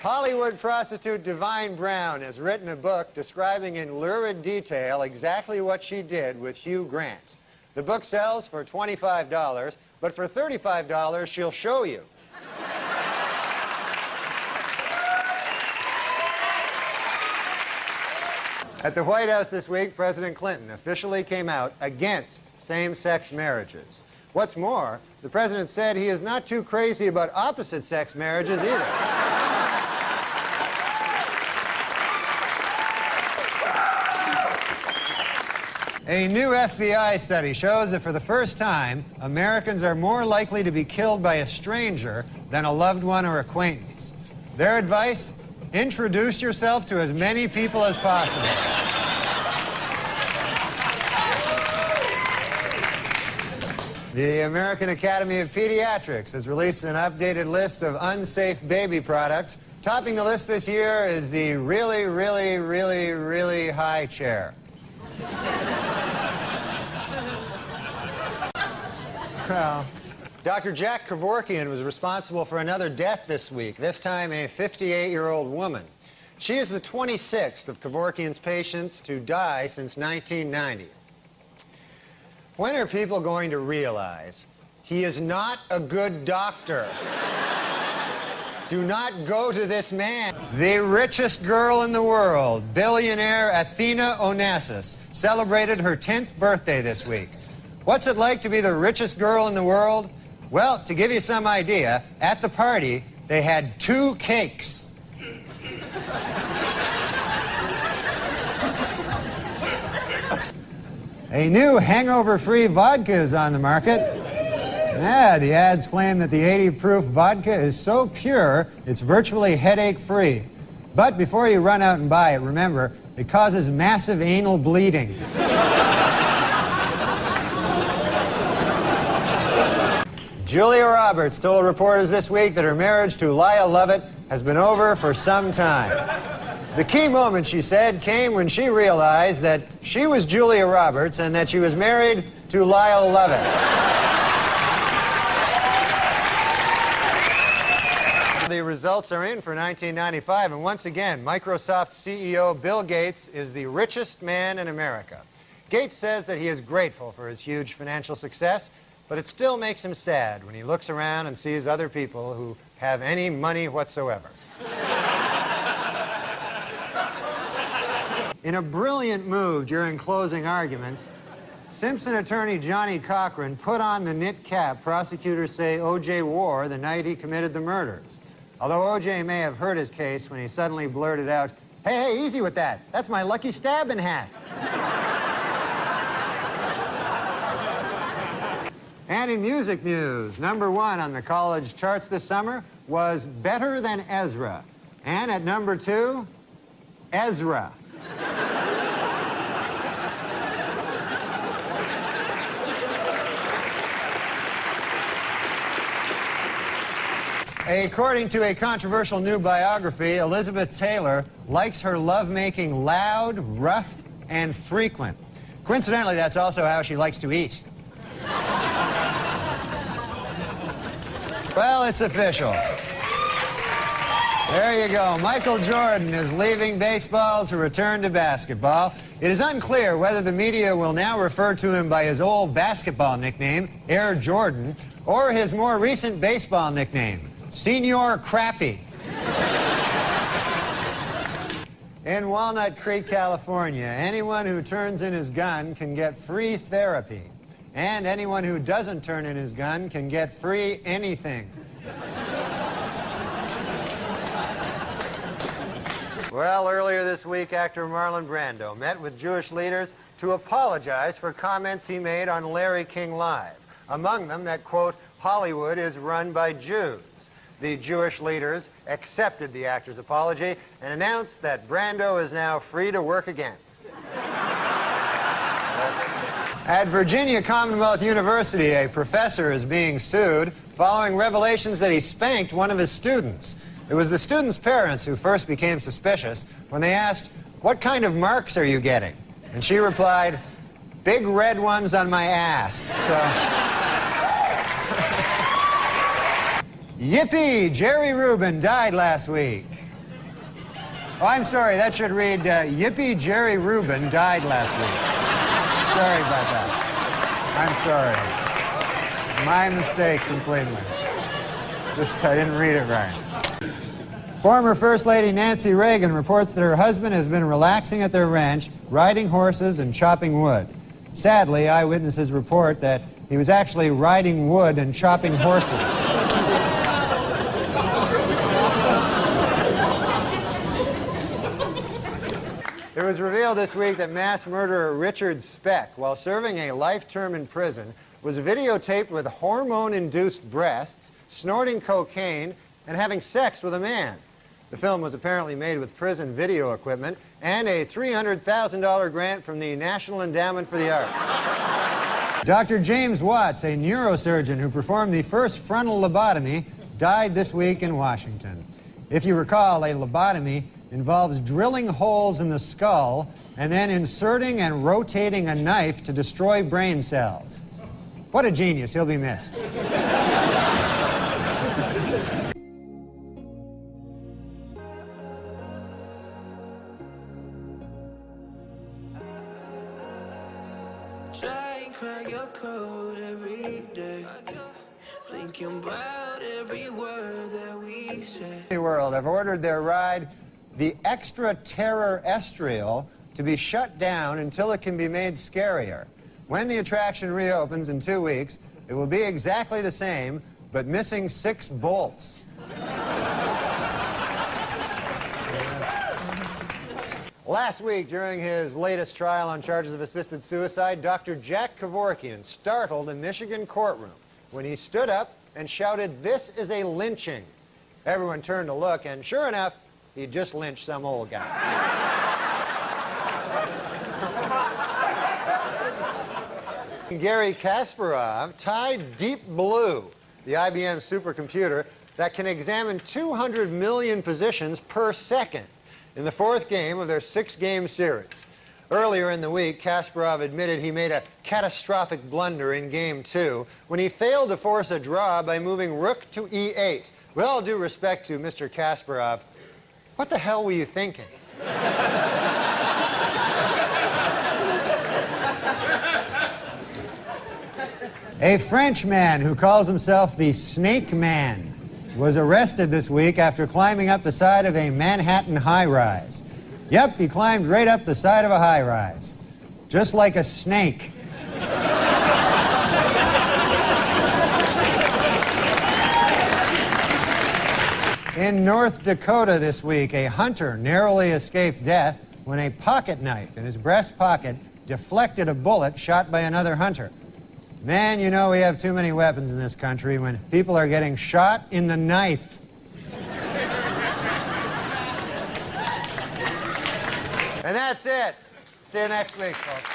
Hollywood prostitute Divine Brown has written a book describing in lurid detail exactly what she did with Hugh Grant. The book sells for $25, but for $35, she'll show you. At the White House this week, President Clinton officially came out against same-sex marriages. What's more, the president said he is not too crazy about opposite-sex marriages either. A new FBI study shows that for the first time, Americans are more likely to be killed by a stranger than a loved one or acquaintance. Their advice? Introduce yourself to as many people as possible. The American Academy of Pediatrics has released an updated list of unsafe baby products. Topping the list this year is the really, really, really, really high chair. Well, Dr. Jack Kevorkian was responsible for another death this week, this time a 58-year-old woman. She is the 26th of Kevorkian's patients to die since 1990. When are people going to realize he is not a good doctor? Do not go to this man. The richest girl in the world, billionaire Athena Onassis, celebrated her 10th birthday this week. What's it like to be the richest girl in the world? Well, to give you some idea, at the party, they had 2 cakes. A new hangover-free vodka is on the market. Yeah, the ads claim that the 80-proof vodka is so pure, it's virtually headache-free. But before you run out and buy it, remember, it causes massive anal bleeding. Julia Roberts told reporters this week that her marriage to Lyle Lovett has been over for some time. The key moment, she said, came when she realized that she was Julia Roberts and that she was married to Lyle Lovett. The results are in for 1995, and once again, Microsoft CEO Bill Gates is the richest man in America. Gates says that he is grateful for his huge financial success, but it still makes him sad when he looks around and sees other people who have any money whatsoever. In a brilliant move during closing arguments, Simpson attorney Johnny Cochran put on the knit cap prosecutors say O.J. wore the night he committed the murders. Although O.J. may have hurt his case when he suddenly blurted out, "Hey, easy with that. That's my lucky stabbing hat." And in music news, #1 on the college charts this summer was Better Than Ezra. And at #2, Ezra. According to a controversial new biography, Elizabeth Taylor likes her lovemaking loud, rough, and frequent. Coincidentally, that's also how she likes to eat. Well, it's official. There you go. Michael Jordan is leaving baseball to return to basketball. It is unclear whether the media will now refer to him by his old basketball nickname, Air Jordan, or his more recent baseball nickname, Senior Crappy. In Walnut Creek, California, anyone who turns in his gun can get free therapy. And anyone who doesn't turn in his gun can get free anything. Well, earlier this week, actor Marlon Brando met with Jewish leaders to apologize for comments he made on Larry King Live. Among them that, quote, Hollywood is run by Jews. The Jewish leaders accepted the actor's apology and announced that Brando is now free to work again. At Virginia Commonwealth University, a professor is being sued following revelations that he spanked one of his students. It was the student's parents who first became suspicious when they asked, "What kind of marks are you getting?" And she replied, "Big red ones on my ass." So... Yippee! Jerry Rubin died last week. Oh, I'm sorry. That should read, Yippee Jerry Rubin died last week. Sorry about that. I'm sorry. My mistake completely. Just, I didn't read it right. Former First Lady Nancy Reagan reports that her husband has been relaxing at their ranch, riding horses and chopping wood. Sadly, eyewitnesses report that he was actually riding wood and chopping horses. It was revealed this week that mass murderer Richard Speck, while serving a life term in prison, was videotaped with hormone-induced breasts, snorting cocaine, and having sex with a man. The film was apparently made with prison video equipment and a $300,000 grant from the National Endowment for the Arts. Dr. James Watts, a neurosurgeon who performed the first frontal lobotomy, died this week in Washington. If you recall, a lobotomy involves drilling holes in the skull and then inserting and rotating a knife to destroy brain cells. What a genius. He'll be missed. Try and crack your code every day, thinking about every word that we say. The world have ordered their ride, the extraterrestrial, to be shut down until it can be made scarier. When the attraction reopens in 2 weeks, it will be exactly the same, but missing 6 bolts. Last week, during his latest trial on charges of assisted suicide, Dr. Jack Kevorkian startled a Michigan courtroom when he stood up and shouted, "This is a lynching." Everyone turned to look, and sure enough, he just lynched some old guy. Garry Kasparov tied Deep Blue, the IBM supercomputer that can examine 200 million positions per second, in the 4th game of their 6-game series. Earlier in the week, Kasparov admitted he made a catastrophic blunder in Game 2 when he failed to force a draw by moving rook to E8. With all due respect to Mr. Kasparov, what the hell were you thinking? A French man who calls himself the Snake Man was arrested this week after climbing up the side of a Manhattan high-rise. Yep, he climbed right up the side of a high-rise, just like a snake. In North Dakota this week, a hunter narrowly escaped death when a pocket knife in his breast pocket deflected a bullet shot by another hunter. Man, you know we have too many weapons in this country when people are getting shot in the knife. And that's it. See you next week, folks.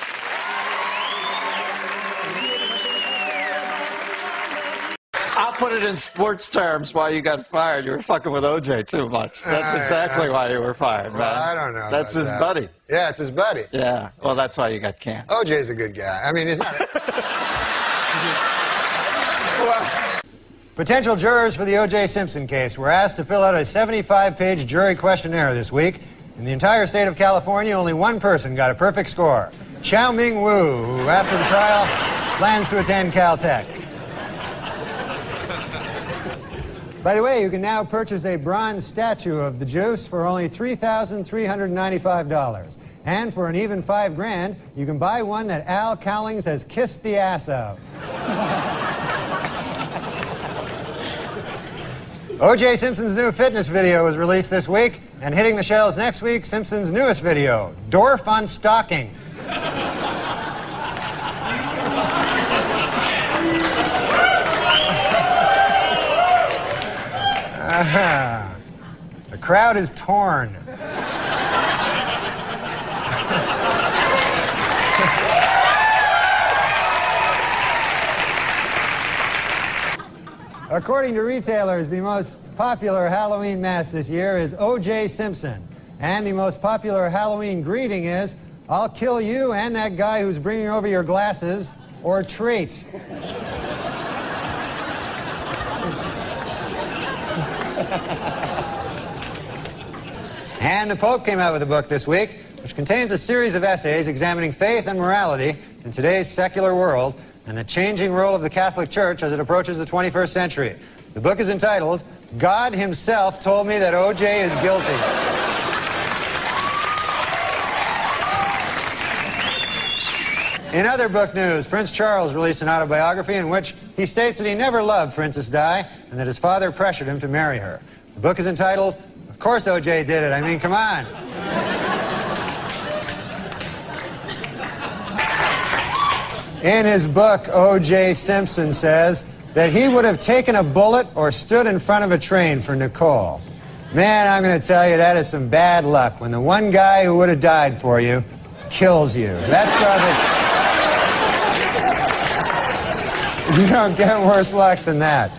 I'll put it in sports terms why you got fired. You were fucking with O.J. too much. That's exactly why you were fired, man. I don't know. That's his buddy. Yeah, it's his buddy. Yeah, well, that's why you got canned. O.J.'s a good guy. I mean, he's not... Potential jurors for the O.J. Simpson case were asked to fill out a 75-page jury questionnaire this week. In the entire state of California, only one person got a perfect score. Chow Ming Wu, who, after the trial, plans to attend Caltech. By the way, you can now purchase a bronze statue of the Juice for only $3,395. And for an even $5,000, you can buy one that Al Cowlings has kissed the ass of. O.J. Simpson's new fitness video was released this week, and hitting the shelves next week, Simpson's newest video, Dorf on Stocking. The crowd is torn. According to retailers, the most popular Halloween mask this year is O.J. Simpson. And the most popular Halloween greeting is, "I'll kill you and that guy who's bringing over your glasses," or treat. And the Pope came out with a book this week, which contains a series of essays examining faith and morality in today's secular world and the changing role of the Catholic Church as it approaches the 21st century. The book is entitled, God Himself Told Me That O.J. is Guilty. In other book news, Prince Charles released an autobiography in which he states that he never loved Princess Di and that his father pressured him to marry her. The book is entitled, Of Course O.J. Did It. I mean, come on. In his book, O.J. Simpson says that he would have taken a bullet or stood in front of a train for Nicole. Man, I'm going to tell you, that is some bad luck when the one guy who would have died for you kills you. That's probably... You don't get worse luck than that.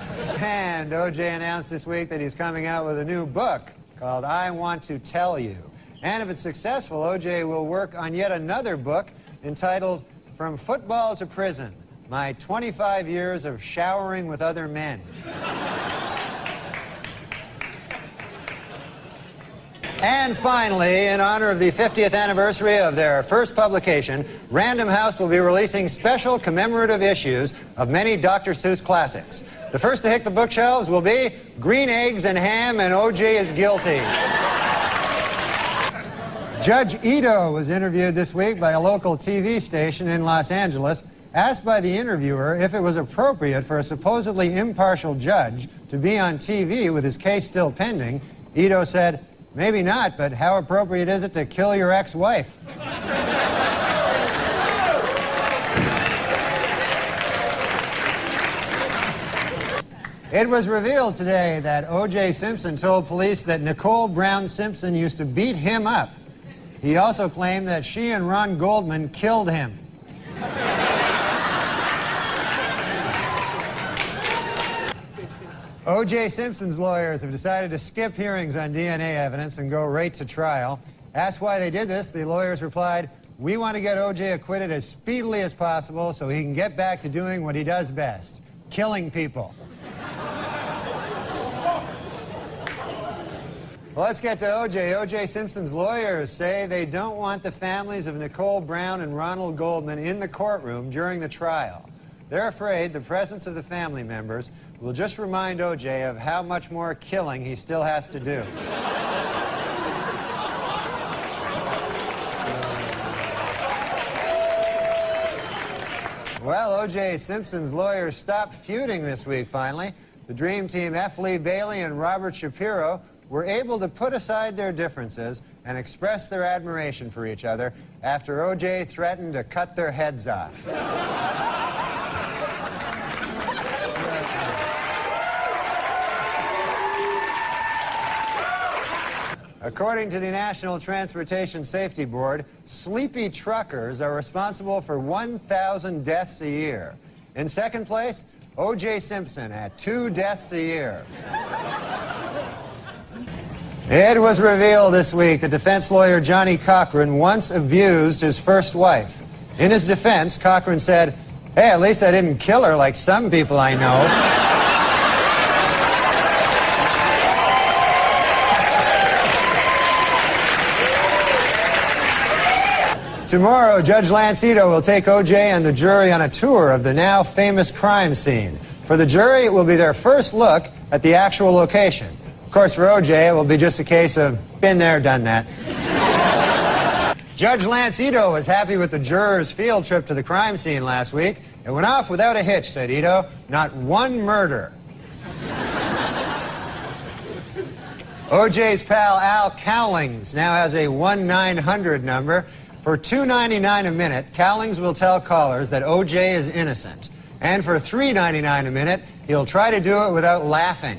And O.J. announced this week that he's coming out with a new book called I Want to Tell You. And if it's successful, O.J. will work on yet another book entitled From Football to Prison, My 25 Years of Showering with Other Men. And finally, in honor of the 50th anniversary of their first publication, Random House will be releasing special commemorative issues of many Dr. Seuss classics. The first to hit the bookshelves will be Green Eggs and Ham and O.J. is Guilty. Judge Ito was interviewed this week by a local TV station in Los Angeles. Asked by the interviewer if it was appropriate for a supposedly impartial judge to be on TV with his case still pending, Ito said, "Maybe not, but how appropriate is it to kill your ex-wife?" It was revealed today that O.J. Simpson told police that Nicole Brown Simpson used to beat him up. He also claimed that she and Ron Goldman killed him. O.J. Simpson's lawyers have decided to skip hearings on DNA evidence and go right to trial. Asked why they did this, the lawyers replied, "We want to get O.J. acquitted as speedily as possible so he can get back to doing what he does best, killing people." Well, let's get to O.J. O.J. Simpson's lawyers say they don't want the families of Nicole Brown and Ronald Goldman in the courtroom during the trial. They're afraid the presence of the family members will just remind O.J. of how much more killing he still has to do. Well, O.J. Simpson's lawyers stopped feuding this week, finally. The Dream Team, F. Lee Bailey and Robert Shapiro, were able to put aside their differences and express their admiration for each other after O.J. threatened to cut their heads off. According to the National Transportation Safety Board, sleepy truckers are responsible for 1,000 deaths a year. In second place, O.J. Simpson at 2 deaths a year. It was revealed this week that defense lawyer Johnny Cochran once abused his first wife. In his defense, Cochran said, "Hey, at least I didn't kill her like some people I know." Tomorrow, Judge Lance Ito will take O.J. and the jury on a tour of the now famous crime scene. For the jury, it will be their first look at the actual location. Of course, for O.J., it will be just a case of been there, done that. Judge Lance Ito was happy with the jurors' field trip to the crime scene last week. It went off without a hitch, said Ito. Not one murder. O.J.'s pal Al Cowlings now has a 1-900 number. For $2.99 a minute, Cowlings will tell callers that O.J. is innocent. And for $3.99 a minute, he'll try to do it without laughing.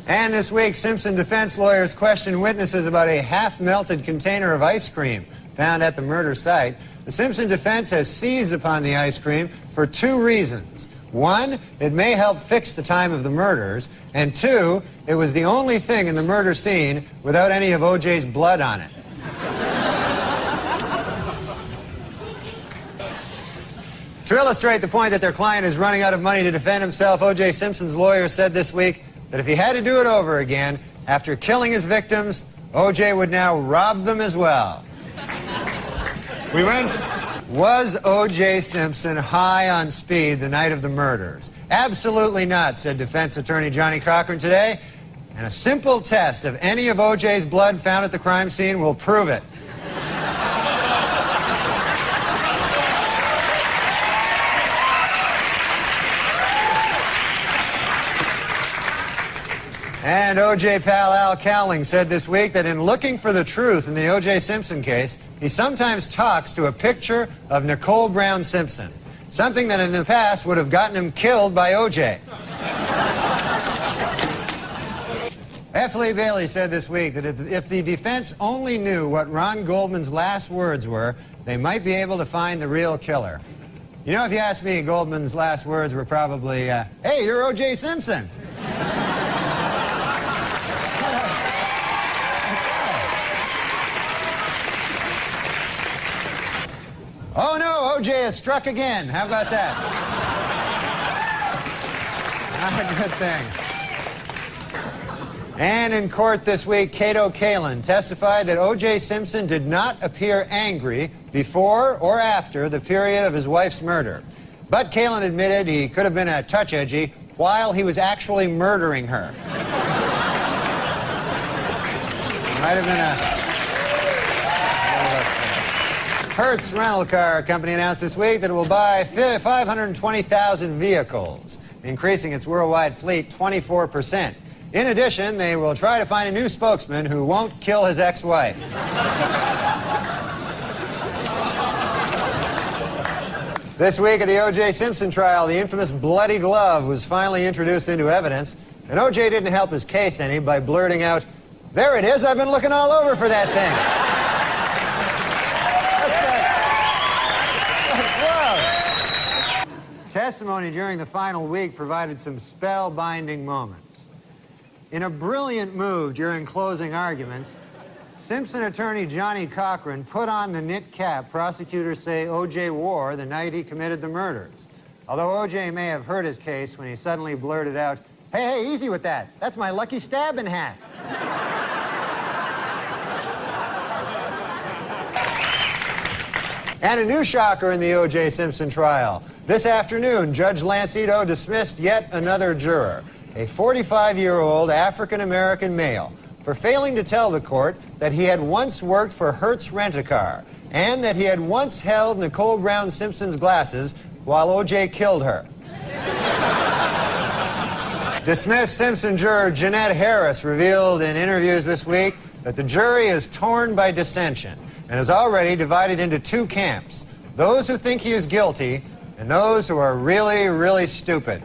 And this week, Simpson defense lawyers questioned witnesses about a half-melted container of ice cream found at the murder site. The Simpson defense has seized upon the ice cream for 2 reasons. 1, it may help fix the time of the murders, and 2, it was the only thing in the murder scene without any of O.J.'s blood on it. To illustrate the point that their client is running out of money to defend himself, O.J. Simpson's lawyer said this week that if he had to do it over again, after killing his victims, O.J. would now rob them as well. We went, was O.J. Simpson high on speed the night of the murders? Absolutely not, said defense attorney Johnny Cochran today. And a simple test of any of O.J.'s blood found at the crime scene will prove it. And O.J. pal Al Cowling said this week that in looking for the truth in the O.J. Simpson case, he sometimes talks to a picture of Nicole Brown Simpson, something that in the past would have gotten him killed by O.J. F. Lee Bailey said this week that if the defense only knew what Ron Goldman's last words were, they might be able to find the real killer. You know, if you ask me, Goldman's last words were probably, hey, you're O.J. Simpson. Oh no, O.J. has struck again. How about that? Not a good thing. And in court this week, Cato Kalin testified that O.J. Simpson did not appear angry before or after the period of his wife's murder. But Kalin admitted he could have been a touch edgy while he was actually murdering her. Might have been a... Hertz Rental Car Company announced this week that it will buy 520,000 vehicles, increasing its worldwide fleet 24%. In addition, they will try to find a new spokesman who won't kill his ex-wife. This week at the O.J. Simpson trial, the infamous bloody glove was finally introduced into evidence, and O.J. didn't help his case any by blurting out, "There it is, I've been looking all over for that thing." Testimony during the final week provided some spellbinding moments. In a brilliant move during closing arguments, Simpson attorney Johnny Cochran put on the knit cap prosecutors say O.J. wore the night he committed the murders. Although O.J. may have hurt his case when he suddenly blurted out, hey, easy with that. That's my lucky stabbing hat. And a new shocker in the O.J. Simpson trial. This afternoon, Judge Lance Ito dismissed yet another juror, a 45-year-old African-American male, for failing to tell the court that he had once worked for Hertz Rent-A-Car and that he had once held Nicole Brown Simpson's glasses while O.J. killed her. Dismissed Simpson juror Jeanette Harris revealed in interviews this week that the jury is torn by dissension and is already divided into two camps, those who think he is guilty and those who are really, really stupid.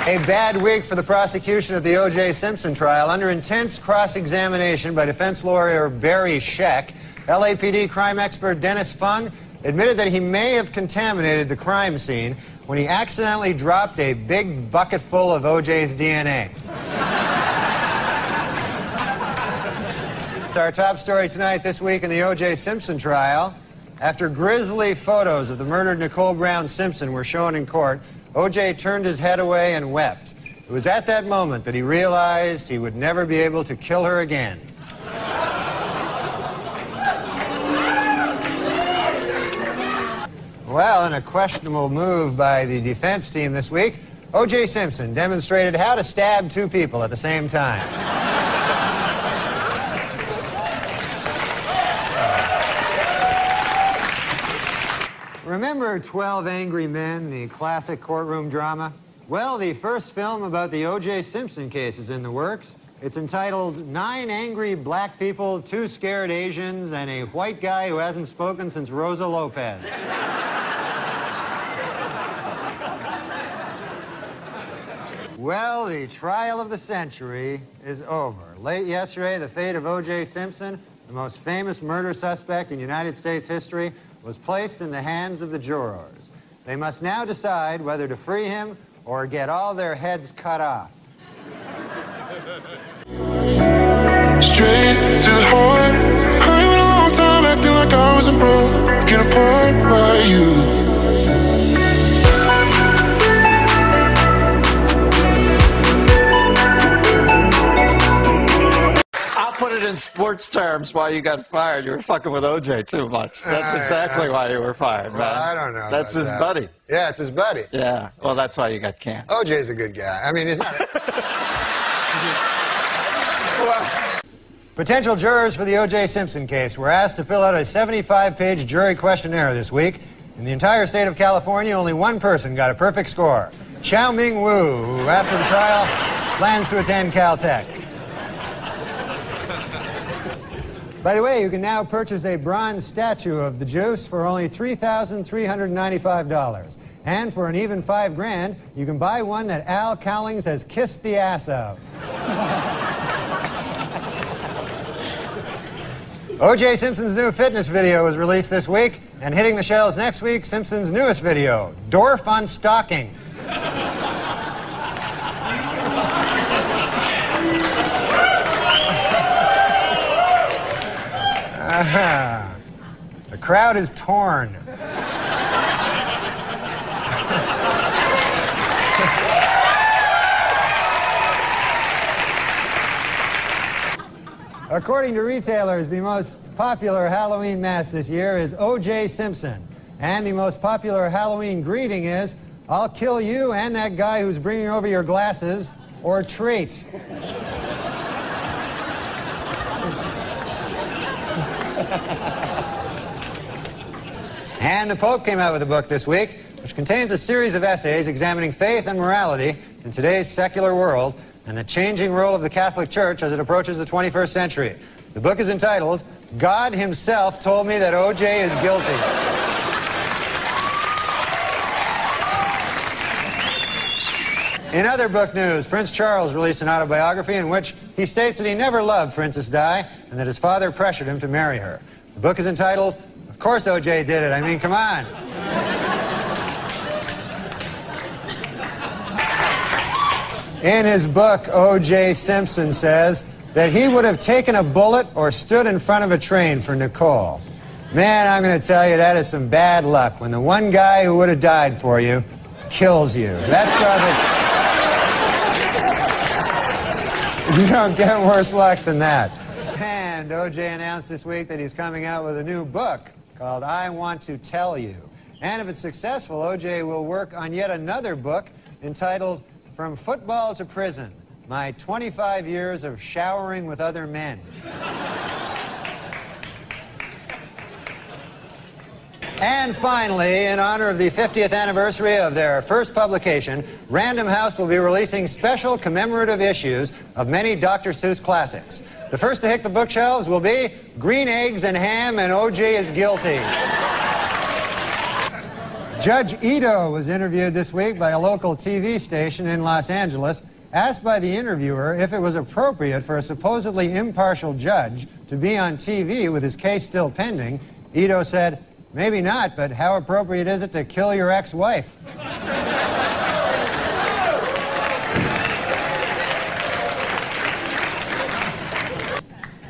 A bad week for the prosecution of the O.J. Simpson trial. Under intense cross-examination by defense lawyer Barry Scheck, LAPD crime expert Dennis Fung admitted that he may have contaminated the crime scene when he accidentally dropped a big bucket full of O.J.'s DNA. Our top story tonight, this week in the O.J. Simpson trial. After grisly photos of the murdered Nicole Brown Simpson were shown in court, O.J. turned his head away and wept. It was at that moment that he realized he would never be able to kill her again. Well, in a questionable move by the defense team this week, O.J. Simpson demonstrated how to stab two people at the same time. Remember 12 Angry Men, the classic courtroom drama? Well, the first film about the O.J. Simpson case is in the works. It's entitled 9 Angry Black People, 2 Scared Asians, and a White Guy Who Hasn't Spoken Since Rosa Lopez. Well, the trial of the century is over. Late yesterday, the fate of O.J. Simpson, the most famous murder suspect in United States history, was placed in the hands of the jurors. They must now decide whether to free him or get all their heads cut off. straight to the heart. I went a long time acting like I wasn't broken apart by you. Put it in sports terms why you got fired. You were fucking with OJ too much. That's exactly why you were fired, man. Well, I don't know. That's his buddy. Yeah, it's his buddy. Yeah. Well, that's why you got canned. OJ's a good guy. I mean, he's not. Potential jurors for the O.J. Simpson case were asked to fill out a 75-page jury questionnaire this week. In the entire state of California, only one person got a perfect score. Chow Ming Wu, who after the trial plans to attend Caltech. By the way, you can now purchase a bronze statue of the Juice for only $3,395. And for an even $5 grand, you can buy one that Al Cowlings has kissed the ass of. O.J. Simpson's new fitness video was released this week, and hitting the shelves next week, Simpson's newest video, Dorf on Stalking. The crowd is torn. According to retailers, the most popular Halloween mask this year is O.J. Simpson. And the most popular Halloween greeting is, I'll kill you and that guy who's bringing over your glasses, or treat. And the Pope came out with a book this week, which contains a series of essays examining faith and morality in today's secular world and the changing role of the Catholic Church as it approaches the 21st century. The book is entitled, God Himself Told Me That O.J. is Guilty. In other book news, Prince Charles released an autobiography in which he states that he never loved Princess Di and that his father pressured him to marry her. The book is entitled, Of Course O.J. Did It. I mean, come on. In his book, O.J. Simpson says that he would have taken a bullet or stood in front of a train for Nicole. Man, I'm going to tell you, that is some bad luck when the one guy who would have died for you kills you. That's probably... You don't get worse luck than that. And O.J. announced this week that he's coming out with a new book called I Want to Tell You. And if it's successful, O.J. will work on yet another book entitled From Football to Prison, My 25 Years of Showering with Other Men. And finally, in honor of the 50th anniversary of their first publication, Random House will be releasing special commemorative issues of many Dr. Seuss classics. The first to hit the bookshelves will be Green Eggs and Ham and O.J. is Guilty. Judge Ito was interviewed this week by a local TV station in Los Angeles. Asked by the interviewer if it was appropriate for a supposedly impartial judge to be on TV with his case still pending, Ito said, maybe not, but how appropriate is it to kill your ex-wife?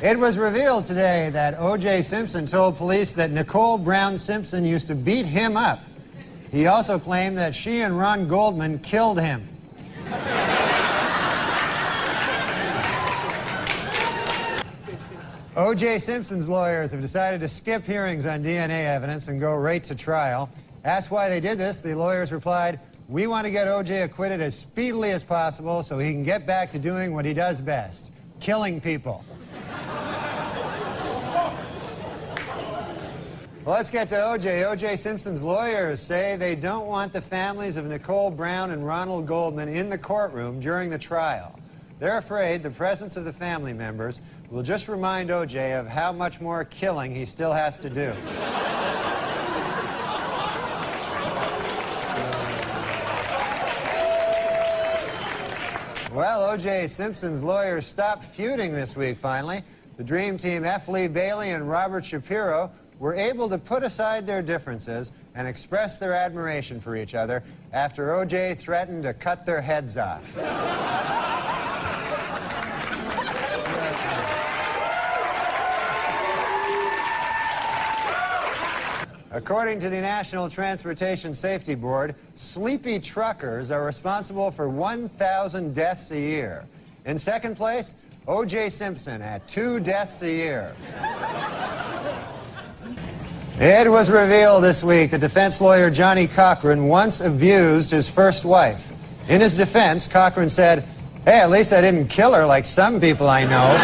It was revealed today that O.J. Simpson told police that Nicole Brown Simpson used to beat him up. He also claimed that she and Ron Goldman killed him. O.J. Simpson's lawyers have decided to skip hearings on DNA evidence and go right to trial. Asked why they did this, the lawyers replied, we want to get O.J. acquitted as speedily as possible so he can get back to doing what he does best, killing people. Well, let's get to O.J. O.J. Simpson's lawyers say they don't want the families of Nicole Brown and Ronald Goldman in the courtroom during the trial. They're afraid the presence of the family members will just remind O.J. of how much more killing he still has to do. Well, O.J. Simpson's lawyers stopped feuding this week, finally. The Dream Team, F. Lee Bailey and Robert Shapiro, were able to put aside their differences and express their admiration for each other after O.J. threatened to cut their heads off. According to the National Transportation Safety Board, sleepy truckers are responsible for 1,000 deaths a year. In second place, O.J. Simpson at 2 deaths a year. It was revealed this week that defense lawyer Johnny Cochran once abused his first wife. In his defense, Cochran said, "Hey, at least I didn't kill her like some people I know."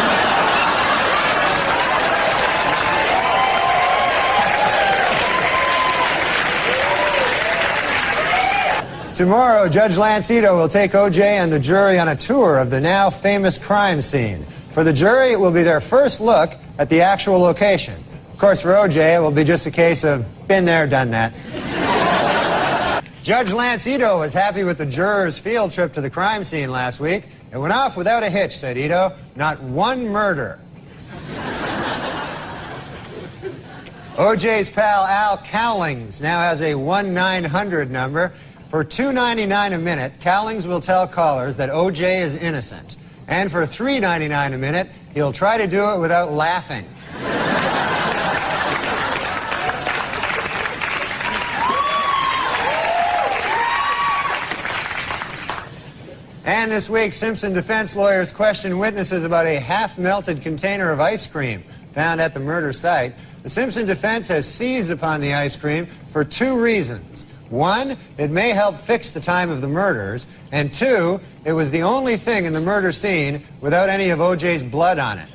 Tomorrow, Judge Lance Ito will take O.J. and the jury on a tour of the now famous crime scene. For the jury, it will be their first look at the actual location. Of course, for O.J., it will be just a case of been there, done that. Judge Lance Ito was happy with the jurors' field trip to the crime scene last week. It went off without a hitch, said Ito. Not one murder. O.J.'s pal Al Cowlings now has a 1-900 number. For $2.99 a minute, Cowlings will tell callers that O.J. is innocent. And for $3.99 a minute, he'll try to do it without laughing. And this week, Simpson defense lawyers questioned witnesses about a half-melted container of ice cream found at the murder site. The Simpson defense has seized upon the ice cream for 2 reasons. 1, it may help fix the time of the murders, and 2, it was the only thing in the murder scene without any of O.J.'s blood on it.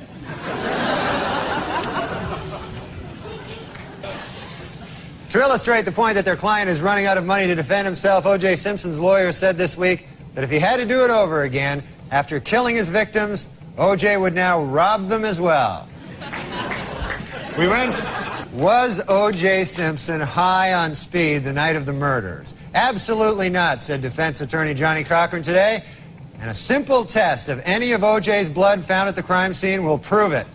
To illustrate the point that their client is running out of money to defend himself, O.J. Simpson's lawyer said this week that if he had to do it over again, after killing his victims, O.J. would now rob them as well. Was O.J. Simpson high on speed the night of the murders? Absolutely not, said defense attorney Johnny Cochran today. And a simple test of any of O.J.'s blood found at the crime scene will prove it.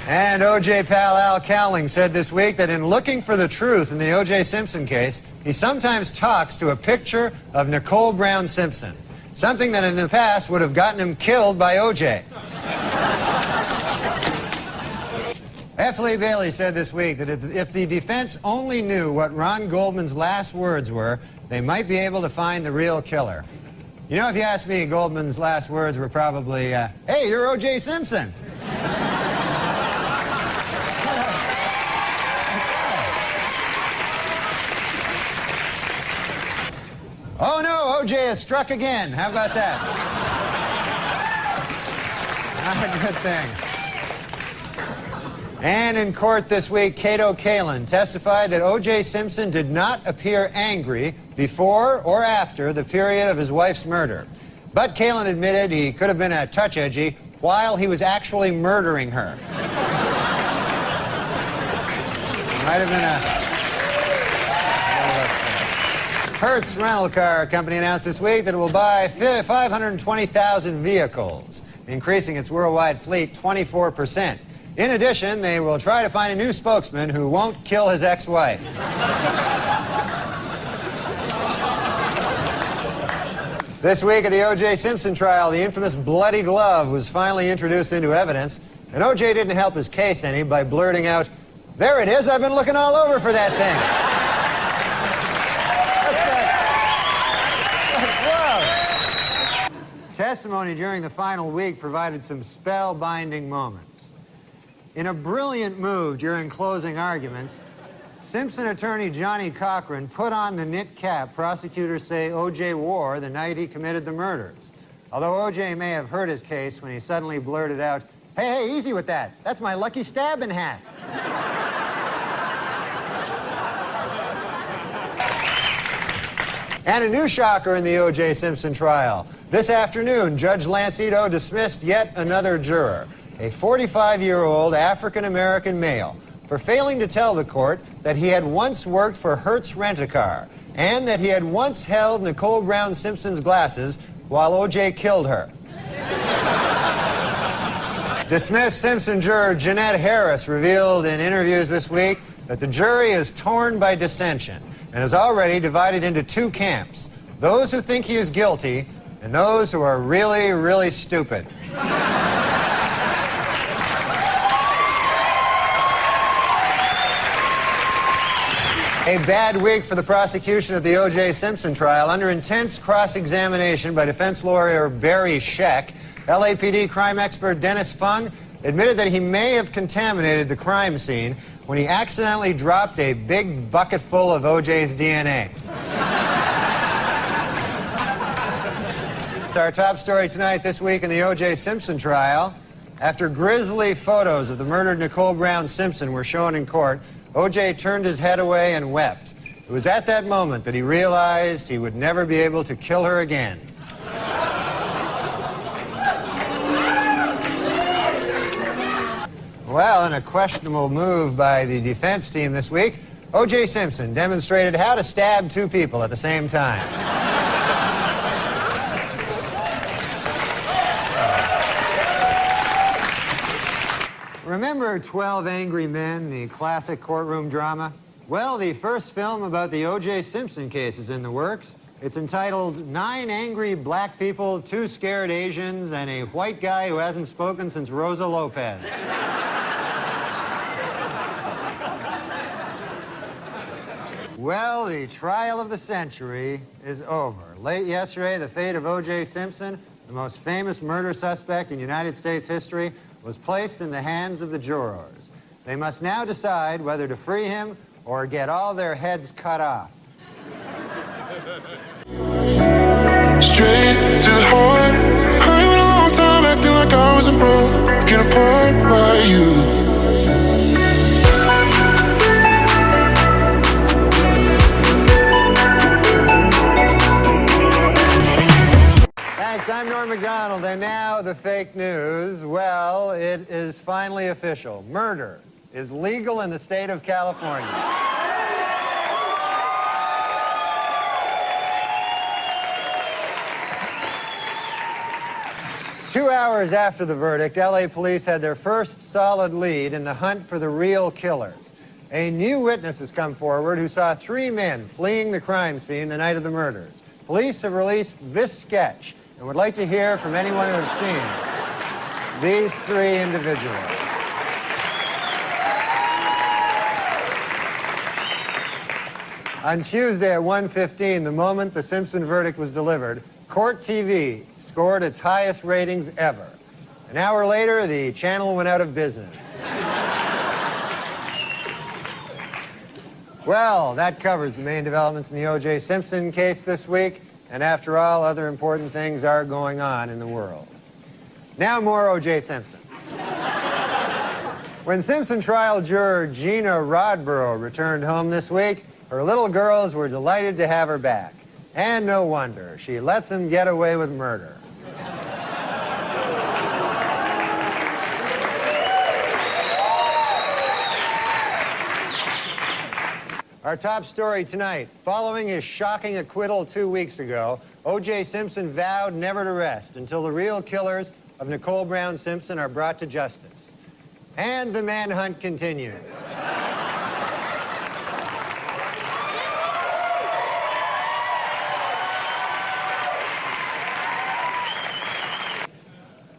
And O.J. pal Al Cowlings said this week that in looking for the truth in the O.J. Simpson case, he sometimes talks to a picture of Nicole Brown Simpson, something that in the past would have gotten him killed by O.J. F. Lee Bailey said this week that if the defense only knew what Ron Goldman's last words were, they might be able to find the real killer. You know, if you ask me, Goldman's last words were probably, "Hey, you're O.J. Simpson." Oh no, O.J. has struck again. How about that? Not a good thing. And in court this week, Cato Kalin testified that O.J. Simpson did not appear angry before or after the period of his wife's murder. But Kalin admitted he could have been a touch edgy while he was actually murdering her. Might have been a... Hertz Rental Car Company announced this week that it will buy 520,000 vehicles, increasing its worldwide fleet 24%. In addition, they will try to find a new spokesman who won't kill his ex-wife. This week at the O.J. Simpson trial, the infamous bloody glove was finally introduced into evidence, and O.J. didn't help his case any by blurting out, "There it is, I've been looking all over for that thing." Testimony during the final week provided some spellbinding moments. In a brilliant move during closing arguments, Simpson attorney Johnny Cochran put on the knit cap prosecutors say O.J. wore the night he committed the murders. Although O.J. may have hurt his case when he suddenly blurted out, hey, easy with that. That's my lucky stabbing hat." And a new shocker in the O.J. Simpson trial. This afternoon, Judge Lance Ito dismissed yet another juror, a 45-year-old African-American male, for failing to tell the court that he had once worked for Hertz Rent-A-Car and that he had once held Nicole Brown Simpson's glasses while O.J. killed her. Dismissed Simpson juror Jeanette Harris revealed in interviews this week that the jury is torn by dissension and is already divided into 2 camps, those who think he is guilty and those who are really, really stupid. A bad week for the prosecution of the O.J. Simpson trial. Under intense cross-examination by defense lawyer Barry Scheck, LAPD crime expert Dennis Fung admitted that he may have contaminated the crime scene when he accidentally dropped a big bucket full of O.J.'s DNA. Our top story tonight, this week in the O.J. Simpson trial. After grisly photos of the murdered Nicole Brown Simpson were shown in court, O.J. turned his head away and wept. It was at that moment that he realized he would never be able to kill her again. Well, in a questionable move by the defense team this week, O.J. Simpson demonstrated how to stab two people at the same time. Remember 12 Angry Men, the classic courtroom drama? Well, the first film about the O.J. Simpson case is in the works. It's entitled 9 Angry Black People, 2 Scared Asians, and a White Guy Who Hasn't Spoken Since Rosa Lopez. Well, the trial of the century is over. Late yesterday, the fate of O.J. Simpson, the most famous murder suspect in United States history, was placed in the hands of the jurors. They must now decide whether to free him or get all their heads cut off. Straight to the heart. I went a long time acting like I was broken apart by you. Thanks, I'm NORM MACDONALD, and now the fake news. Well, it is finally official. Murder is legal in the state of California. Two hours after the verdict, LA police had their first solid lead in the hunt for the real killers. A new witness has come forward who saw 3 men fleeing the crime scene the night of the murders. Police have released this sketch and would like to hear from anyone who has seen these 3 individuals. On Tuesday at 1:15, the moment the Simpson verdict was delivered, Court TV scored its highest ratings ever. An hour later, the channel went out of business. Well, that covers the main developments in the O.J. Simpson case this week. And after all, other important things are going on in the world. Now more O.J. Simpson. When Simpson trial juror Gina Rodborough returned home this week, her little girls were delighted to have her back. And no wonder. She lets them get away with murder. Our top story tonight. Following his shocking acquittal 2 weeks ago, O.J. Simpson vowed never to rest until the real killers of Nicole Brown Simpson are brought to justice. And the manhunt continues.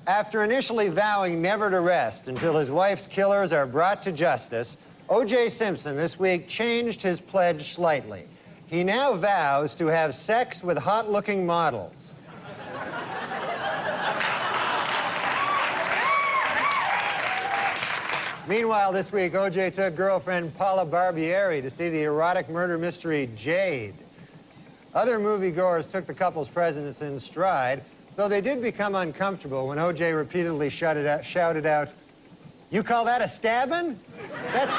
After initially vowing never to rest until his wife's killers are brought to justice, O.J. Simpson this week changed his pledge slightly. He now vows to have sex with hot-looking models. Meanwhile, this week, O.J. took girlfriend Paula Barbieri to see the erotic murder mystery Jade. Other moviegoers took the couple's presence in stride, though they did become uncomfortable when O.J. repeatedly shouted out, "You call that a stabbing? That's..."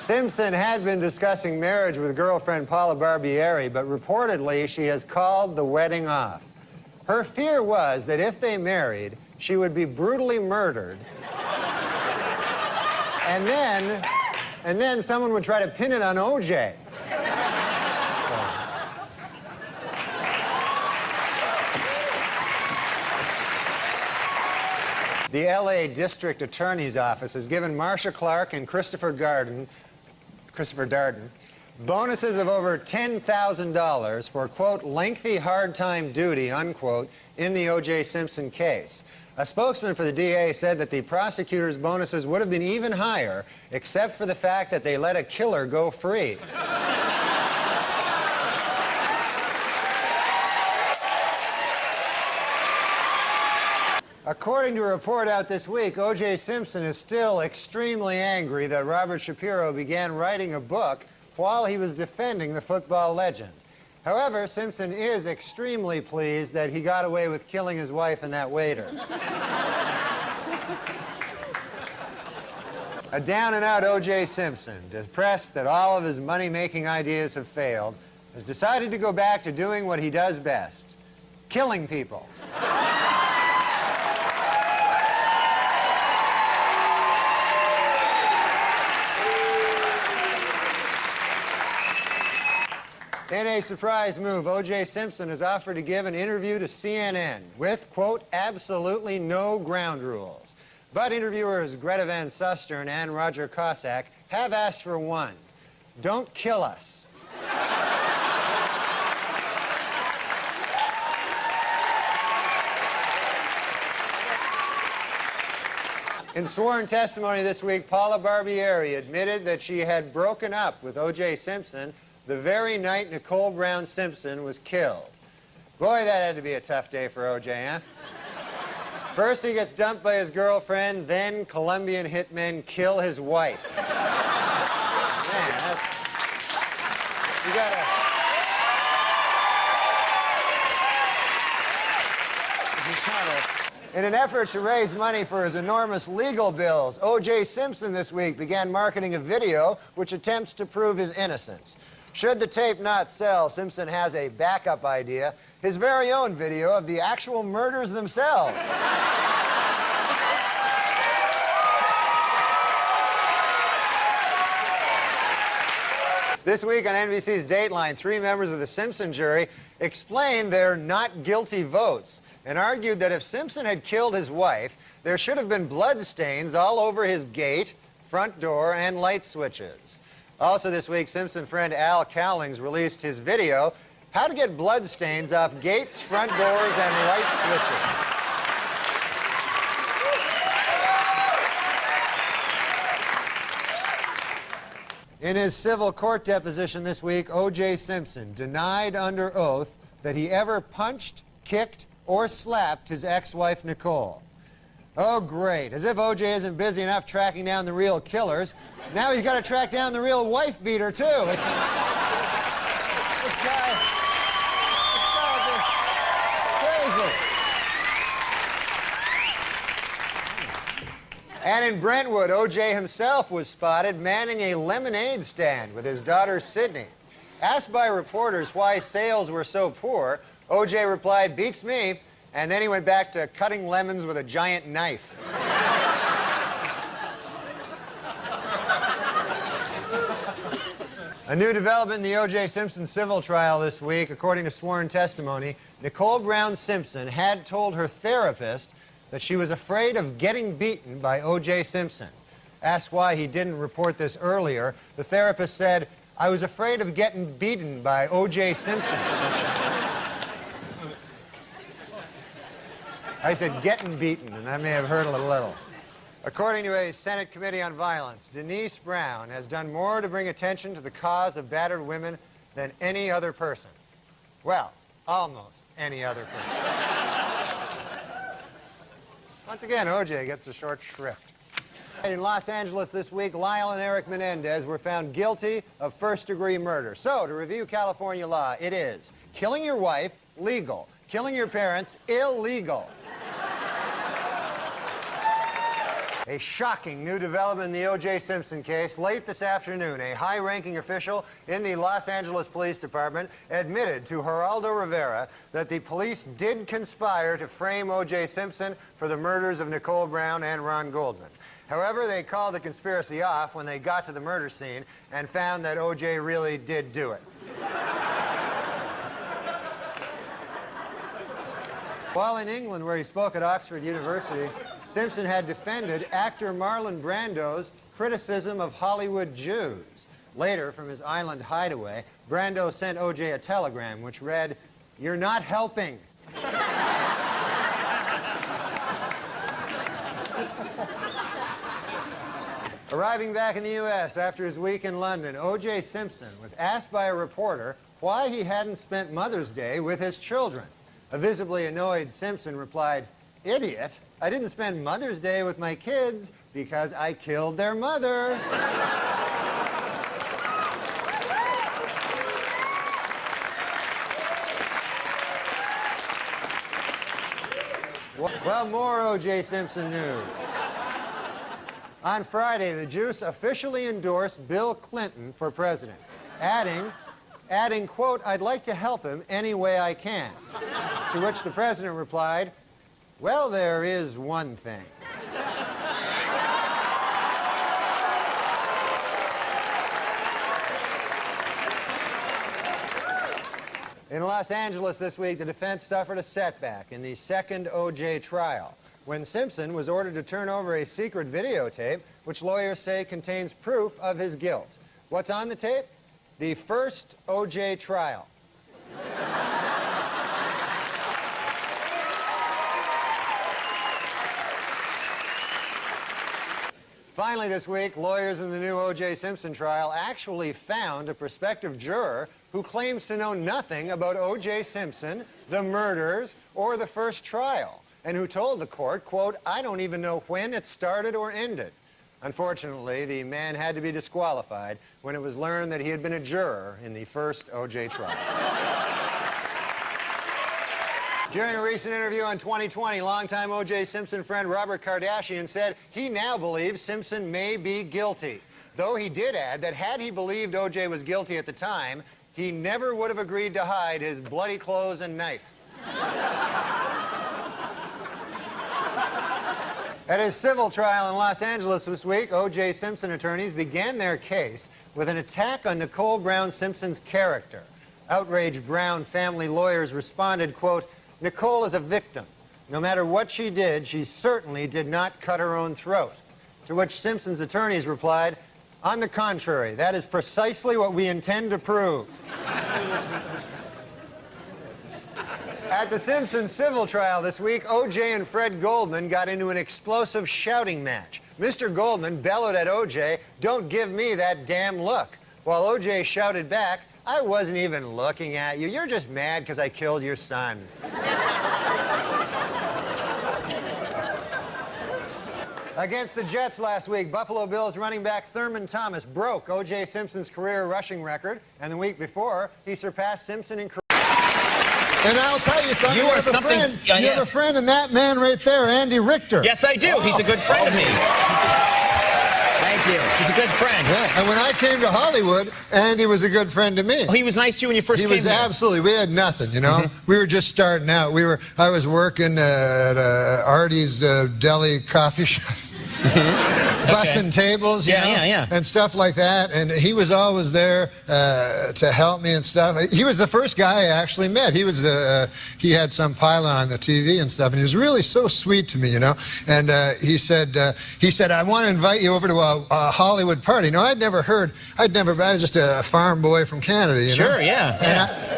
Simpson had been discussing marriage with girlfriend Paula Barbieri, but reportedly she has called the wedding off. Her fear was that if they married, she would be brutally murdered. And then someone would try to pin it on O.J. The L.A. District Attorney's Office has given Marcia Clark and Christopher Darden Bonuses of over $10,000 for, quote, lengthy hard time duty, unquote, in the O.J. Simpson case. A spokesman for the DA said that the prosecutor's bonuses would have been even higher, except for the fact that they let a killer go free. According to a report out this week, O.J. Simpson is still extremely angry that Robert Shapiro began writing a book while he was defending the football legend. However, Simpson is extremely pleased that he got away with killing his wife and that waiter. A down-and-out O.J. Simpson, depressed that all of his money-making ideas have failed, has decided to go back to doing what he does best, killing people. In a surprise move, O.J. Simpson has offered to give an interview to CNN with, quote, absolutely no ground rules. But interviewers Greta Van Susteren and Roger Cossack have asked for one. Don't kill us. In sworn testimony this week, Paula Barbieri admitted that she had broken up with O.J. Simpson the very night Nicole Brown Simpson was killed. Boy, that had to be a tough day for O.J., huh? First he gets dumped by his girlfriend, then Colombian hitmen kill his wife. Man, that's... You gotta... In an effort to raise money for his enormous legal bills, O.J. Simpson this week began marketing a video which attempts to prove his innocence. Should the tape not sell, Simpson has a backup idea, his very own video of the actual murders themselves. This week on NBC's Dateline, 3 members of the Simpson jury explained their not guilty votes and argued that if Simpson had killed his wife, there should have been blood stains all over his gate, front door, and light switches. Also this week, Simpson friend Al Cowlings released his video, How to Get Blood Stains Off Gates, Front Doors, and Light Switches. In his civil court deposition this week, O.J. Simpson denied under oath that he ever punched, kicked, or slapped his ex-wife Nicole. Oh, great. As if O.J. isn't busy enough tracking down the real killers. Now he's got to track down the real wife beater, too. This guy is crazy. And in Brentwood, O.J. himself was spotted manning a lemonade stand with his daughter, Sydney. Asked by reporters why sales were so poor, O.J. replied, beats me, and then he went back to cutting lemons with a giant knife. A new development in the O.J. Simpson civil trial this week, according to sworn testimony, Nicole Brown Simpson had told her therapist that she was afraid of getting beaten by O.J. Simpson. Asked why he didn't report this earlier, the therapist said, I was afraid of getting beaten by O.J. Simpson. I said getting beaten, and that may have hurt a little. According to a Senate Committee on Violence, Denise Brown has done more to bring attention to the cause of battered women than any other person. Well, almost any other person. Once again, O.J. gets the short shrift. In Los Angeles this week, Lyle and Eric Menendez were found guilty of first-degree murder. So, to review California law, it is killing your wife, legal. Killing your parents, illegal. A shocking new development in the O.J. Simpson case. Late this afternoon, a high-ranking official in the Los Angeles Police Department admitted to Geraldo Rivera that the police did conspire to frame O.J. Simpson for the murders of Nicole Brown and Ron Goldman. However, they called the conspiracy off when they got to the murder scene and found that O.J. really did do it. While in England, where he spoke at Oxford University, Simpson had defended actor Marlon Brando's criticism of Hollywood Jews. Later, from his island hideaway, Brando sent O.J. a telegram which read, "You're not helping." Arriving back in the U.S. after his week in London, O.J. Simpson was asked by a reporter why he hadn't spent Mother's Day with his children. A visibly annoyed Simpson replied, "Idiot, I didn't spend Mother's Day with my kids because I killed their mother." Well, more O.J. Simpson news. On Friday, the Juice officially endorsed Bill Clinton for president, adding, quote, "I'd like to help him any way I can." To which the president replied, "Well, there is one thing." In Los Angeles this week, the defense suffered a setback in the second O.J. trial when Simpson was ordered to turn over a secret videotape which lawyers say contains proof of his guilt. What's on the tape? The first O.J. trial. Finally this week, lawyers in the new O.J. Simpson trial actually found a prospective juror who claims to know nothing about O.J. Simpson, the murders, or the first trial, and who told the court, quote, "I don't even know when it started or ended." Unfortunately, the man had to be disqualified when it was learned that he had been a juror in the first O.J. trial. During a recent interview on 2020, longtime O.J. Simpson friend Robert Kardashian said he now believes Simpson may be guilty, though he did add that had he believed O.J. was guilty at the time, he never would have agreed to hide his bloody clothes and knife. At his civil trial in Los Angeles this week, O.J. Simpson attorneys began their case with an attack on Nicole Brown Simpson's character. Outraged Brown family lawyers responded, quote, "Nicole is a victim. No matter what she did, she certainly did not cut her own throat." To which Simpson's attorneys replied, "On the contrary, that is precisely what we intend to prove." At the Simpsons civil trial this week, O.J. and Fred Goldman got into an explosive shouting match. Mr. Goldman bellowed at O.J., "Don't give me that damn look," while O.J. shouted back, "I wasn't even looking at you. You're just mad because I killed your son." Against the Jets last week, Buffalo Bills running back Thurman Thomas broke O.J. Simpson's career rushing record, and the week before, he surpassed Simpson in career. And I'll tell you something. You have a friend in that man right there, Andy Richter. Yes, I do. He's a good friend of me. Thank you. He's a good friend. Yeah, and when I came to Hollywood, Andy was a good friend to me. Oh, he was nice to you when you first came here? He was absolutely. We had nothing, you know. We were just starting out. I was working at Artie's Deli coffee shop. Bussing tables, you know, and stuff like that. And he was always there to help me and stuff. He was the first guy I actually met. He was he had some pylon on the TV and stuff, and he was really so sweet to me, you know. And he said, "I want to invite you over to a Hollywood party." No, I was just a farm boy from Canada, you know. Sure, yeah.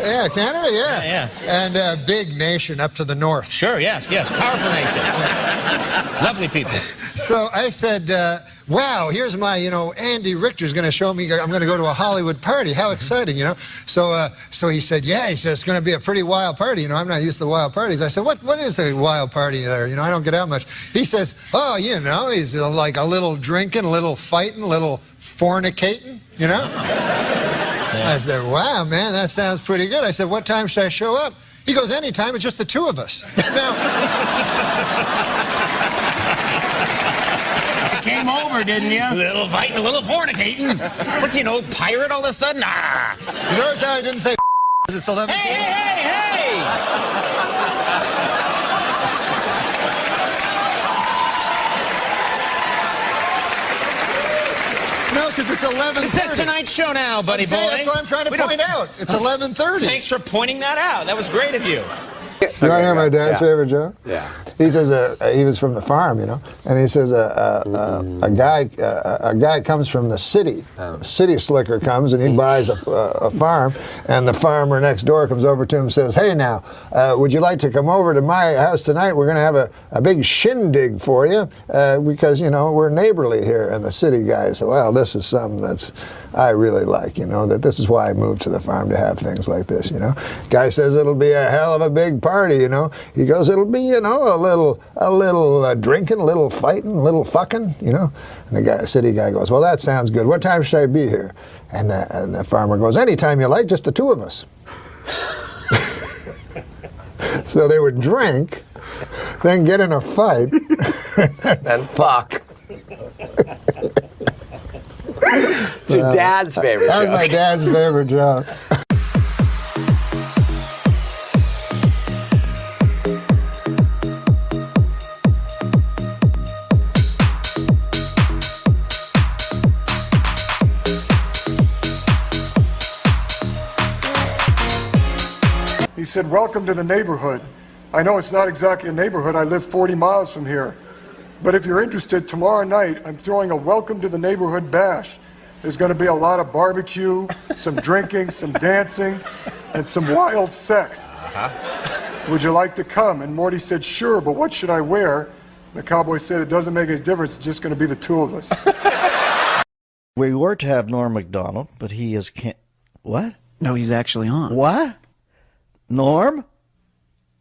And Canada, yeah. And a big nation up to the north. Sure, yes. Powerful nation. Lovely people. So I said, wow, here's my, Andy Richter's going to show me I'm going to go to a Hollywood party. How exciting, you know? So he said, yeah, he said, it's going to be a pretty wild party. You know, I'm not used to wild parties. I said, what is a wild party there? You know, I don't get out much. He says, oh, you know, he's like a little drinking, a little fighting, a little fornicating, you know? I said, wow, man, that sounds pretty good. I said, what time should I show up? He goes, anytime, it's just the two of us. Came over, didn't you? A little fighting, a little fornicating. What's he, an old pirate all of a sudden? Ah. You notice how I didn't say it's 11:30? Hey! No, because it's 11:30. It's that Tonight Show now, buddy boy. That's what I'm trying to point out. It's 11:30. Thanks for pointing that out. That was great of you. You want to hear my dad's favorite joke? Yeah. He says he was from the farm, and he says a guy comes from the city. A city slicker comes and he buys a farm, and the farmer next door comes over to him and says, "Hey, now, would you like to come over to my house tonight? We're going to have a big shindig for you because we're neighborly here." And the city guy said, "Well, this is something I really like. That this is why I moved to the farm, to have things like this. Guy says it'll be a hell of a big party. He goes, it'll be a little drinking, a little fighting, a little fucking. And the city guy goes, "Well, that sounds good. What time should I be here?" And the farmer goes, "Anytime you like, just the two of us." So they would drink, then get in a fight, And fuck. It's your dad's favorite That was joke. my dad's favorite joke. He said, "Welcome to the neighborhood. I know it's not exactly a neighborhood. I live 40 miles from here. But if you're interested, tomorrow night I'm throwing a welcome to the neighborhood bash. There's going to be a lot of barbecue, some drinking, some dancing, and some wild sex. Would you like to come?" And Morty said, "Sure, but what should I wear?" The cowboy said, "It doesn't make any difference. It's just going to be the two of us." We were to have Norm MacDonald, but he is What? No, he's actually on. What? Norm?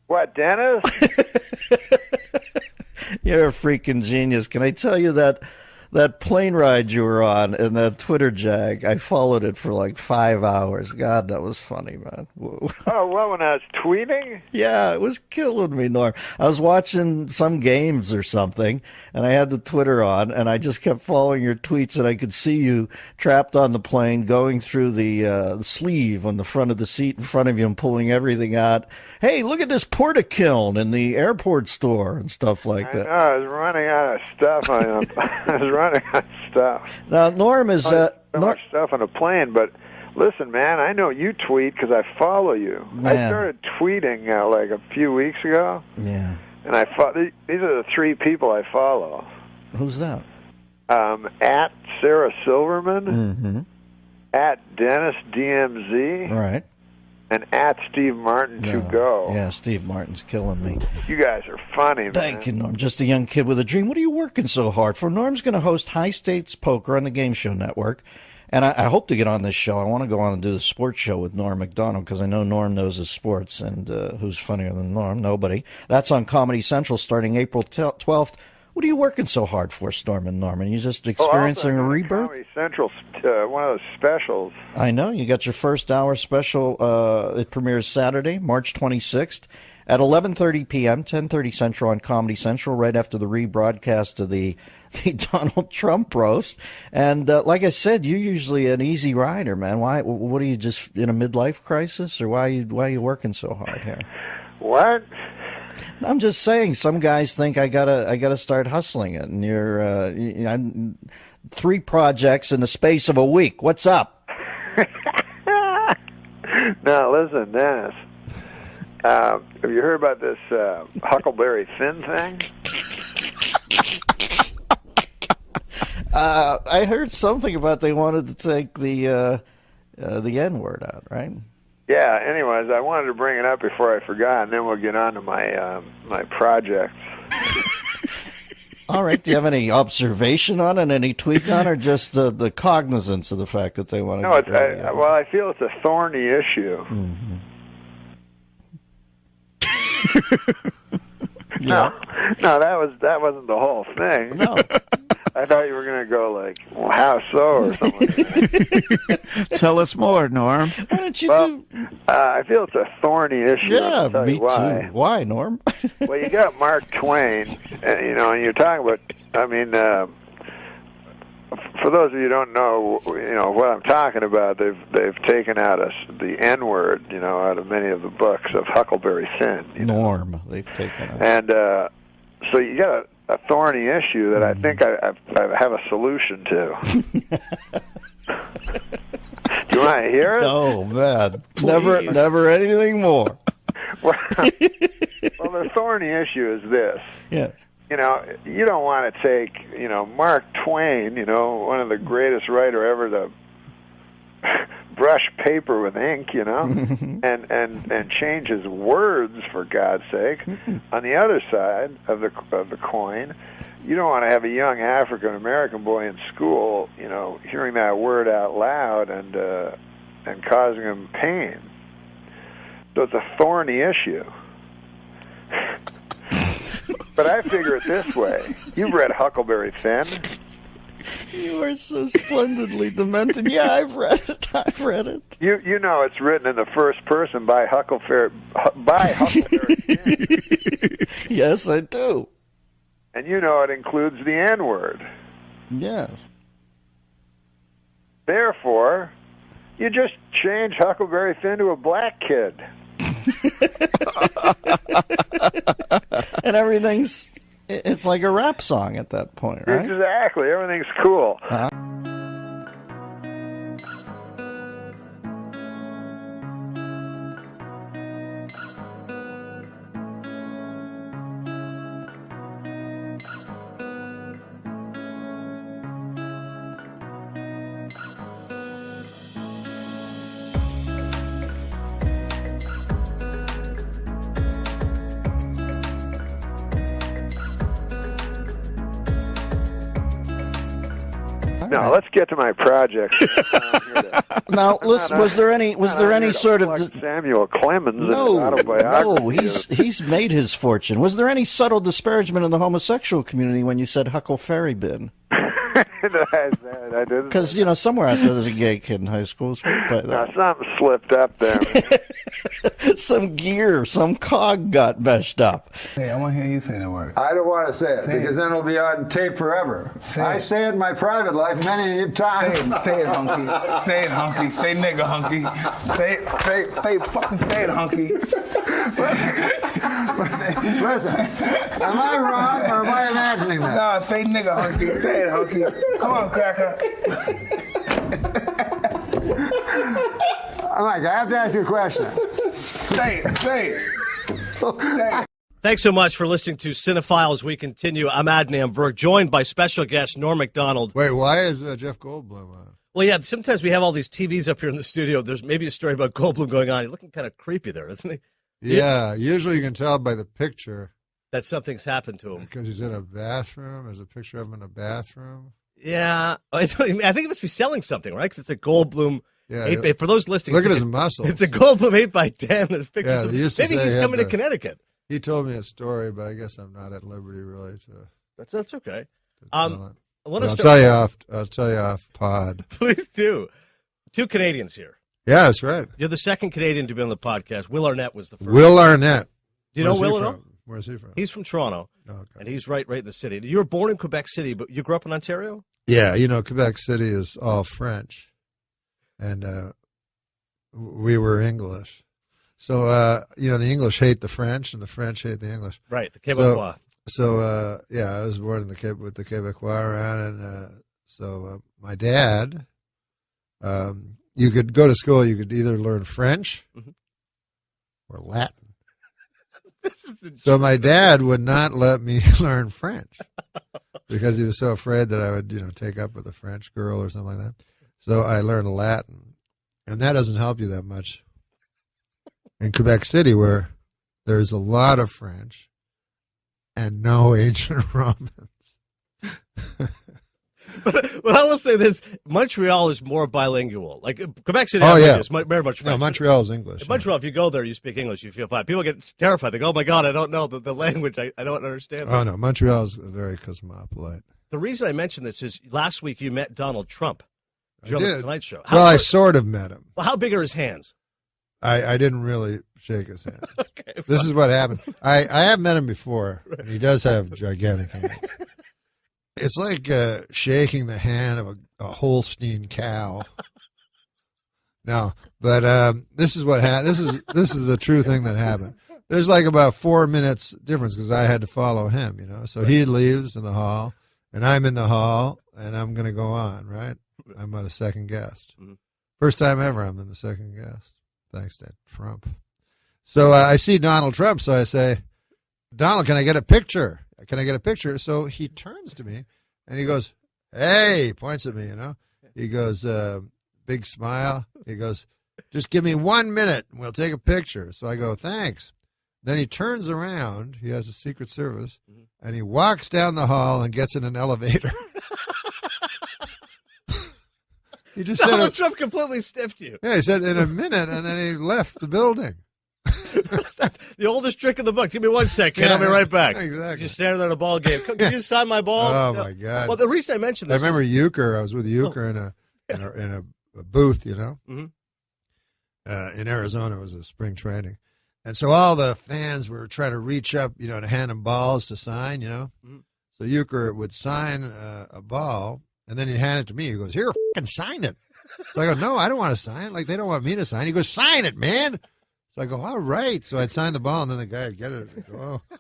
What, Dennis? You're a freaking genius. Can I tell you that plane ride you were on and that Twitter jag? I followed it for like 5 hours. God, that was funny, man. Oh, well, when I was tweeting? Yeah, it was killing me, Norm. I was watching some games or something, and I had the Twitter on, and I just kept following your tweets, and I could see you trapped on the plane, going through the sleeve on the front of the seat in front of you and pulling everything out. Hey, look at this porta-kiln in the airport store and stuff like that. I was running out of stuff. I was running out of stuff. Now, Norm is... so much stuff on a plane, but listen, man, I know you tweet because I follow you. Yeah. I started tweeting like a few weeks ago. Yeah. And these are the three people I follow. Who's that? At Sarah Silverman, Mm-hmm. at Dennis DMZ, Right. and at Steve Martin to go. Yeah, Steve Martin's killing me. You guys are funny, man. Thank you, Norm. Just a young kid with a dream. What are you working so hard for? Norm's going to host High Stakes Poker on the Game Show Network. And I hope to get on this show. I want to go on and do the sports show with Norm MacDonald because I know Norm knows his sports. And who's funnier than Norm? Nobody. That's on Comedy Central starting April 12th. What are you working so hard for, Storm and Norman? You just experiencing a rebirth? Comedy Central, one of those specials. I know. You got your first hour special. It premieres Saturday, March 26th at 11:30 p.m., 10:30 Central on Comedy Central, right after the rebroadcast of the Donald Trump roast. And like I said, you're usually an easy rider, man. Why? What are you, just in a midlife crisis, or why are you working so hard here? What? I'm just saying. Some guys think I gotta start hustling it, and you're 3 projects in the space of a week. What's up? Now listen, Dennis. Have you heard about this Huckleberry Finn thing? I heard something about they wanted to take the N-word out, right? Yeah. Anyways, I wanted to bring it up before I forgot, and then we'll get on to my projects. All right. Do you have any observation on it, any tweak on it, or just the cognizance of the fact that they want to? No, well, I feel it's a thorny issue. Mm-hmm. No, that wasn't the whole thing. No. I thought you were going to go like, well, how so, or something. Tell us more, Norm. Why don't you I feel it's a thorny issue. Yeah, I'll tell me you why. too. Why, Norm? Well, you got Mark Twain, and you're talking about. I mean, for those of you who don't know, what I'm talking about. They've taken out the N-word, out of many of the books of Huckleberry Finn. Norm, they've taken out. And so you got a thorny issue that I think I have a solution to. Do you want to hear it? Oh man, never anything more. Well, the thorny issue is this. Yeah. You know, you don't want to take, you know, Mark Twain, you know, one of the greatest writer ever to brush paper with ink, you know, and change his words, for God's sake. On the other side of the coin, you don't want to have a young African American boy in school, you know, hearing that word out loud and causing him pain. So it's a thorny issue. But I figure it this way. You've read Huckleberry Finn. You are so splendidly demented. Yeah, I've read it. You know it's written in the first person by Huckleberry Finn. Yes, I do. And you know it includes the N-word. Yes. Therefore, you just change Huckleberry Finn to a black kid. And it's like a rap song at that point, right? Exactly. Everything's cool. No, let's get to my project. Now, listen, was there any sort of Samuel Clemens? No, he's made his fortune. Was there any subtle disparagement in the homosexual community when you said Huckleberry Bin? I didn't. Because, you know, somewhere out there there's a gay kid in high school. But, something slipped up there. some cog got meshed up. Hey, I want to hear you say that word. I don't want to say it because then it'll be on tape forever. I say it in my private life many times. Say it, hunky. Say it, hunky. Say nigga, hunky. Fucking say it, hunky. Listen, am I wrong or am I imagining that? No, say nigga, hunky. Say it, hunky. Come on, cracker. Mike, I have to ask you a question. Say it. Thanks so much for listening to Cinephile as we continue. I'm Adnan Berg, joined by special guest Norm MacDonald. Wait, why is Jeff Goldblum on? Well, yeah, sometimes we have all these TVs up here in the studio. There's maybe a story about Goldblum going on. He's looking kind of creepy there, isn't he? Yeah, usually you can tell by the picture that something's happened to him. Because he's in a bathroom. There's a picture of him in a bathroom. Yeah, I think he must be selling something, right? Because it's a Goldblum. Yeah, for those listening, look at his muscles. It's a Goldblum 8x10. There's pictures. Yeah, maybe he's coming to Connecticut. He told me a story, but I guess I'm not at liberty really to. That's okay. I'll tell you off pod. Please do. 2 Canadians here. Yeah, that's right. You're the second Canadian to be on the podcast. Will Arnett was the first. Will Arnett. Do you know Will at all? Where's he from? He's from Toronto, okay. And he's right in the city. You were born in Quebec City, but you grew up in Ontario? Yeah, you know, Quebec City is all French, and we were English. So, you know, the English hate the French, and the French hate the English. Right, the Quebecois. So, yeah, I was born with the Quebecois around, and so my dad, you could go to school, you could either learn French or Latin. So my dad would not let me learn French because he was so afraid that I would, you know, take up with a French girl or something like that. So I learned Latin, and that doesn't help you that much in Quebec City, where there's a lot of French and no ancient Romans. But I will say this: Montreal is more bilingual. Like Quebec City, is very much French. No, Montreal is English. In Montreal, if you go there, you speak English, you feel fine. People get terrified. They go, "Oh my God, I don't know the language. I don't understand." Oh no, Montreal is very cosmopolite. The reason I mention this is last week you met Donald Trump. I did. On the Tonight Show. I sort of met him. Well, how big are his hands? I didn't really shake his hand. Okay, this is what happened. I have met him before, and he does have gigantic hands. It's like shaking the hand of a Holstein cow. No, but this is what this is the true thing that happened. There's like about 4 minutes difference because I had to follow him, you know. So he leaves in the hall, and I'm in the hall, and I'm going to go on, right? I'm the second guest. First time ever I'm in the second guest. Thanks to Trump. So I see Donald Trump. So I say, Donald, can I get a picture? Can I get a picture? So he turns to me and he goes, hey, points at me, you know. He goes, big smile. He goes, just give me 1 minute and we'll take a picture. So I go, thanks. Then he turns around. He has a Secret Service, and he walks down the hall and gets in an elevator. He just Donald Trump completely stiffed you. Yeah, he said in a minute, and then he left the building. The oldest trick in the book. Give me 1 second. I'll be right back. Exactly. Just standing there at a ball game. Can you sign my ball? Oh, my God. Well, the reason I mentioned this I remember Euchre. I was with Euchre in a booth, you know. In Arizona, it was a spring training. And so all the fans were trying to reach up, you know, to hand him balls to sign, you know. So Euchre would sign a ball, and then he'd hand it to me. He goes, here, fucking sign it. So I go, no, I don't want to sign it. Like, they don't want me to sign. He goes, sign it, man. So I go, all right. So I'd sign the ball, and then the guy would get it. I'd go, oh.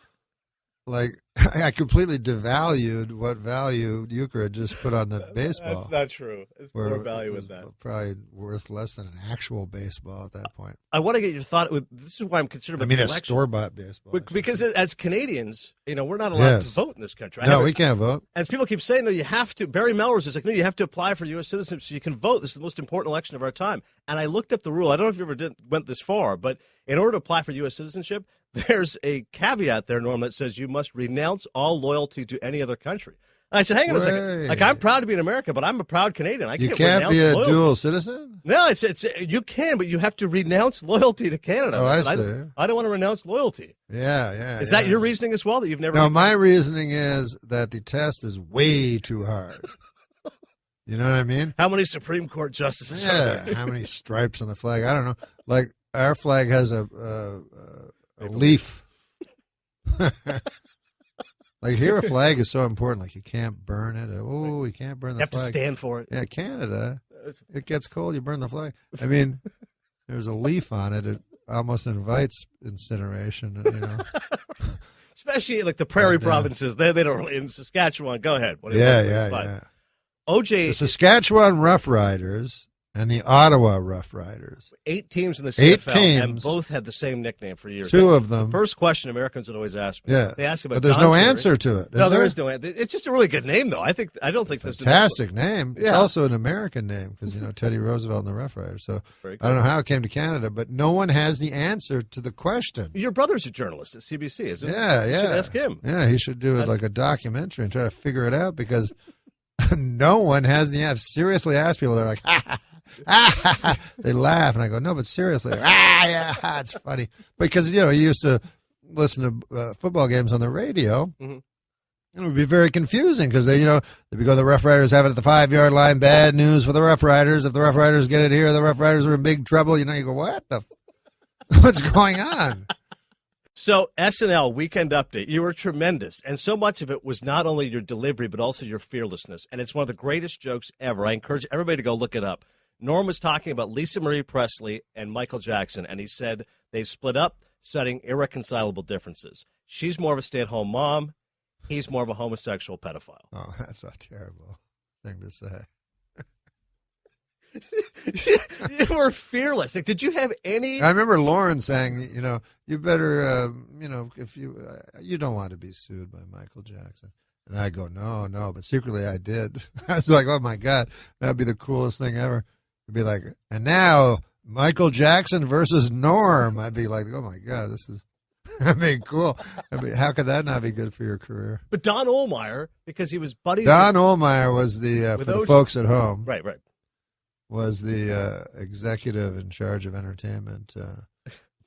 Like, I completely devalued what value Euchre had just put on the baseball. That's not true. It's more value with that. Probably worth less than an actual baseball at that point. I want to get your thought. This is why I'm concerned about a store-bought baseball. Because as Canadians, you know, we're not allowed to vote in this country. No, we can't vote. As people keep saying, no, you have to. Barry Melrose is like, no, you have to apply for U.S. citizenship so you can vote. This is the most important election of our time. And I looked up the rule. I don't know if you ever went this far, but in order to apply for U.S. citizenship, there's a caveat there, Norm, that says you must renounce all loyalty to any other country. And I said, hang on a second. Like, I'm proud to be an American, but I'm a proud Canadian. You can't be a dual citizen? No, it's you can, but you have to renounce loyalty to Canada. Oh, I see. I don't want to renounce loyalty. Yeah. Is that your reasoning as well, that you've never... No, my reasoning is that the test is way too hard. You know what I mean? How many Supreme Court justices are there? How many stripes on the flag? I don't know. Like, our flag has a leaf. Like, here a flag is so important. Like, you can't burn it. Oh, you can't burn the flag. You have to stand for it. Yeah, Canada, it gets cold, you burn the flag. I mean, there's a leaf on it. It almost invites incineration, you know. Especially, like, the prairie provinces. They don't really... In Saskatchewan, go ahead. Yeah. OJ... The Saskatchewan Rough Riders and the Ottawa Rough Riders. 8 teams in the CFL, and both had the same nickname for years. 2 of them. The first question Americans would always ask me. Yeah, they ask about but there's no answer to it. There is no answer. It's just a really good name, though. I don't think there's fantastic name. It's also an American name because, you know, Teddy Roosevelt and the Rough Riders. So I don't know how it came to Canada, but no one has the answer to the question. Your brother's a journalist at CBC, isn't he? Yeah. You should ask him. Yeah, he should do it like a documentary and try to figure it out because no one has the answer. Seriously, ask people. They're like, they laugh, and I go, no, but seriously, yeah, it's funny because, you know, you used to listen to football games on the radio. It would be very confusing because they, you know, they'd be going, the Rough Riders have it at the 5-yard line. Bad news for the Rough Riders. If the Rough Riders get it here, the Rough Riders are in big trouble. You know, you go, what the, what's going on? So, SNL Weekend Update, you were tremendous, and so much of it was not only your delivery, but also your fearlessness, and it's one of the greatest jokes ever. I encourage everybody to go look it up. Norm was talking about Lisa Marie Presley and Michael Jackson, and he said they've split up, citing irreconcilable differences. She's more of a stay-at-home mom. He's more of a homosexual pedophile. Oh, that's a terrible thing to say. You were fearless. Like, did you have any... I remember Lauren saying, you know, you better, you know, if you don't want to be sued by Michael Jackson. And I go, no, but secretly I did. I was like, oh, my God, that'd be the coolest thing ever. It'd be like, and now Michael Jackson versus Norm. I'd be like, oh, my God, this is... I mean, cool. I mean, how could that not be good for your career? But Don Ohlmeyer, because he was buddies... Don Ohlmeyer was the, for the folks at home... Right. Was the executive in charge of entertainment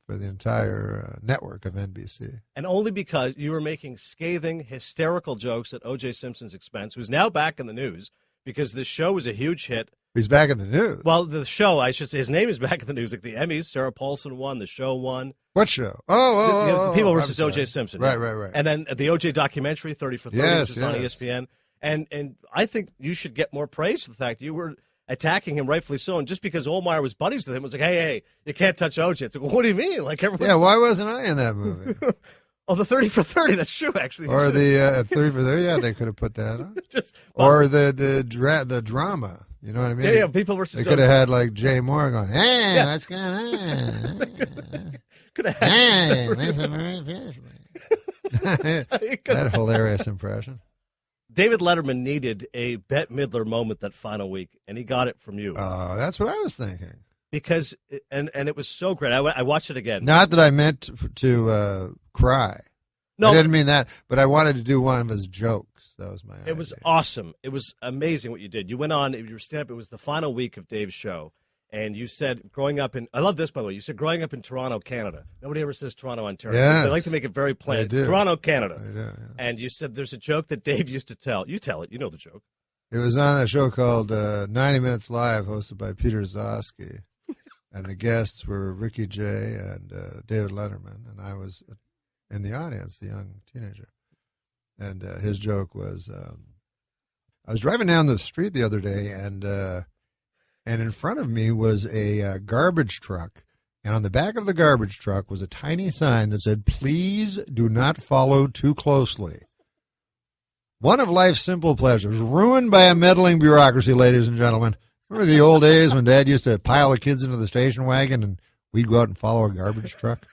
for the entire network of NBC. And only because you were making scathing, hysterical jokes at O.J. Simpson's expense, who's now back in the news because this show was a huge hit. He's back in the news. Well, the show, I should say, his name is back in the news. Like the Emmys, Sarah Paulson won, the show won. What show? Oh, the People versus O.J. Simpson. Right. And then the O.J. documentary, 30 for 30, which is on ESPN. And I think you should get more praise for the fact you were attacking him, rightfully so, and just because Ohlmeyer was buddies with him, was like, hey, you can't touch OJ. It's like, well, what do you mean? Like, yeah, why wasn't I in that movie? Oh, the 30 for 30, that's true, actually. Or the 30 for 30, yeah, they could have put that on. Or the drama, You know what I mean? Yeah, People versus. They could have had like Jay Moore going, "Hey, what's going on?" Could have had. That hilarious impression. David Letterman needed a Bette Midler moment that final week, and he got it from you. Oh, that's what I was thinking. Because and it was so great. I watched it again. Not that I meant to cry. No, I didn't mean that, but I wanted to do one of his jokes. That was my idea. It was awesome. It was amazing what you did. You went on, your stand-up, it was the final week of Dave's show, and you said growing up in, I love this, by the way, you said growing up in Toronto, Canada. Nobody ever says Toronto, Ontario. Yes. They like to make it very plain. They do. Toronto, Canada. They do, yeah. And you said there's a joke that Dave used to tell. You tell it. You know the joke. It was on a show called 90 Minutes Live, hosted by Peter Zosky. And the guests were Ricky Jay and David Letterman. And I was in the audience, the young teenager. And his joke was, I was driving down the street the other day, and in front of me was a garbage truck. And on the back of the garbage truck was a tiny sign that said, "Please do not follow too closely." One of life's simple pleasures, ruined by a meddling bureaucracy, ladies and gentlemen. Remember the old days when Dad used to pile the kids into the station wagon and we'd go out and follow a garbage truck?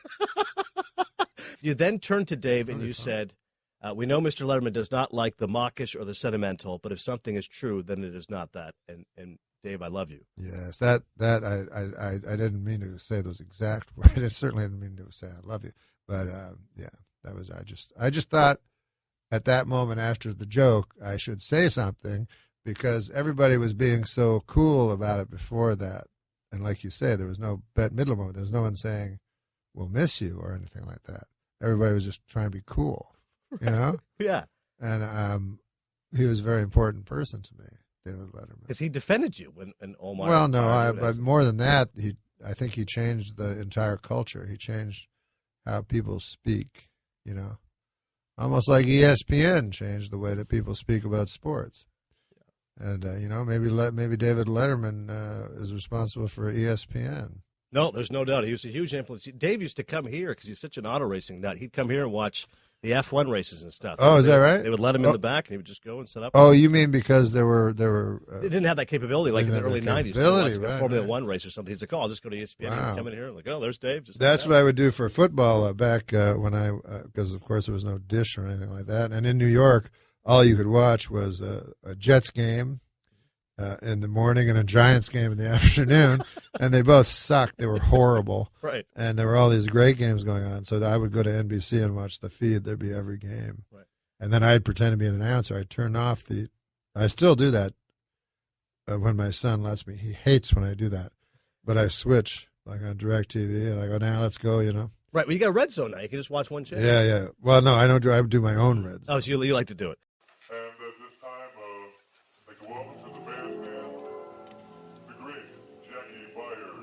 You then turned to Dave and you said, we know Mr. Letterman does not like the mawkish or the sentimental, but if something is true, then it is not that. And Dave, I love you. Yes, that I didn't mean to say those exact words. I certainly didn't mean to say I love you. But yeah, that was I just thought at that moment after the joke I should say something, because everybody was being so cool about it before that. And like you say, there was no Bette Midler moment. There was no one saying, "We'll miss you" or anything like that. Everybody was just trying to be cool, you know? Yeah. And he was a very important person to me, David Letterman. Because he defended you when Omar. Well, no, but more than that, I think he changed the entire culture. He changed how people speak, you know? Almost like ESPN changed the way that people speak about sports. And, you know, maybe David Letterman is responsible for ESPN. No, there's no doubt. He was a huge influence. Dave used to come here because he's such an auto racing nut. He'd come here and watch the F1 races and stuff. Oh, is that right? They would let him in the back, and he would just go and set up. Oh, you mean because there were they didn't have that capability like in the early 90s. Right, a Formula One race or something. He's like, "Oh, I'll just go to ESPN and come in here." Like, "Oh, there's Dave." Just That's what I would do for football back when because of course there was no dish or anything like that. And in New York, all you could watch was a Jets game in the morning and a Giants game in the afternoon, and they both sucked. They were horrible. Right. And there were all these great games going on, so I would go to NBC and watch the feed. There'd be every game. Right. And then I'd pretend to be an announcer. I'd turn off I still do that when my son lets me. He hates when I do that. But I switch, like on DirecTV, and I go, "Now let's go," you know. Right. Well, you got a red zone now. You can just watch one channel. Yeah. Well, no, I don't do. I do my own red zone. Oh, so you like to do it. And at this time, I'd like to welcome to the bandstand the great Jackie Byard.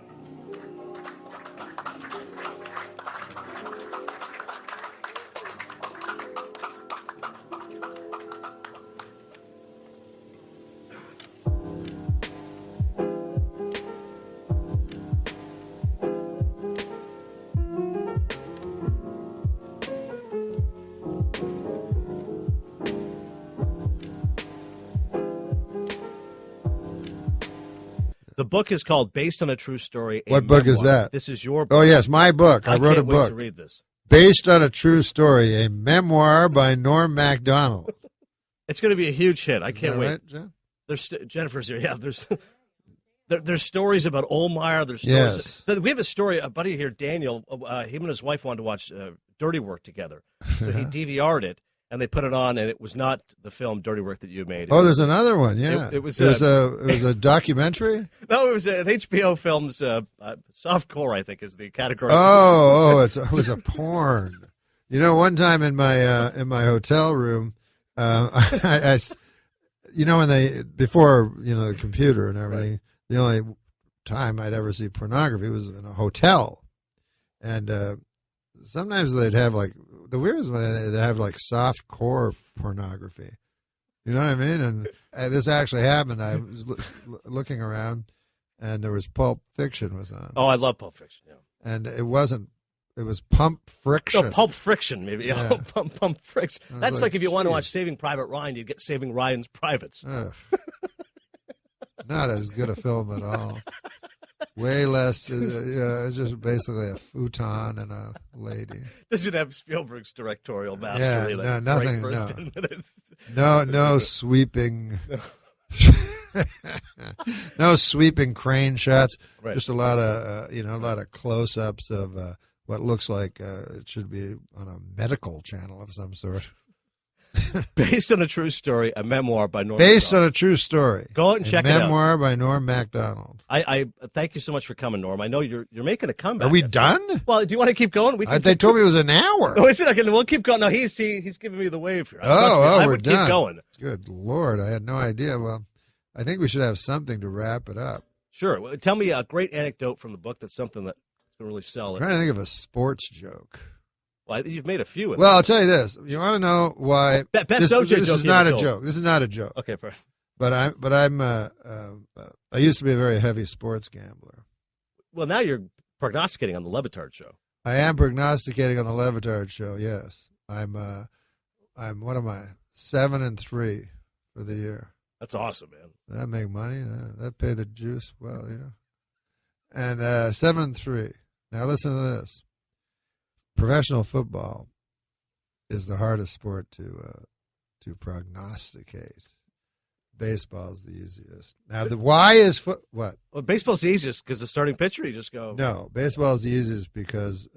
The book is called Based on a True Story. What book is that? This is your book. Oh, yes, my book. I wrote a can't book. wait to read this. Based on a true story, a memoir by NORM MACDONALD. It's going to be a huge hit. I can't wait. Right, Jen? There's Jennifer's here. Yeah, there's stories about Olmeyer. There's stories. Yes. We have a story. A buddy here, Daniel. Him and his wife wanted to watch Dirty Work together, so he DVR'd it, and they put it on, and it was not the film Dirty Work that you made. Oh, there's another one. Yeah, it was a documentary. No, it was an HBO film's softcore, I think, is the category. It was a porn. You know, one time in my hotel room, before the computer and everything, the only time I'd ever see pornography was in a hotel, and sometimes they'd have like the weirdest one. They'd have like soft core pornography. You know what I mean? And this actually happened. I was looking around, and there was Pulp Fiction was on. Oh, I love Pulp Fiction. Yeah, and it wasn't. It was Pump Friction. No, Pulp Friction, maybe. Yeah. Pump Friction. That's like if you want to watch geez. Saving Private Ryan, you'd get Saving Ryan's Privates. not as good a film at all. Way less. It's just basically a futon and a lady. Doesn't have Spielberg's directorial Yeah, mastery. no, like nothing. First No. 10 minutes. No sweeping. No sweeping crane shots. Right. Just a lot of close-ups of what looks like it should be on a medical channel of some sort. Based on a true story, a memoir by Norm. Based on a true story. Go out and check it out. Memoir by Norm MacDonald. I thank you so much for coming, Norm. I know you're making a comeback. Are we done? Well, do you want to keep going? They told me it was an hour. Oh, is it? Okay, we'll keep going. No, he's giving me the wave here. I would we're done. keep going. Good Lord, I had no idea. Well, I think we should have something to wrap it up. Sure. Well, tell me a great anecdote from the book that's something that can really sell it. I'm trying to think of a sports joke. Well, you've made a few. Well, I'll tell you this. You want to know why? Best this OJ joke is you not ever a told. joke. This is not a joke. Okay, fair. But I used to be a very heavy sports gambler. Well, now you're prognosticating on the Levitard show. I am prognosticating on the Levitard show. Yes, I'm. What am I? 7-3 for the year. That's awesome, man. That make money. That pay the juice. Well, And 7-3. Now listen to this. Professional football is the hardest sport to prognosticate. Baseball is the easiest. Now, why is what? Well, baseball's the easiest because the starting pitcher, you just go. No, baseball is the easiest because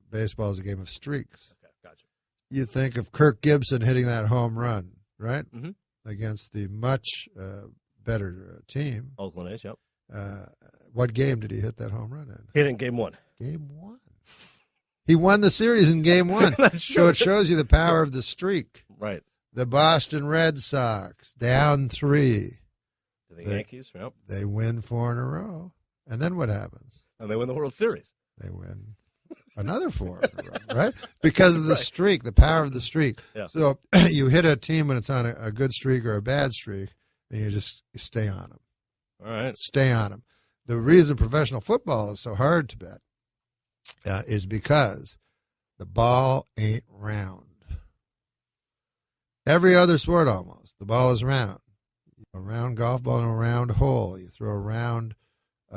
baseball is a game of streaks. Okay, gotcha. You think of Kirk Gibson hitting that home run, right? Mm-hmm. Against the much better team. Oakland A's, yep. What game did he hit that home run in? Hit it in game 1. Game 1. He won the series in game 1. That's true. So it shows you the power of the streak. Right. The Boston Red Sox, down 3. To the Yankees, yep. They win 4 in a row. And then what happens? And they win the World Series. They win another 4 in a row, right? Because of the streak, the power of the streak. Yeah. So you hit a team when it's on a good streak or a bad streak, and you stay on them. All right. Stay on them. The reason professional football is so hard to bet is because the ball ain't round. Every other sport almost, the ball is round. A round golf ball in a round hole. You throw a round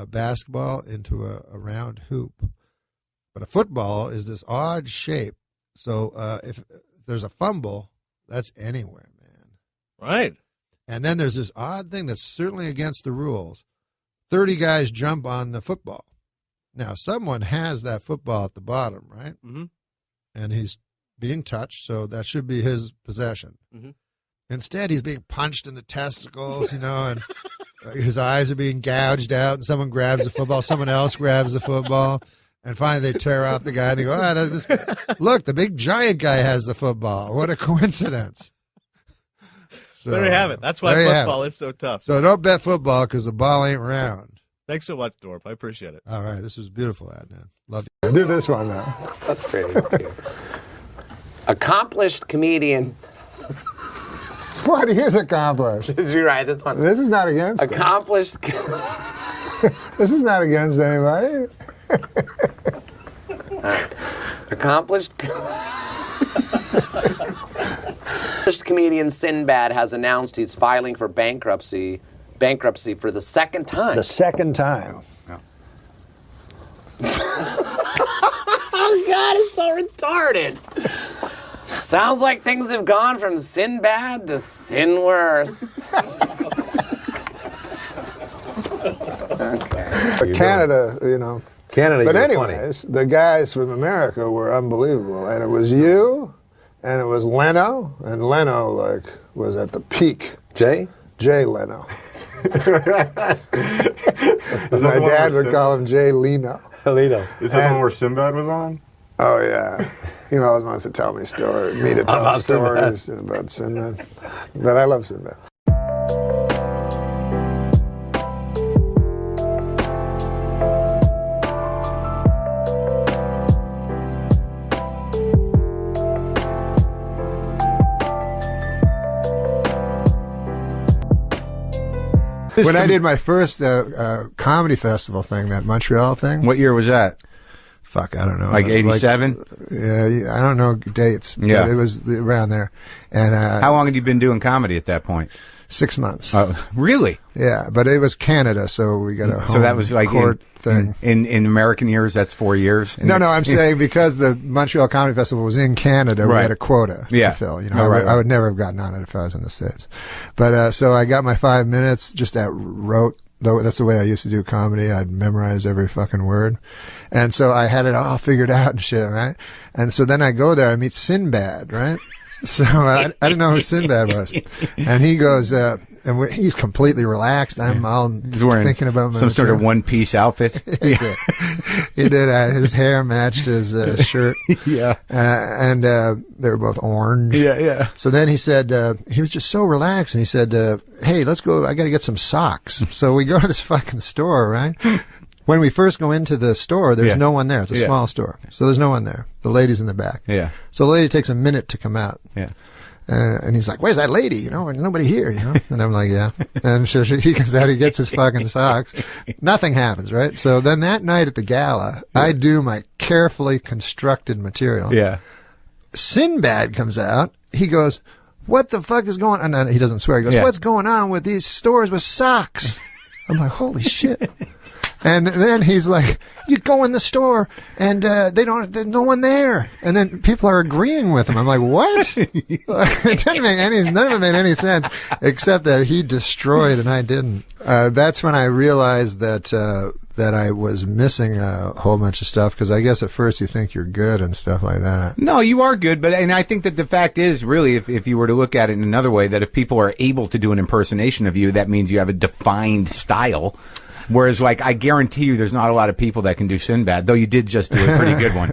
basketball into a round hoop. But a football is this odd shape. So if there's a fumble, that's anywhere, man. Right. And then there's this odd thing that's certainly against the rules. 30 guys jump on the football. Now, someone has that football at the bottom, right? Mm-hmm. And he's being touched, so that should be his possession. Mm-hmm. Instead, he's being punched in the testicles, and his eyes are being gouged out, and someone grabs the football, someone else grabs the football, and finally they tear off the guy, and they go, look, the big giant guy has the football. What a coincidence. So, there you have it. That's why football is so tough. So don't bet football because the ball ain't round. Thanks so much, Dorp. I appreciate it. All right. This was beautiful, Adnan. Love you. Do this one now. That's great. Accomplished comedian. What is accomplished? Did you write this one? This is not against accomplished. This is not against anybody. Accomplished comedian Sinbad has announced he's filing for bankruptcy for the second time. The second time. Oh God, it's so retarded. Sounds like things have gone from sin bad to sin worse. Okay. But Canada, Canada, but you're anyways, the guys from America were unbelievable. And it was you, and it was Leno, and Leno, was at the peak. Jay Leno. My dad would call him Jay Leno. Leno. Is that the one where Sinbad was on? Oh, yeah. He always wants to tell me me to tell stories about Sinbad. But I love Sinbad. When I did my first comedy festival thing, that Montreal thing. What year was that? Fuck, I don't know. Like 87? Yeah, I don't know dates. Yeah. But it was around there. And how long had you been doing comedy at that point? 6 months. Oh, really? Yeah, but it was Canada, so we got a home So that was like court thing. In American years, that's 4 years. No, I'm saying because the Montreal Comedy Festival was in Canada, we Right. had a quota Yeah. to fill. You Oh, know, right, I would never have gotten on it if I was in the States. But so I got my 5 minutes, just at rote. Though that's the way I used to do comedy. I'd memorize every fucking word. And so I had it all figured out and shit, right? And so then I go there, I meet Sinbad, right? So I didn't know who Sinbad was. And he goes, he's completely relaxed. I'm all He's wearing thinking about my some sort of material. one-piece outfit. He did. His hair matched his shirt. Yeah. And they were both orange. Yeah. So then he said, he was just so relaxed, and he said, hey, let's go. I got to get some socks. So we go to this fucking store, right? When we first go into the store, there's no one there. It's a small store. So there's no one there. The lady's in the back. Yeah. So the lady takes a minute to come out. Yeah. And he's like, where's that lady? You know, there's nobody here, you know? And I'm like, yeah. And so he comes out, he gets his fucking socks. Nothing happens, right? So then that night at the gala, I do my carefully constructed material. Yeah. Sinbad comes out. He goes, what the fuck is going on? And he doesn't swear. He goes, what's going on with these stores with socks? I'm like, holy shit. And then he's like, you go in the store and there's no one there. And then people are agreeing with him. I'm like, what? It didn't make none of it made any sense except that he destroyed and I didn't. That's when I realized that I was missing a whole bunch of stuff, because I guess at first you think you're good and stuff like that. No, you are good, and I think that the fact is, really, if you were to look at it in another way, that if people are able to do an impersonation of you, that means you have a defined style. Whereas, like, I guarantee you there's not a lot of people that can do Sinbad, though you did just do a pretty good one.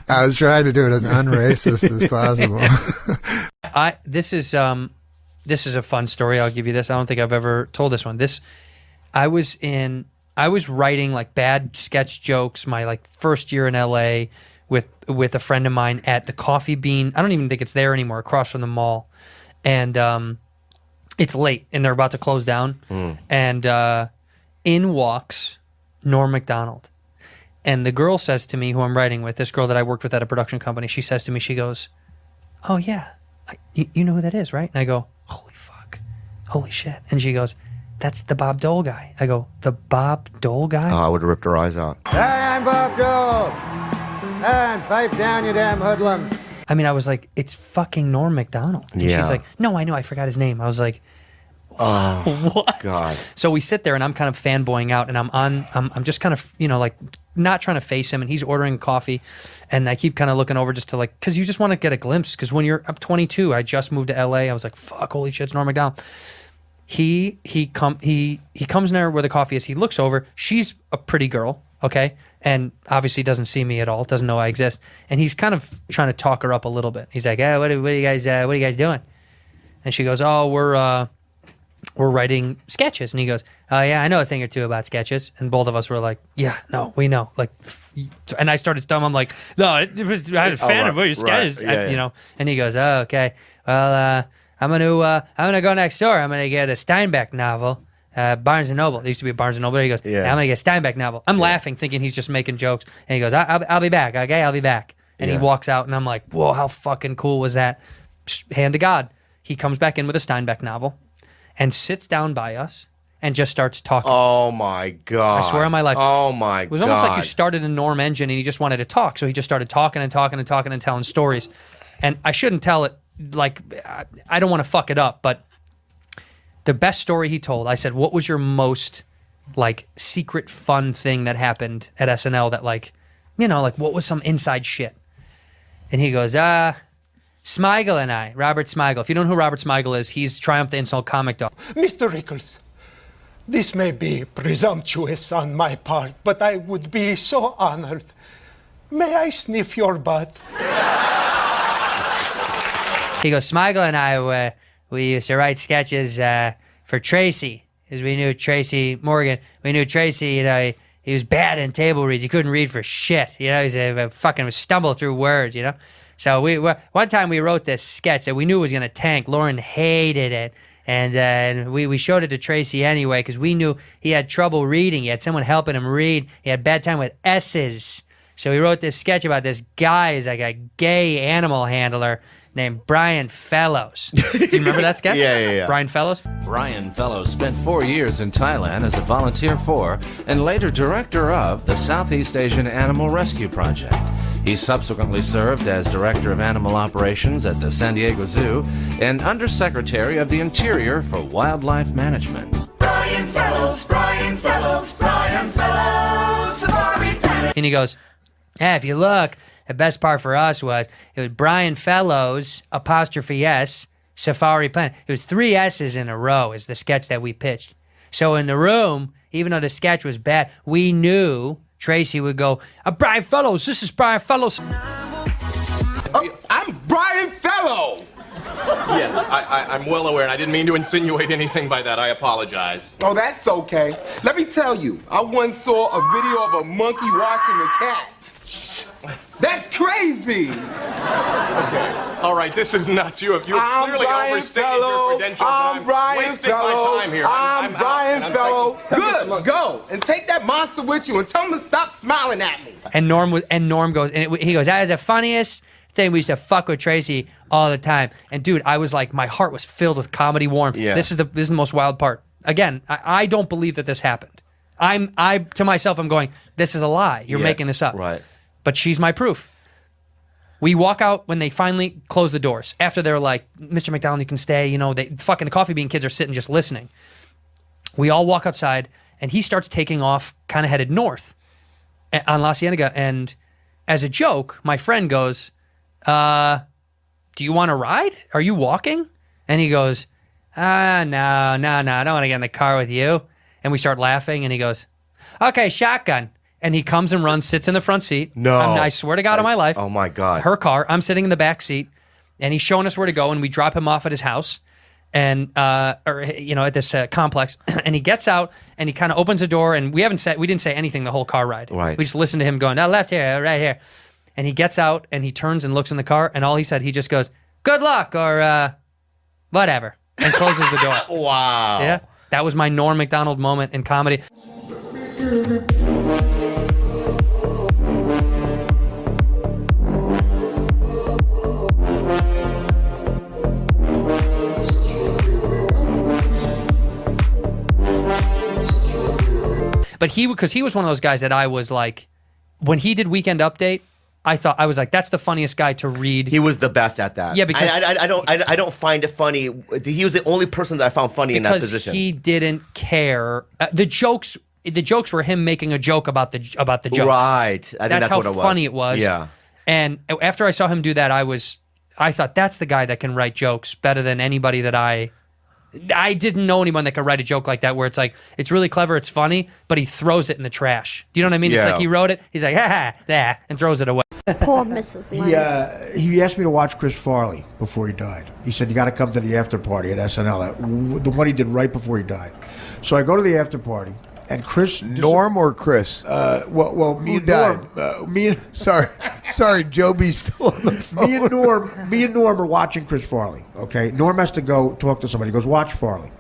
I was trying to do it as unracist as possible. This is a fun story. I'll give you this. I don't think I've ever told this one. I was writing like bad sketch jokes my like first year in LA with a friend of mine at the Coffee Bean. I don't even think it's there anymore, across from the mall. And it's late and they're about to close down. And in walks Norm MacDonald. And the girl says to me, who I'm writing with, this girl that I worked with at a production company, she says to me, she goes, oh yeah, you know who that is, right? And I go, holy fuck, holy shit. And she goes, that's the Bob Dole guy. I go, the Bob Dole guy? Oh, I would have ripped her eyes out. Hey, I'm Bob Dole. And pipe down, you damn hoodlum. I mean, I was like, it's fucking Norm MacDonald. And Yeah. she's like, no, I know, I forgot his name. I was like, oh, what? God. So we sit there and I'm kind of fanboying out and I'm just kind of, like not trying to face him, and he's ordering coffee and I keep kind of looking over just to like, cause you just want to get a glimpse. Cause when I'm 22, I just moved to LA. I was like, fuck, holy shit, it's Norm MacDonald. He comes in there where the coffee is. He looks over. She's a pretty girl, okay, and obviously doesn't see me at all. Doesn't know I exist. And he's kind of trying to talk her up a little bit. He's like, "What are you guys doing?" And she goes, "Oh, we're writing sketches." And he goes, "Oh yeah, I know a thing or two about sketches." And both of us were like, "Yeah, no, we know." Like, and I started stumbling. I'm like, "No, I was a fan of your sketches," right. Yeah. And he goes, "Oh, okay. Well, I'm gonna go next door. I'm gonna get a Steinbeck novel, Barnes and Noble. There used to be a Barnes and Noble. He goes, Yeah. I'm gonna get a Steinbeck novel. I'm laughing, thinking he's just making jokes. And he goes, I'll be back. Okay, I'll be back. And he walks out, and I'm like, whoa, how fucking cool was that? Hand to God. He comes back in with a Steinbeck novel, and sits down by us, and just starts talking. Oh my God. I swear on my life. Oh my God. It was almost like you started a Norm engine, and he just wanted to talk. So he just started talking and talking and talking and telling stories. And I shouldn't tell it. Like, I don't want to fuck it up, but the best story he told, I said, what was your most, like, secret fun thing that happened at SNL that, like, like, what was some inside shit? And he goes, Smigel and I, Robert Smigel. If you don't know who Robert Smigel is, he's Triumph the Insult Comic Dog. Mr. Rickles, this may be presumptuous on my part, but I would be so honored. May I sniff your butt? He goes, Smigel and I, we used to write sketches for Tracy, because we knew Tracy Morgan. We knew Tracy, he was bad in table reads. He couldn't read for shit. He's a fucking stumble through words, So one time we wrote this sketch that we knew was going to tank. Lauren hated it. And we showed it to Tracy anyway, because we knew he had trouble reading. He had someone helping him read. He had bad time with S's. So we wrote this sketch about this guy who's like a gay animal handler named Brian Fellows. Do you remember that sketch? Yeah. Brian Fellows? Brian Fellows spent 4 years in Thailand as a volunteer for and later director of the Southeast Asian Animal Rescue Project. He subsequently served as Director of Animal Operations at the San Diego Zoo and Undersecretary of the Interior for Wildlife Management. Brian Fellows, Brian Fellows, Brian Fellows, Safari Planet. And he goes, if you look, the best part for us was it was Brian Fellows, apostrophe S, Safari Planet. It was 3 S's in a row is the sketch that we pitched. So in the room, even though the sketch was bad, we knew Tracy would go, Brian Fellows, this is Brian Fellows. I'm Brian Fellow! Yes, I'm well aware, and I didn't mean to insinuate anything by that. I apologize. Oh, that's okay. Let me tell you, I once saw a video of a monkey washing a cat. That's crazy! Okay. All right, this is nuts. You have clearly overstated your credentials. I'm Brian wasting Fellow. my time here. I'm Brian out, Fellow. Good, go. And take that monster with you and tell him to stop smiling at me. And Norm goes, he goes, that is the funniest thing. We used to fuck with Tracy all the time. And dude, I was like, my heart was filled with comedy warmth. Yeah. This is the most wild part. Again, I don't believe that this happened. To myself, I'm going, this is a lie. You're making this up. Right. But she's my proof. We walk out when they finally close the doors. After they're like, Mr. McDonald, you can stay. You know, the Coffee Bean kids are sitting just listening. We all walk outside, and he starts taking off, kind of headed north on La Cienega. And as a joke, my friend goes, do you want to ride? Are you walking? And he goes, no, I don't want to get in the car with you. And we start laughing, and he goes, okay, shotgun. And he comes and runs, sits in the front seat. No. I swear to God on my life. Oh, my God. Her car. I'm sitting in the back seat, and he's showing us where to go, and we drop him off at his house, and at this complex. And he gets out, and he kind of opens the door, and we didn't say anything the whole car ride. Right. We just listened to him going, left here, right here. And he gets out, and he turns and looks in the car, and all he said, he just goes, good luck, or whatever, and closes the door. Wow. Yeah. That was my Norm MacDonald moment in comedy. But because he was one of those guys that I was like, when he did Weekend Update, I was like, that's the funniest guy to read. He was the best at that. Yeah, because I don't find it funny. He was the only person that I found funny in that position. He didn't care. The jokes were him making a joke about the joke. Right. I think that's how what it was. funny it was. Yeah. And after I saw him do that, I thought that's the guy that can write jokes better than anybody that I didn't know anyone that could write a joke like that where it's like, it's really clever, it's funny, but he throws it in the trash. Do you know what I mean? Yeah. It's like he wrote it, he's like, and throws it away. Poor Mrs. Lane. He asked me to watch Chris Farley before he died. He said, you got to come to the after party at SNL, the one he did right before he died. So I go to the after party, and Chris... Norm or Chris? Well, me Who and died? Norm... Sorry, Joby's still on the phone. Me and Norm are watching Chris Farley, okay? Norm has to go talk to somebody. He goes, watch Farley.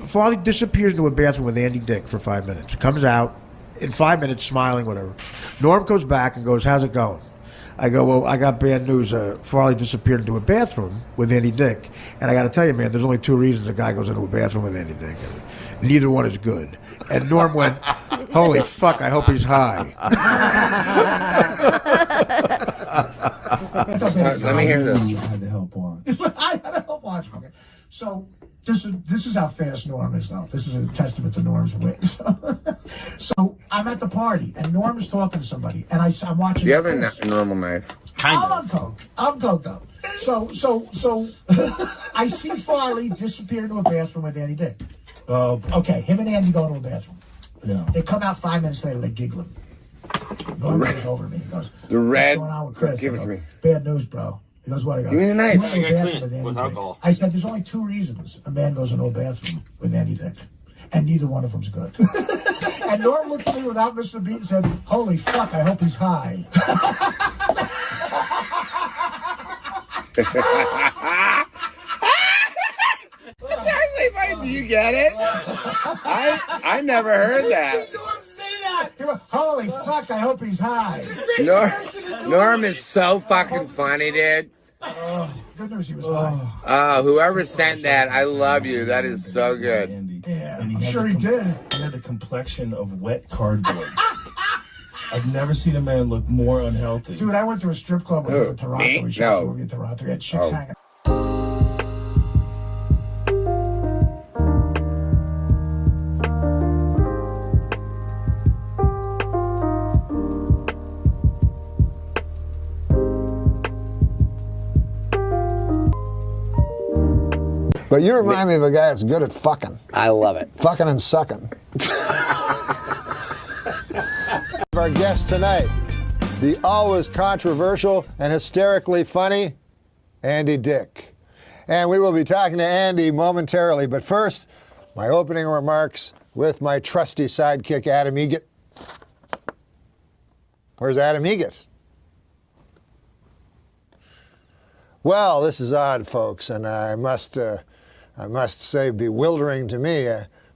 Farley disappears into a bathroom with Andy Dick for 5 minutes. Comes out in 5 minutes, smiling, whatever. Norm comes back and goes, how's it going? I go, well, I got bad news. Farley disappeared into a bathroom with Andy Dick. And I got to tell you, man, there's only 2 reasons a guy goes into a bathroom with Andy Dick. Neither one is good. And Norm went, holy fuck, I hope he's high. Let me hear this. I had to help watch. I had to help watch. Okay. So this is how fast Norm is, though. This is a testament to Norm's wit. So I'm at the party, and Norm is talking to somebody, and I'm watching. Do you have a normal knife? I'm on coke. I'm coked up. So I see Farley disappear into a bathroom with Andy Dick. Okay, him and Andy go to a bathroom. Yeah. They come out 5 minutes later, they giggling. Norm goes over to me. He goes, The red. what's going on with Chris? Give it I go, to me. Bad news, bro. He goes, what? I go, Give me the knife. "You went to a I gotta bathroom clean it with with Andy alcohol." Dick." I said, there's only 2 reasons a man goes into a bathroom with Andy Dick. And neither one of them's good. And Norm looked at me without missing a beat and said, holy fuck, I hope he's high. Do you get it? I never heard that. Holy fuck, I hope he's high. Norm is so fucking funny, dude. Good news, he was high. Whoever sent that, I love you. That is so good. Yeah, I'm sure he did. He had the complexion of wet cardboard. I've never seen a man look more unhealthy. Dude, I went to a strip club with him in Toronto. Me? We shot a No. movie in Toronto. We had chicks hanging. But you remind me of a guy that's good at fucking. I love it. Fucking and sucking. Our guest tonight, the always controversial and hysterically funny Andy Dick. And we will be talking to Andy momentarily, but first, my opening remarks with my trusty sidekick, Adam Egget. Where's Adam Egget? Well, this is odd, folks, and I must say bewildering to me.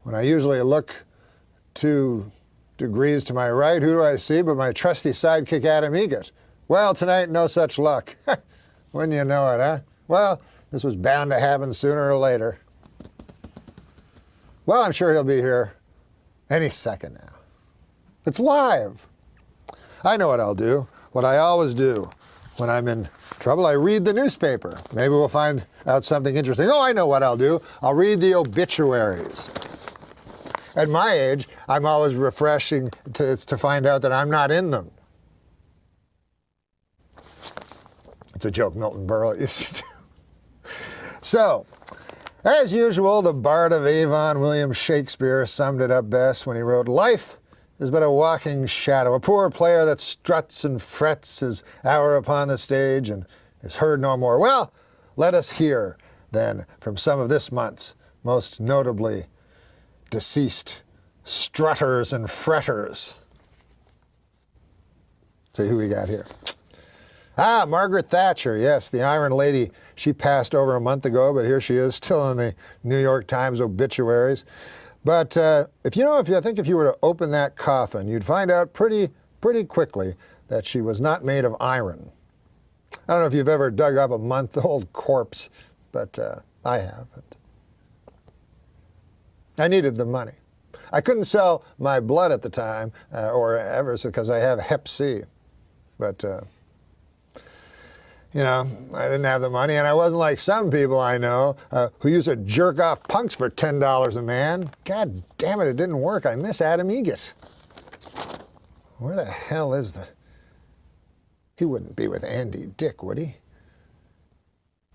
When I usually look 2 degrees to my right, who do I see but my trusty sidekick, Adam Egget? Well, tonight, no such luck. Wouldn't you know it, huh? Well, this was bound to happen sooner or later. Well, I'm sure he'll be here any second now. It's live. I know what I'll do, what I always do. When I'm in trouble, I read the newspaper. Maybe we'll find out something interesting. Oh, I know what I'll do. I'll read the obituaries. At my age, I'm always refreshing to find out that I'm not in them. It's a joke Milton Berle used to do. So, as usual, the Bard of Avon, William Shakespeare, summed it up best when he wrote, "Life is but a walking shadow, a poor player that struts and frets his hour upon the stage and is heard no more." Well, let us hear, then, from some of this month's most notably deceased strutters and fretters. See who we got here. Margaret Thatcher, yes, the Iron Lady. She passed over a month ago, but here she is, still in the New York Times obituaries. But I think if you were to open that coffin, you'd find out pretty quickly that she was not made of iron. I don't know if you've ever dug up a month-old corpse, but I haven't. I needed the money. I couldn't sell my blood at the time, or ever, because I have Hep C. But, I didn't have the money, and I wasn't like some people I know who used to jerk off punks for $10 a man. God damn it didn't work. I miss Adam Egget. Where the hell is the... He wouldn't be with Andy Dick, would he?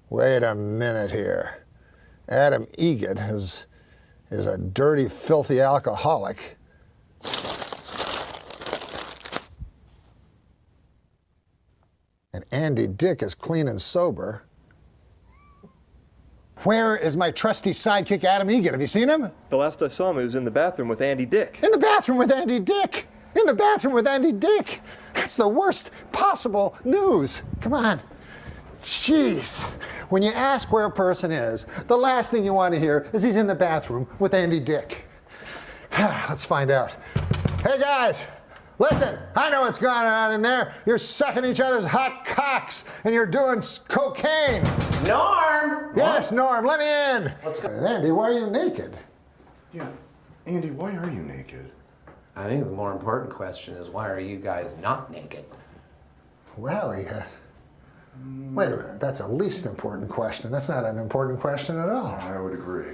Wait a minute here. Adam Egget is a dirty, filthy alcoholic. And Andy Dick is clean and sober. Where is my trusty sidekick, Adam Egget? Have you seen him? The last I saw him, he was in the bathroom with Andy Dick. In the bathroom with Andy Dick! In the bathroom with Andy Dick! That's the worst possible news. Come on. Jeez. When you ask where a person is, the last thing you want to hear is he's in the bathroom with Andy Dick. Let's find out. Hey, guys. Listen, I know what's going on in there. You're sucking each other's hot cocks, and you're doing cocaine. Norm! Yes, Norm, let me in. What's going on? Andy, why are you naked? Yeah, Andy, why are you naked? I think the more important question is, why are you guys not naked? Well, wait a minute. That's a least important question. That's not an important question at all. I would agree.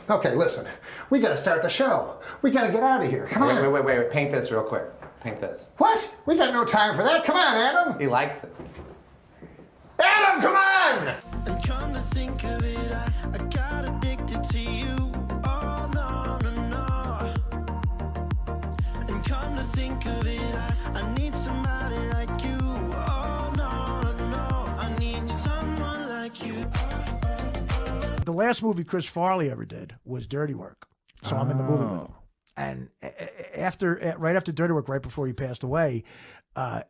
Okay, listen. We got to start the show. We got to get out of here. Come on. Wait. Paint this real quick. Paint this. What? We got no time for that. Come on, Adam. He likes it. Adam, come on! And come to think of it, I got addicted to you. Oh, no. And come to think of it, I need somebody like you. Oh, no. I need someone like you. The last movie Chris Farley ever did was Dirty Work. So I'm in the movie with him. And right after Dirty Work, right before he passed away,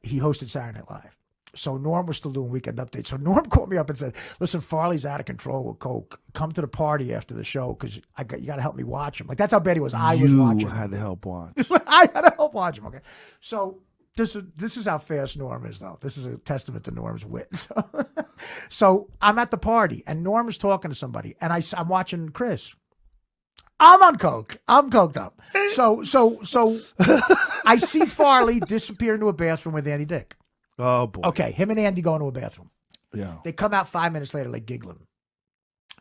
he hosted Saturday Night Live. So Norm was still doing Weekend Update. So Norm called me up and said, "Listen, Farley's out of control with coke. Come to the party after the show because you got to help me watch him." Like, that's how bad he was. I was watching. You had to help watch. I had to help watch him. Okay. So this is how fast Norm is, though. This is a testament to Norm's wit. So I'm at the party, and Norm is talking to somebody, and I'm watching Chris. I'm on coke. I'm coked up. So I see Farley disappear into a bathroom with Andy Dick. Oh boy. Okay, him and Andy go into a bathroom. Yeah. They come out 5 minutes later, like giggling.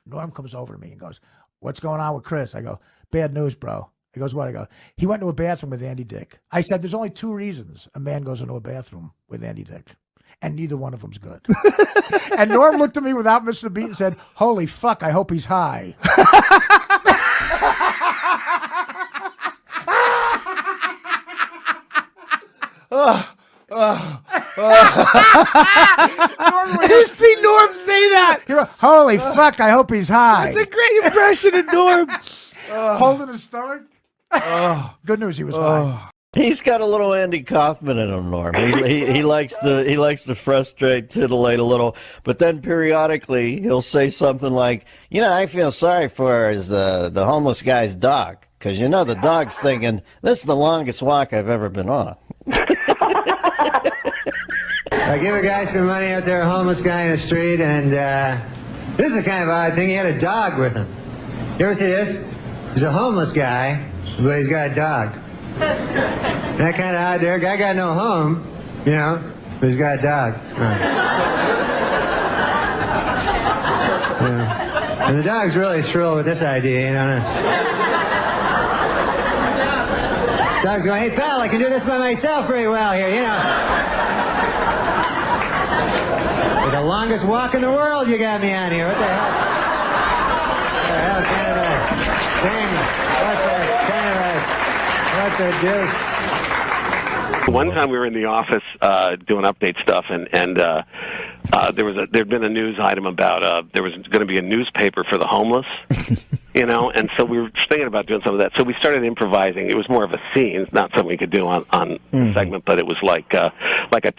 Norm comes over to me and goes, "What's going on with Chris?" I go, "Bad news, bro." He goes, "What?" I go, "He went into a bathroom with Andy Dick." I said, "There's only 2 reasons a man goes into a bathroom with Andy Dick, and neither one of them's good." And Norm looked at me without missing a beat and said, "Holy fuck, I hope he's high." You see Norm say that? He goes, "Holy fuck, I hope he's high." That's a great impression of Norm. Holding his stomach. Good news, he was high. He's got a little Andy Kaufman in him, Norm. He likes to frustrate, titillate a little, but then periodically he'll say something like, "I feel sorry for the homeless guy's dog, because the dog's thinking this is the longest walk I've ever been on." I give a guy some money out there, a homeless guy in the street, and this is a kind of odd thing. He had a dog with him. You ever see this? He's a homeless guy, but he's got a dog. That kind of odd there. Guy got no home, but he's got a dog. And the dog's really thrilled with this idea, Dog's going, "Hey, pal, I can do this by myself pretty well here, The longest walk in the world you got me on here. What the hell? What the hell kind of a thing? What the deuce? One time we were in the office doing update stuff, and there'd been a news item about there was going to be a newspaper for the homeless, and so we were thinking about doing some of that. So we started improvising. It was more of a scene, not something we could do on the segment, but it was like a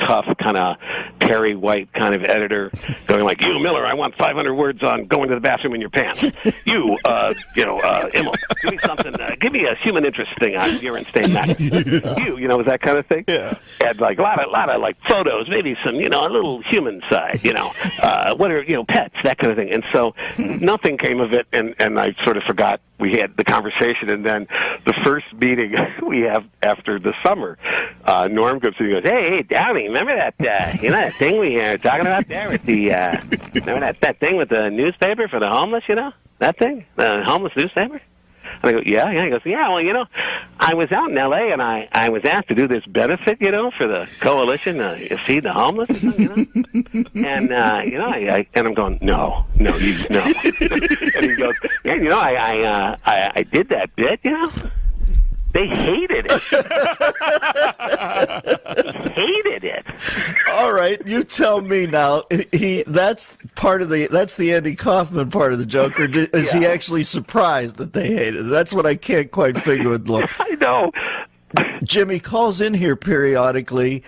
tough kind of Perry White kind of editor going like, "You, Miller, I want 500 words on going to the bathroom in your pants. You, Immel, give me something. Give me a human interest thing on urine stain magnet. You, was that kind of thing. Yeah. And like a lot of like photos, maybe some, a little human side, what are, pets, that kind of thing. And so nothing came of it, and I sort of forgot we had the conversation. And then the first meeting we have after the summer, Norm comes in and goes, hey, Downey, remember that, that thing we were talking about there with the, remember that thing with the newspaper for the homeless, that thing, the homeless newspaper? And I go, yeah. He goes, yeah, well, I was out in L.A. and I was asked to do this benefit, for the coalition to feed the homeless, and, and I'm going, no. And he goes, yeah, I did that bit, They hated it. Hated it. All right, you tell me now. That's the Andy Kaufman part of the joke, or is he actually surprised that they hated it? That's what I can't quite figure with. I know. Jimmy calls in here periodically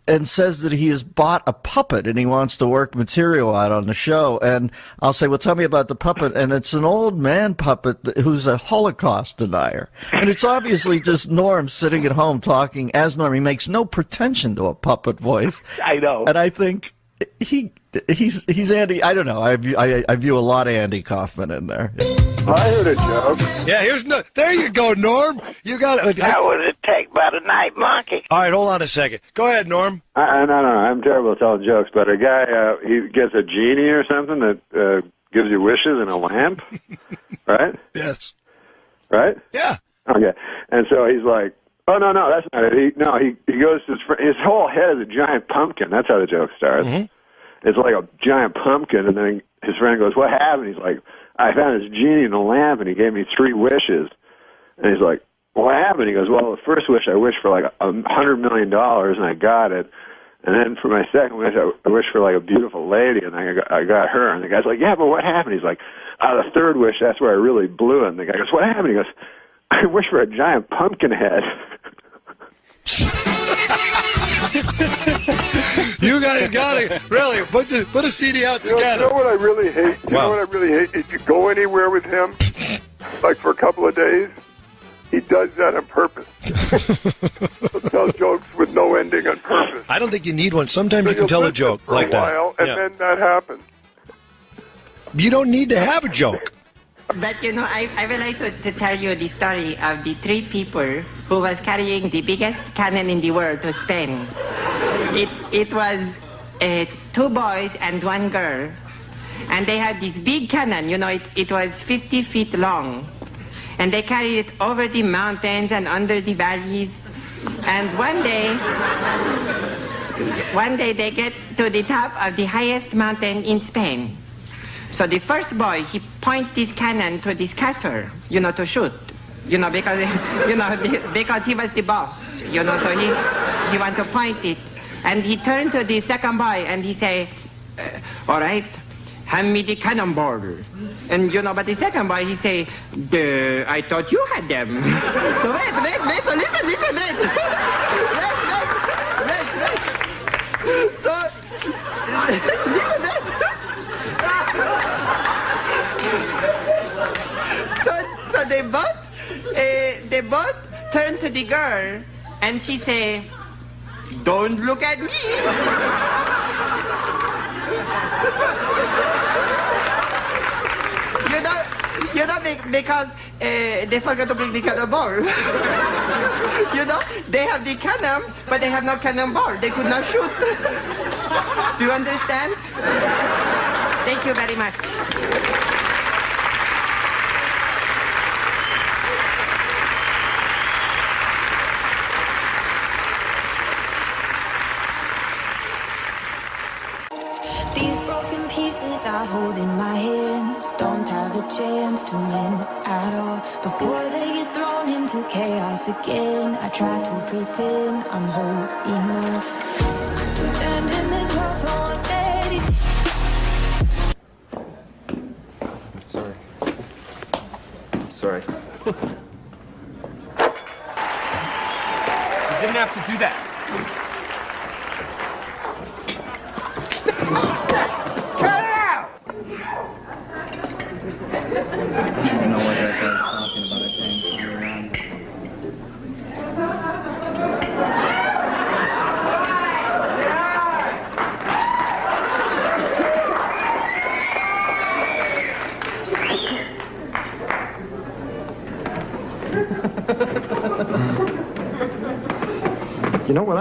and says that he has bought a puppet and he wants to work material out on the show. And I'll say, well, tell me about the puppet. And it's an old man puppet who's a Holocaust denier. And it's obviously just Norm sitting at home talking as Norm. He makes no pretension to a puppet voice. I know. And I think he's Andy. I don't know. I view a lot of Andy Kaufman in there. I heard a joke. Yeah, there you go, Norm. You got it. How would it take by the night monkey? All right, hold on a second. Go ahead, Norm. No, I'm terrible at telling jokes, but a guy, he gets a genie or something that gives you wishes in a lamp, right? Yes. Right? Yeah. Okay. And so he's like, oh, no, that's not it. He goes to his whole head is a giant pumpkin. That's how the joke starts. Mm-hmm. It's like a giant pumpkin, and then his friend goes, what happened? He's like, I found this genie in a lamp, and he gave me 3 wishes. And he's like, what happened? He goes, well, the first wish I wished for like $100 million, and I got it. And then for my second wish, I wished for like a beautiful lady, and I got her. And the guy's like, yeah, but what happened? He's like, the third wish, that's where I really blew it. And the guy goes, what happened? He goes, I wish for a giant pumpkin head. You guys got it. Really, put a CD out together. You know what I really hate? You know what I really hate? If you go anywhere with him, like for a couple of days, He does that on purpose. He'll tell jokes with no ending on purpose. I don't think you need one. Sometimes you can tell a joke for like a while, that. and then that happens. You don't need to have a joke. But you know, I would like to tell you the story of the 3 people who was carrying the biggest cannon in the world to Spain. It was 2 boys and 1 girl. And they had this big cannon, you know, it was 50 feet long. And they carried it over the mountains and under the valleys. And one day they get to the top of the highest mountain in Spain. So the first boy, he point this cannon to this castle, you know, to shoot. You know, because, because he was the boss, you know, so he want to point it. And he turned to the second boy and he say, all right, hand me the cannonball. And, you know, but the second boy, he say, I thought you had them. So wait, so listen, wait. So, listen, wait. So they both turn to the girl and she say, don't look at me. You know, because they forgot to bring the cannonball. You know, they have the cannon, but they have no cannonball. They could not shoot. Do you understand? Thank you very much. These broken pieces I hold in my hands don't have a chance to mend at all. Before they get thrown into chaos again, I try to pretend I'm whole enough to stand in this world so unsteady. I'm sorry. I'm sorry. You didn't have to do that. Cut it out! I don't know what that guy's talking about. I can't turn around. You know what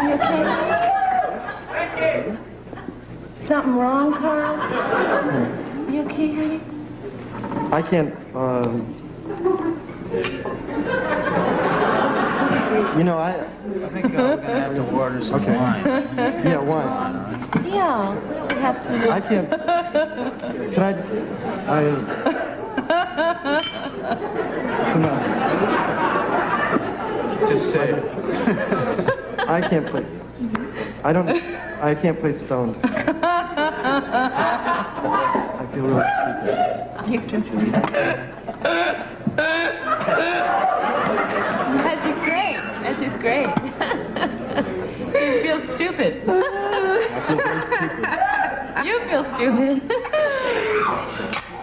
You okay? Something wrong, Carl? You okay, honey? I can't, you know, I think we're gonna have to order some wine. Yeah, wine. Yeah, why don't we have some? I can't, can I just, Just say it. I can't play, I can't play stoned. I feel really stupid. You feel stupid. She's great. She's great. You feel stupid. I feel very stupid. You feel stupid.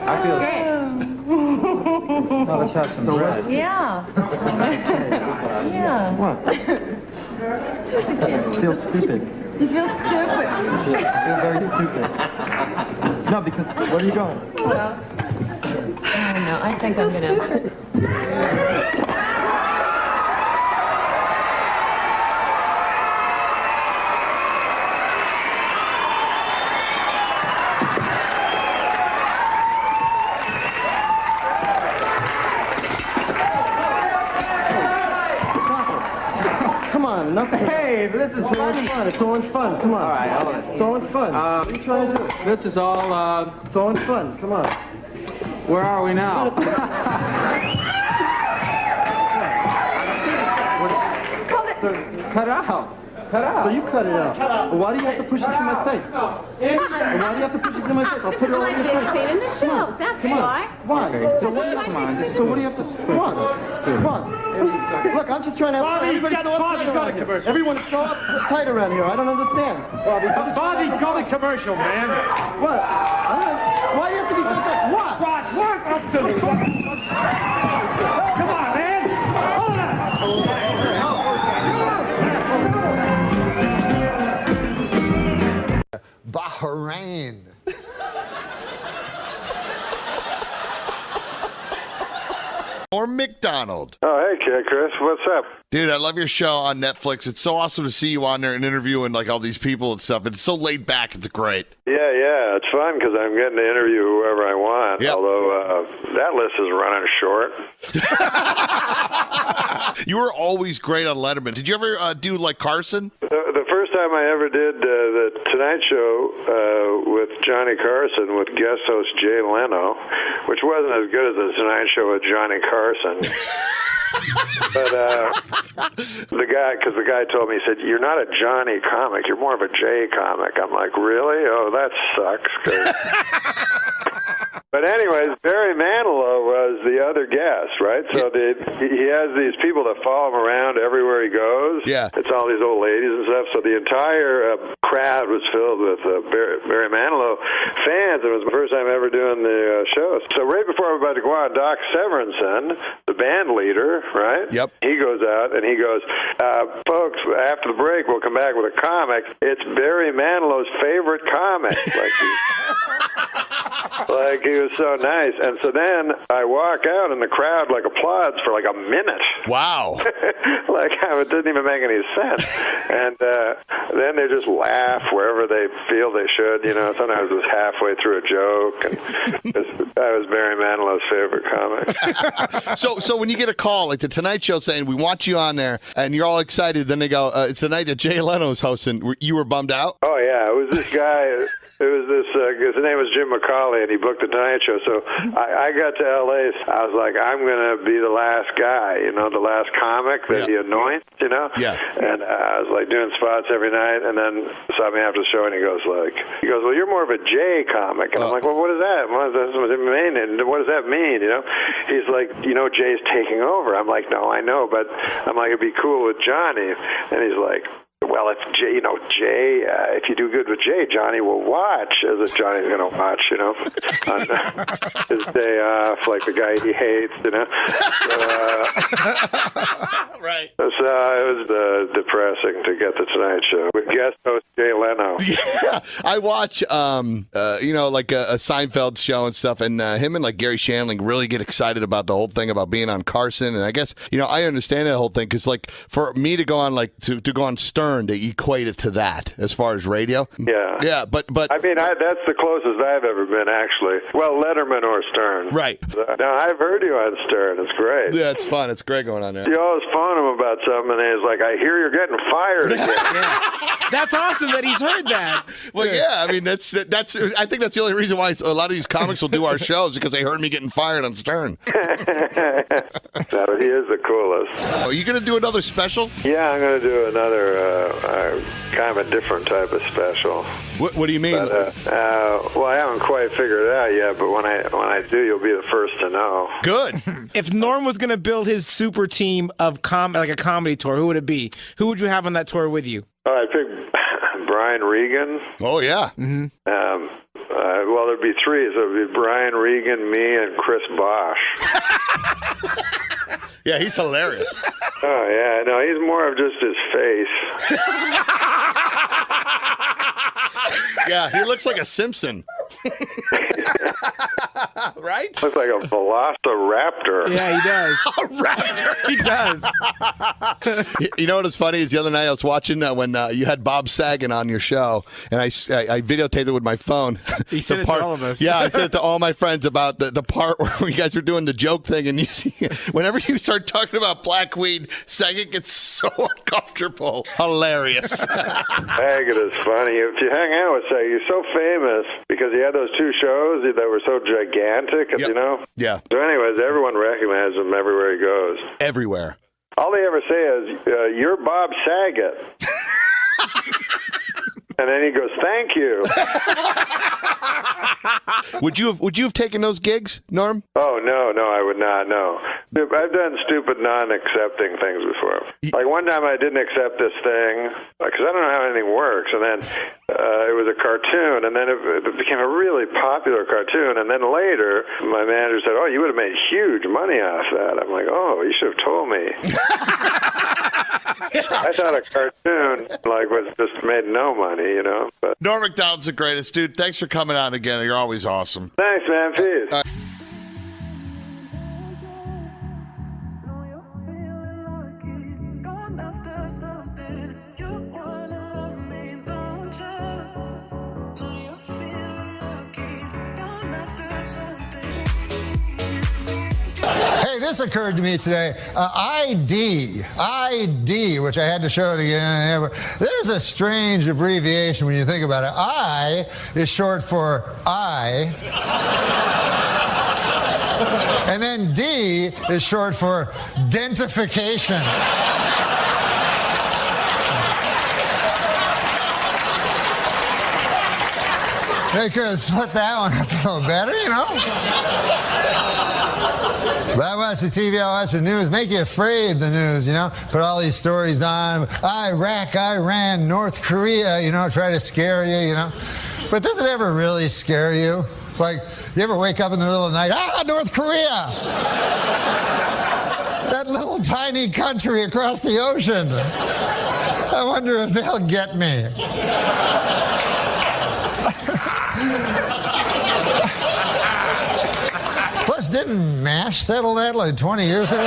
I feel great. Well, let's have some bread. Yeah. Yeah. What? I feel stupid. You feel stupid. I feel very stupid. No, because where are you going? Well, I don't know. I think I'm gonna. Come on, nothing. Hey, this is all in fun. It's all in fun. Come on. All right, all right. It's all in fun. What are you trying to do? This is all, It's all in fun. Come on. where are we now? Cut out. Cut out. So you cut it out. But why do you have to push this in my face? And why do you have to push this in my face? I'll put it all in your face. Big in the show. That's why. Why? Okay. So what do you have to? So what do you have to? What? What? Look, I'm just trying to have fun. Everybody's so uptight around here. Everyone's so uptight around here. I don't understand. Bobby, call it commercial, man. What? I don't know. Why do you have to be so uptight? What? Walk up to me. Come on, man. Hold on. Bahrain. Norm MacDonald. Oh, hey, kid, Chris. What's up? Dude, I love your show on Netflix. It's so awesome to see you on there and interviewing like all these people and stuff. It's so laid back. It's great. Yeah, it's fun because I'm getting to interview whoever I want. Yep. Although that list is running short. You were always great on Letterman. Did you ever do like Carson? The first time I ever did the Tonight Show with Johnny Carson with guest host Jay Leno, which wasn't as good as the Tonight Show with Johnny Carson. But the guy told me, he said, "You're not a Johnny comic, you're more of a Jay comic." I'm like, really? Oh, that sucks. But anyways, Barry Manilow was the other guest, right? So he has these people that follow him around everywhere he goes. Yeah. It's all these old ladies and stuff. So the entire crowd was filled with Barry Manilow fans. It was the first time ever doing the show. So right before I'm about to go on, Doc Severinsen, the band leader, right? Yep. He goes out and he goes, folks, after the break, we'll come back with a comic. It's Barry Manilow's favorite comic. Like he was so nice. And so then I walk out and the crowd like applauds for like a minute. Wow. Like it didn't even make any sense. And then they just laugh wherever they feel they should. You know, sometimes it was halfway through a joke. And that was Barry Manilow's favorite comic. So when you get a call like the Tonight Show saying we want you on there and you're all excited, then they go, it's the night that Jay Leno's hosting. You were bummed out? Oh yeah, it was this guy. It was this. His name was Jim McCauley, and he booked the Tonight Show. So I got to L.A. I was like, I'm gonna be the last guy, the last comic that he anoints, Yeah. And I was like doing spots every night, and then saw me after the show, and he goes, well, you're more of a J comic, and I'm like, well, what is that? What does it mean? And what does that mean? He's like, Jay's taking over. I'm like, no, I know, but I'm like, it'd be cool with Johnny, and he's like, well, if Jay, if you do good with Jay, Johnny will watch, as if Johnny's going to watch, on his day off, like the guy he hates, Right. So it was depressing to get the Tonight Show with guest host Jay Leno. Yeah, I watch, like a Seinfeld show and stuff, and him and like Gary Shandling really get excited about the whole thing about being on Carson, and I guess I understand that whole thing because like for me to go on to go on Stern. To equate it to that as far as radio. Yeah, but I mean, that's the closest I've ever been, actually. Well, Letterman or Stern. Right. Now, I've heard you on Stern. It's great. Yeah, it's fun. It's great going on there. You always phone him about something, and he's like, I hear you're getting fired again. That's awesome that he's heard that. Well, yeah, I mean, that's. I think that's the only reason why a lot of these comics will do our shows because they heard me getting fired on Stern. No, he is the coolest. Are you going to do another special? Yeah, I'm going to do another kind of a different type of special. What do you mean? But, well, I haven't quite figured it out yet, but when I do, you'll be the first to know. Good. If Norm was going to build his super team of like a comedy tour, who would it be? Who would you have on that tour with you? Oh, I picked Brian Regan. Oh, yeah. Mm-hmm. Well, there'd be three. So it'd be Brian Regan, me, and Chris Bosch. Yeah, he's hilarious. Oh, yeah. No, he's more of just his face. Yeah, he looks like a Simpson. Right? Looks like a velociraptor. Yeah, he does. A raptor. He does. You know what was funny is the other night I was watching when you had Bob Saget on your show, and I videotaped it with my phone. He said it to all of us. Yeah, I said it to all my friends about the part where you guys were doing the joke thing, and you see, whenever you start talking about black weed, Saget gets so uncomfortable. Hilarious. Saget is funny. If you hang out with Saget, he's so famous because he had those two shows that were so gigantic, Yep. Yeah. So anyways, everyone recognizes him everywhere he goes. Everywhere. All they ever say is, you're Bob Saget. And then he goes, "Thank you." Would you have taken those gigs, Norm? Oh, no, I would not, no. I've done stupid non-accepting things before. Like one time I didn't accept this thing, because I don't know how anything works, and then it was a cartoon, and then it became a really popular cartoon, and then later my manager said, "Oh, you would have made huge money off that." I'm like, "Oh, you should have told me." I thought a cartoon was just made no money, you know. But Norm MacDonald's the greatest, dude. Thanks for coming on again. You're always awesome. Thanks, man. Peace. Hey, this occurred to me today. ID, which I had to show it again. There's a strange abbreviation when you think about it. I is short for I. And then D is short for dentification. They could have split that one up a little better, you know? But I watch the TV, I watch the news, make you afraid, the news, you know? Put all these stories on, Iraq, Iran, North Korea, you know, try to scare you, you know? But does it ever really scare you? Like, you ever wake up in the middle of the night, North Korea! That little tiny country across the ocean. I wonder if they'll get me. Plus, didn't MASH settle that like 20 years ago?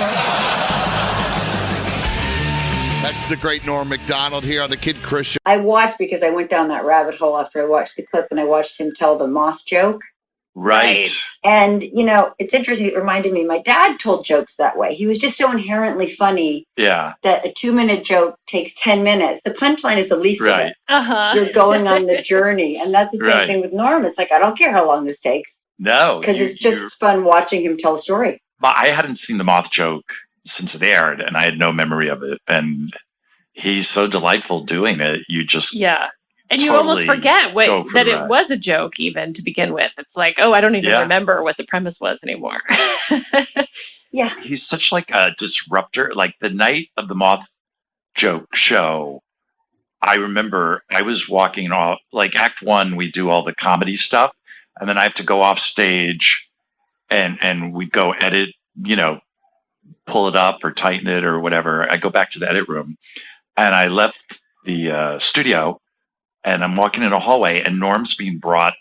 That's the great Norm MacDonald here on the Kid Chris Show. I watched because I went down that rabbit hole after I watched the clip, and I watched him tell the moth joke. Right. And, you know, it's interesting. It reminded me, my dad told jokes that way. He was just so inherently funny. Yeah. That a 2-minute joke takes 10 minutes. The punchline is the least of it. You're going on the journey. And that's the same thing with Norm. It's like, I don't care how long this takes. No. Because it's just fun watching him tell a story. I hadn't seen the moth joke since it aired, and I had no memory of it. And he's so delightful doing it. You just... Yeah. And you totally almost forget that it ride. was a joke even to begin with. It's like, oh, I don't even remember what the premise was anymore. Yeah. He's such like a disruptor. Like the night of the moth joke show, I remember I was walking off, like act one, we do all the comedy stuff. And then I have to go off stage and we go edit, you know, pull it up or tighten it or whatever. I go back to the edit room and I left the studio. And I'm walking in a hallway, and Norm's being brought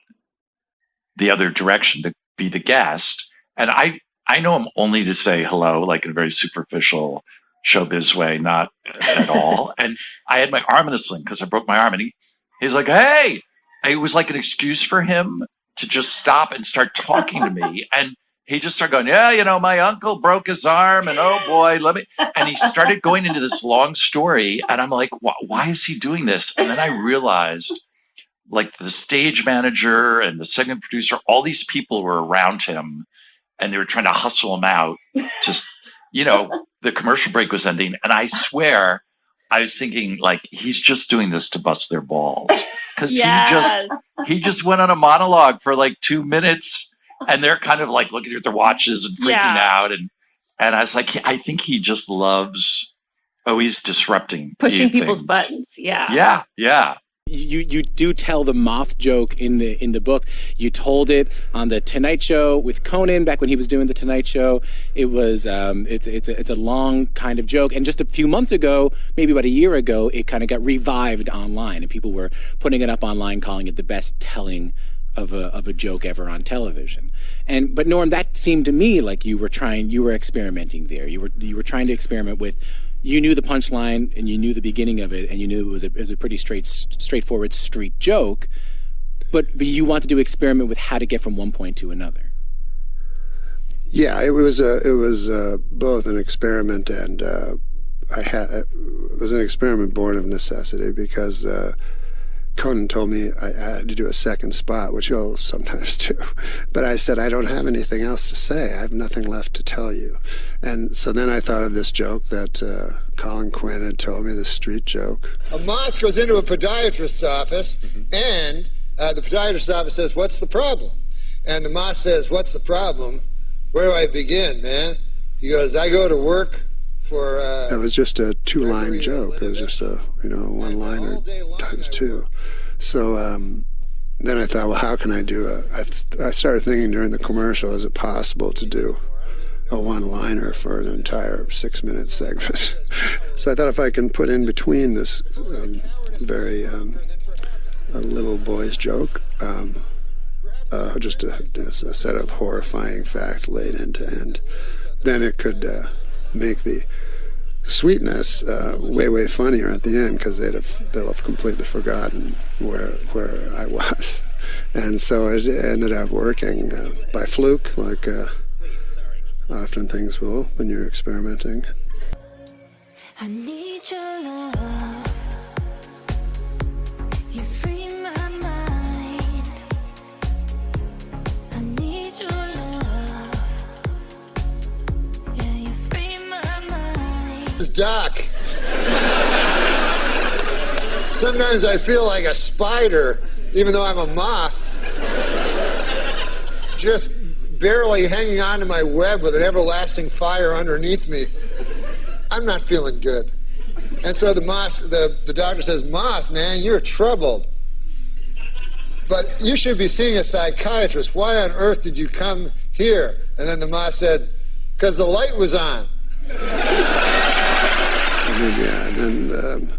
the other direction to be the guest. And I know him only to say hello, like in a very superficial showbiz way, not at all. And I had my arm in a sling because I broke my arm. And he's like, hey! It was like an excuse for him to just stop and start talking to me. And he just started going, yeah, you know, my uncle broke his arm, and oh boy, and he started going into this long story, and I'm like, why is he doing this? And then I realized, like, the stage manager and the segment producer, all these people were around him, and they were trying to hustle him out. Just, you know, the commercial break was ending, and I swear, I was thinking, like, he's just doing this to bust their balls. Because he just went on a monologue for, like, 2 minutes. And they're kind of like looking at their watches and freaking out. And I was like, I think he just loves, he's disrupting. Pushing people's buttons. Yeah. Yeah. Yeah. You do tell the moth joke in the book. You told it on the Tonight Show with Conan back when he was doing the Tonight Show. It was it's a long kind of joke. And just a few months ago, maybe about a year ago, it kind of got revived online, and people were putting it up online, calling it the best telling of a joke ever on television. But Norm, that seemed to me like you were experimenting there. You were trying to experiment with, you knew the punchline and you knew the beginning of it, and you knew it was a pretty straightforward street joke, but you wanted to experiment with how to get from one point to another. Yeah, it was both an experiment and it was an experiment born of necessity, because Conan told me I had to do a second spot, which he'll sometimes do. But I said, I don't have anything else to say. I have nothing left to tell you. And so then I thought of this joke that Colin Quinn had told me, this street joke. A moth goes into a podiatrist's office, and the podiatrist's office says, what's the problem? And the moth says, what's the problem? Where do I begin, man? He goes, I go to work for... That was just a two-line joke. It was just a, one-liner times two. So then I thought, well, how can I do I started thinking during the commercial, is it possible to do a one-liner for an entire 6-minute segment? So I thought if I can put in between this very a little boy's joke, just a set of horrifying facts laid end to end, then it could make the sweetness way funnier at the end, because they'll have completely forgotten where I was. And so it ended up working by fluke, like often things will when you're experimenting. I need your love. You free my mind. I need your love. Yeah, you free my mind. It's Doc. Sometimes I feel like a spider, even though I'm a moth, just barely hanging on to my web with an everlasting fire underneath me. I'm not feeling good. And so the doctor says, Moth, man, you're troubled. But you should be seeing a psychiatrist. Why on earth did you come here? And then the moth said, because the light was on. And then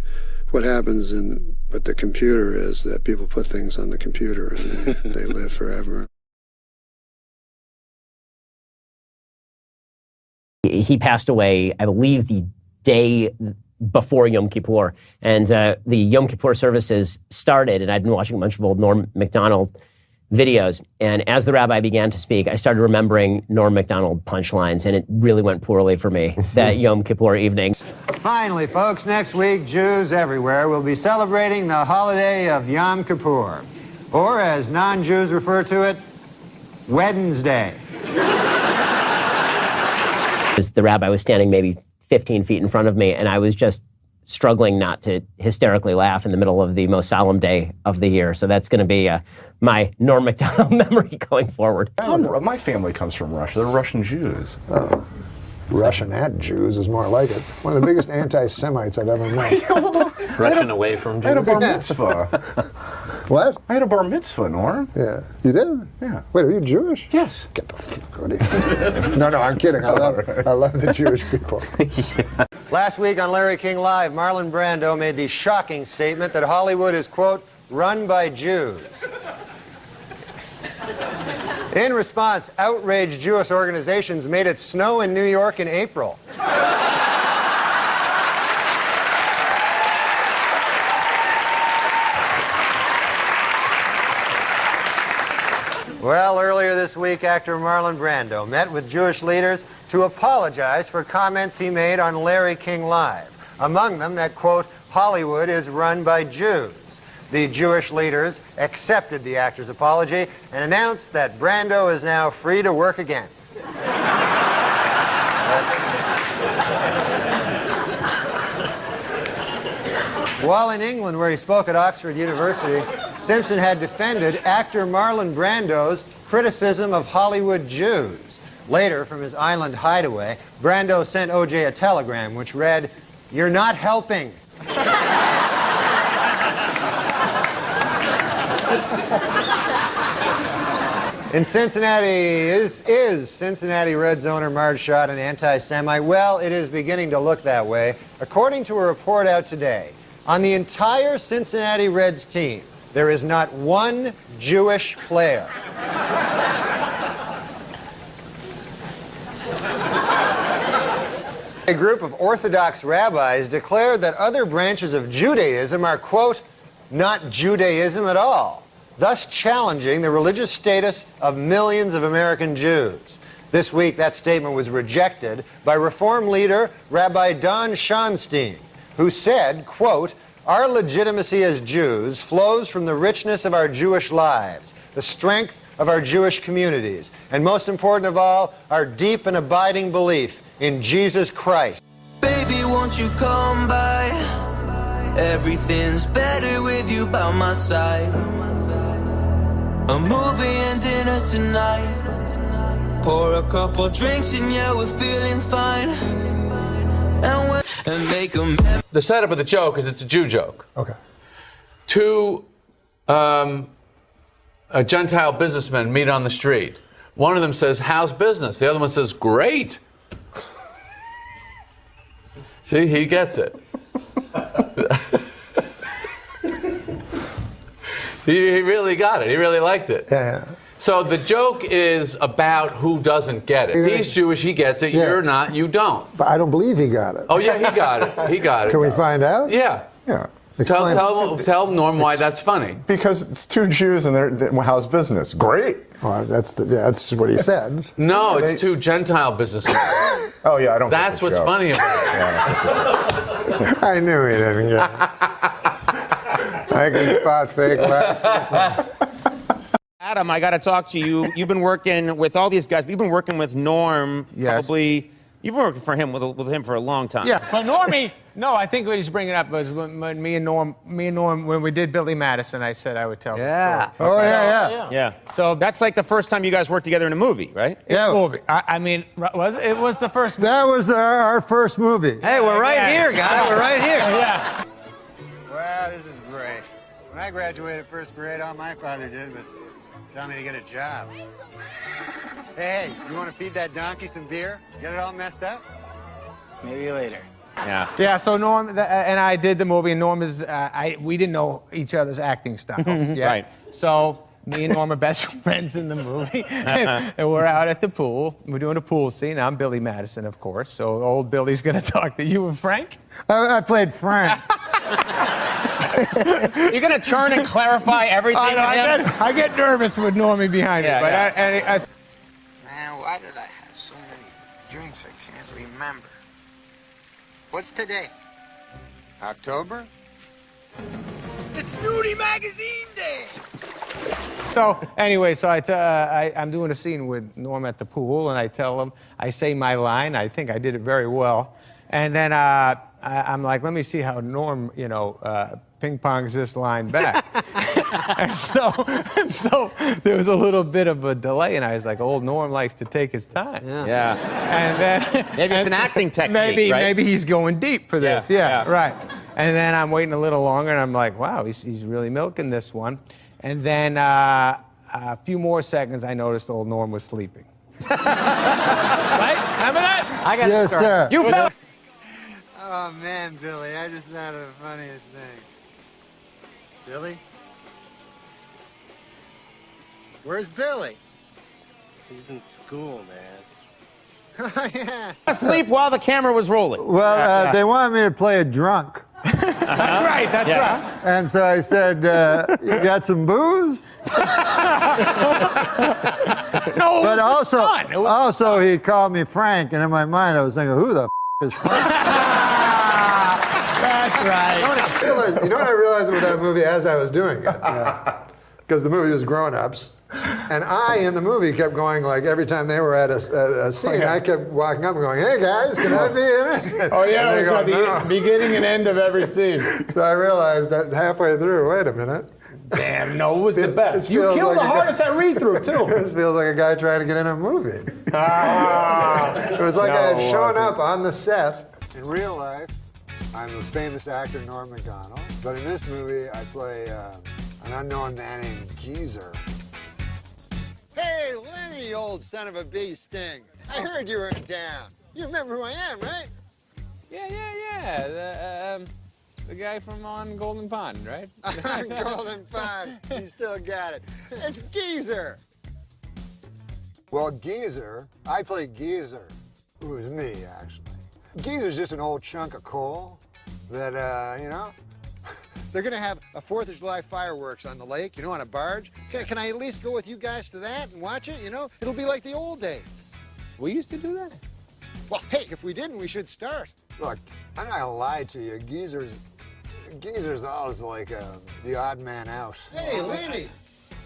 what happens with the computer is that people put things on the computer and they live forever. He passed away, I believe, the day before Yom Kippur. And the Yom Kippur services started, and I'd been watching a bunch of old Norm MacDonald videos. And as the rabbi began to speak, I started remembering Norm MacDonald punchlines, and it really went poorly for me that Yom Kippur evening. Finally, folks, next week, Jews everywhere will be celebrating the holiday of Yom Kippur, or as non-Jews refer to it, Wednesday. The rabbi was standing maybe 15 feet in front of me, and I was just struggling not to hysterically laugh in the middle of the most solemn day of the year. So that's going to be my Norm MacDonald memory going forward. My family comes from Russia. They're Russian Jews. Oh. Russian and Jews is more like it. One of the biggest anti-Semites I've ever met. Russian away from Jews. I had a bar mitzvah. What? I had a bar mitzvah, Norm. Yeah. You did? Yeah. Wait, are you Jewish? Yes. Get the fuck out of here. No, I'm kidding. I love the Jewish people. Yeah. Last week on Larry King Live, Marlon Brando made the shocking statement that Hollywood is, quote, run by Jews. In response, outraged Jewish organizations made it snow in New York in April. Well, earlier this week, actor Marlon Brando met with Jewish leaders to apologize for comments he made on Larry King Live. Among them, that, quote, Hollywood is run by Jews. The Jewish leaders accepted the actor's apology and announced that Brando is now free to work again. While in England, where he spoke at Oxford University, Simpson had defended actor Marlon Brando's criticism of Hollywood Jews. Later, from his island hideaway, Brando sent O.J. a telegram which read, "You're not helping." In Cincinnati, is Cincinnati Reds owner Marge Schott an anti-Semite? Well, it is beginning to look that way. According to a report out today, on the entire Cincinnati Reds team, there is not one Jewish player. A group of Orthodox rabbis declared that other branches of Judaism are, quote, not Judaism at all, thus challenging the religious status of millions of American Jews. This week, that statement was rejected by Reform leader Rabbi Don Schonstein, who said, quote, Our legitimacy as Jews flows from the richness of our Jewish lives, the strength of our Jewish communities, and most important of all, our deep and abiding belief in Jesus Christ. Baby, won't you come by? Everything's better with you by my side. A movie and dinner tonight. Pour a couple drinks and yeah, we're feeling fine. And make them. The setup of the joke is it's a Jew joke. Okay. Two Gentile businessmen meet on the street. One of them says, "How's business?" The other one says, "Great." See, he gets it. he really got it. He really liked it. Yeah. So the joke is about who doesn't get it. He's Jewish, he gets it. Yeah. You're not, you don't. But I don't believe he got it. Oh yeah, he got it. He got it. Can we find out? Yeah. Yeah. Tell Norm why that's funny. Because it's two Jews and how's business? Great. Well, that's what he said. No, it's two Gentile businessmen. Oh yeah, I don't. That's what's funny about it. I knew he didn't get it. I can spot fake laughs. Adam, I got to talk to you. You've been working with all these guys. You've been working with Norm. Probably. You've been working for him with him for a long time. Yeah, but Normie. No, I think what he's bringing up was when me and Norm, when we did Billy Madison, I said I would tell. Yeah. Oh yeah. Yeah. So that's like the first time you guys worked together in a movie, right? Yeah. Movie. I mean, it was the first. That was our first movie. Hey, we're right here, guys. We're right here. Yeah. Well, this is great. When I graduated first grade, all my father did was tell me to get a job. Hey, you want to feed that donkey some beer? Get it all messed up? Maybe later. Yeah. Yeah. So Norm and I did the movie, and Norm is we didn't know each other's acting style. Yeah. Right. So me and Norm are best friends in the movie, and we're out at the pool. We're doing a pool scene. I'm Billy Madison, of course. So old Billy's gonna talk to you and Frank. I played Frank. You're gonna turn and clarify everything. I get nervous with Normie behind me, but Man, why did I have so many drinks I can't remember? What's today? October? It's Nudie Magazine Day! So anyway, I'm doing a scene with Norm at the pool, and I tell him, I say my line. I think I did it very well. And then I'm like, let me see how Norm, ping pongs this line back. and so there was a little bit of a delay, and I was like, old Norm likes to take his time. Yeah. And then maybe it's an acting technique, right? Maybe he's going deep for this. Yeah, right. And then I'm waiting a little longer, and I'm like, wow, he's really milking this one. And then a few more seconds, I noticed old Norm was sleeping. Right? Remember that? I got Yes, sir. You fell. Oh, man, Billy, I just thought of the funniest thing. Billy? Where's Billy? He's in school, man. Yeah. Asleep while the camera was rolling. Well, they wanted me to play a drunk. That's right. That's right. And so I said, you got some booze? No, but also he called me Frank, and in my mind I was thinking, who the is Frank? That's right. You know what I realized with that movie as I was doing it? Because the movie was grown-ups, and I, in the movie, kept going, like, every time they were at a scene, I kept walking up and going, hey, guys, can I be in it? Oh, yeah, it was at the beginning and end of every scene. So I realized that halfway through, wait a minute. Damn, no, it was the best. You killed the hardest at read-through, too. This feels like a guy trying to get in a movie. It was like I had shown up on the set. In real life, I'm a famous actor, Norm MacDonald, but in this movie, I play an unknown man named Geezer. Hey, Lenny, you old son of a bee sting. I heard you were in town. You remember who I am, right? Yeah. The guy from on Golden Pond, right? Golden Pond. You still got it. It's Geezer. Well, Geezer, I play Geezer, who's me, actually. Geezer's just an old chunk of coal that, They're going to have a 4th of July fireworks on the lake, on a barge. Can I at least go with you guys to that and watch it, It'll be like the old days. We used to do that. Well, hey, if we didn't, we should start. Look, I'm not going to lie to you. Geezer's Geezer's always like the odd man out. Hey, Lenny,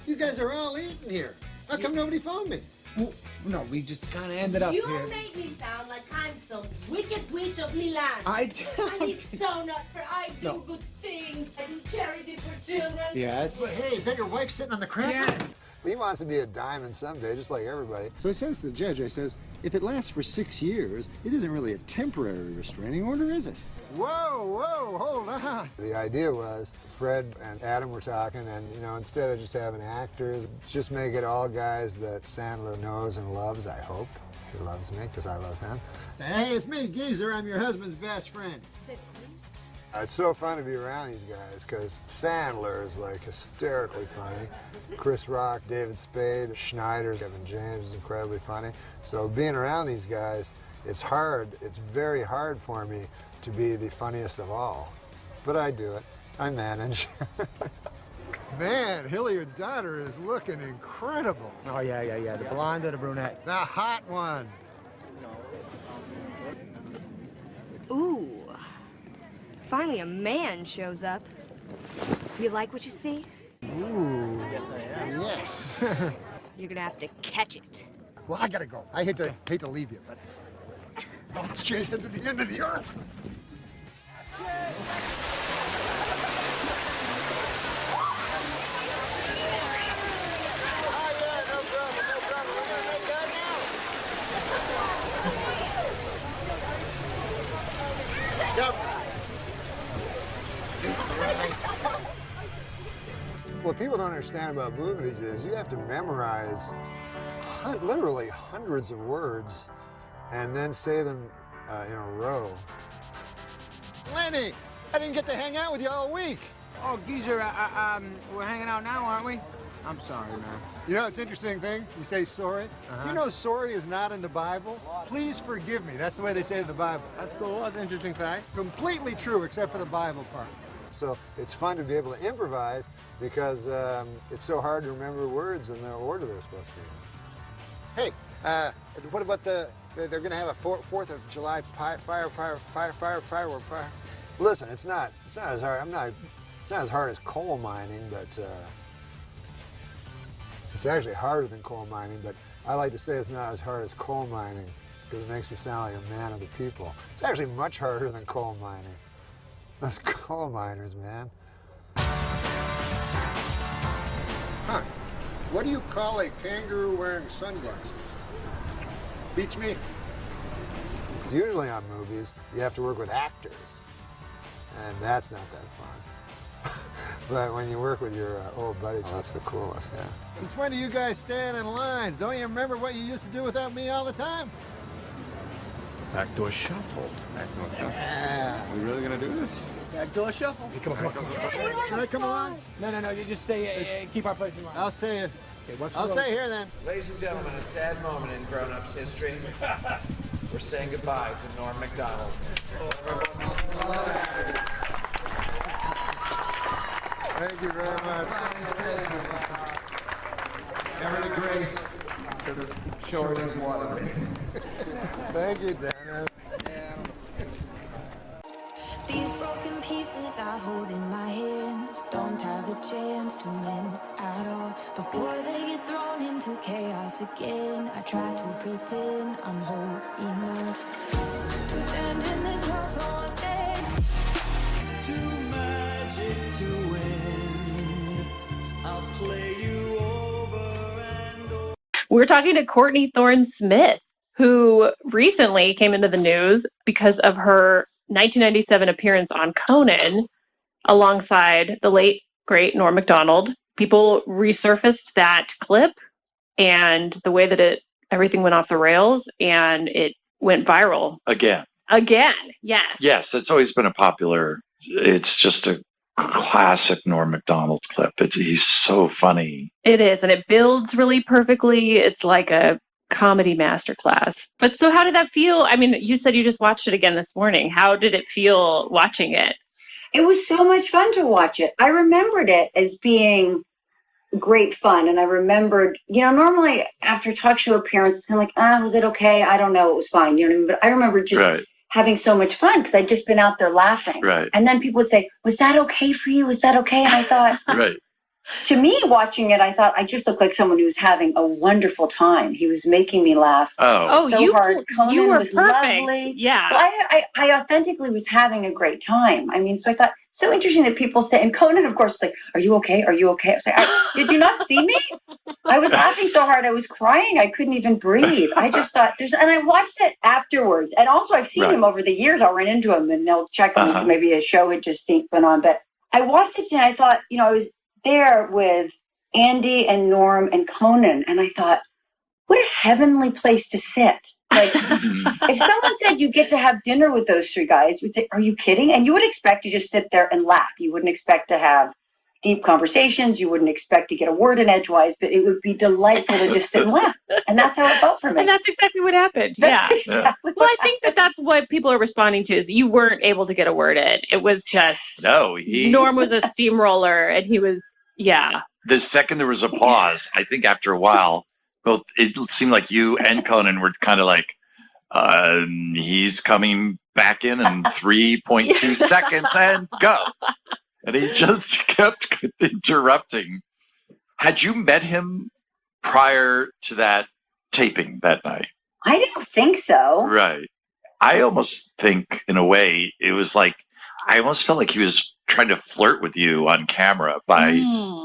you guys are all eating here. How come nobody phoned me? Well, no, we just kind of ended up You here. make me sound like I'm some wicked witch of Milan. I need sewn up for I do good things. I do charity for children. Yes. But hey, is that your wife sitting on the cracker? Yes. He wants to be a diamond someday, just like everybody. So I says to the judge, I says, if it lasts for 6 years, it isn't really a temporary restraining order, is it? Whoa, hold on. The idea was Fred and Adam were talking, and instead of just having actors, just make it all guys that Sandler knows and loves, I hope. He loves me because I love him. Hey, it's me, Geezer. I'm your husband's best friend. It's so fun to be around these guys because Sandler is like hysterically funny. Chris Rock, David Spade, Schneider, Kevin James is incredibly funny. So being around these guys, it's hard. It's very hard for me to be the funniest of all. But I do it. I manage. Man, Hilliard's daughter is looking incredible. Oh, yeah. The blonde or the brunette? The hot one. Ooh. Finally a man shows up. You like what you see? Ooh. Yes. You're gonna have to catch it. Well, I gotta go. I hate to leave you, but I'll chase him to the end of the earth. What people don't understand about movies is you have to memorize literally hundreds of words and then say them in a row. Lenny, I didn't get to hang out with you all week. Oh, Geezer, we're hanging out now, aren't we? I'm sorry, man. You know, it's an interesting thing. You say sorry. You know sorry is not in the Bible? Please forgive me. That's the way they say it in the Bible. That's cool. That's an interesting fact. Completely true, except for the Bible part. So it's fun to be able to improvise because it's so hard to remember words in the order they're supposed to be. Hey, what about they're going to have a 4th of July firework. Listen, it's not as hard. It's not as hard as coal mining, but it's actually harder than coal mining. But I like to say it's not as hard as coal mining because it makes me sound like a man of the people. It's actually much harder than coal mining. Those coal miners, man. Huh. What do you call a kangaroo wearing sunglasses? Beats me. Usually on movies, you have to work with actors, and that's not that fun. But when you work with your old buddies, that's the coolest, yeah. Since when do you guys stand in lines? Don't you remember what you used to do without me all the time? Backdoor shuffle. Yeah. We really gonna do this? Backdoor shuffle. Hey, come on. Should I come along? No, you just stay, keep our place in mind. I'll stay here. Okay, I'll stay here then. Ladies and gentlemen, a sad moment in grown-ups history. We're saying goodbye to Norm MacDonald. Thank you very much. Ever the grace to the shortest water. Thank you, Dennis. These broken pieces I hold in my hands don't have a chance to mend at all. Before they get thrown into chaos again, I try to pretend I'm whole enough to stand in this world, so I stay. Too magic to win. I'll play you over and over. We're talking to Courtney Thorne-Smith, who recently came into the news because of her 1997 appearance on Conan alongside the late, great Norm MacDonald. People resurfaced that clip and the way that everything went off the rails, and it went viral. Again, yes. Yes, it's always been a popular. It's just a classic Norm MacDonald clip. He's so funny. It is, and it builds really perfectly. It's like a comedy masterclass. But so how did that feel? I mean, you said you just watched it again this morning. How did it feel watching it? It was so much fun to watch it. I remembered it as being great fun. And I remembered, normally after a talk show appearance, it's kind of like, was it okay? I don't know. It was fine. You know what I mean? But I remember just having so much fun because I'd just been out there laughing. Right. And then people would say, was that okay for you? Was that okay? And I thought, right. To me, watching it, I thought I just looked like someone who was having a wonderful time. He was making me laugh so hard. Conan was perfect. lovely. Yeah. Well, I authentically was having a great time. I mean, so I thought, so interesting that people say, and Conan, of course, was like, are you okay? Are you okay? I was like, did you not see me? I was laughing so hard, I was crying. I couldn't even breathe. I just thought and I watched it afterwards. And also I've seen him over the years. I'll run into him and they'll check him because maybe a show had just went on. But I watched it and I thought, I was there with Andy and Norm and Conan, and I thought, what a heavenly place to sit. Like, if someone said you get to have dinner with those three guys, we'd say, are you kidding? And you would expect to just sit there and laugh. You wouldn't expect to have deep conversations. You wouldn't expect to get a word in edgewise, but it would be delightful to just sit and laugh. And that's how it felt for me. And that's exactly what happened. That's yeah. exactly Well, I think that's what people are responding to is you weren't able to get a word in. It was just Norm was a steamroller, and he was. Yeah. The second there was a pause, I think after a while, both it seemed like you and Conan were kind of like, he's coming back in 3.2 seconds and go. And he just kept interrupting. Had you met him prior to that taping that night? I don't think so. Right. I almost think, in a way, it was like, I almost felt like he was trying to flirt with you on camera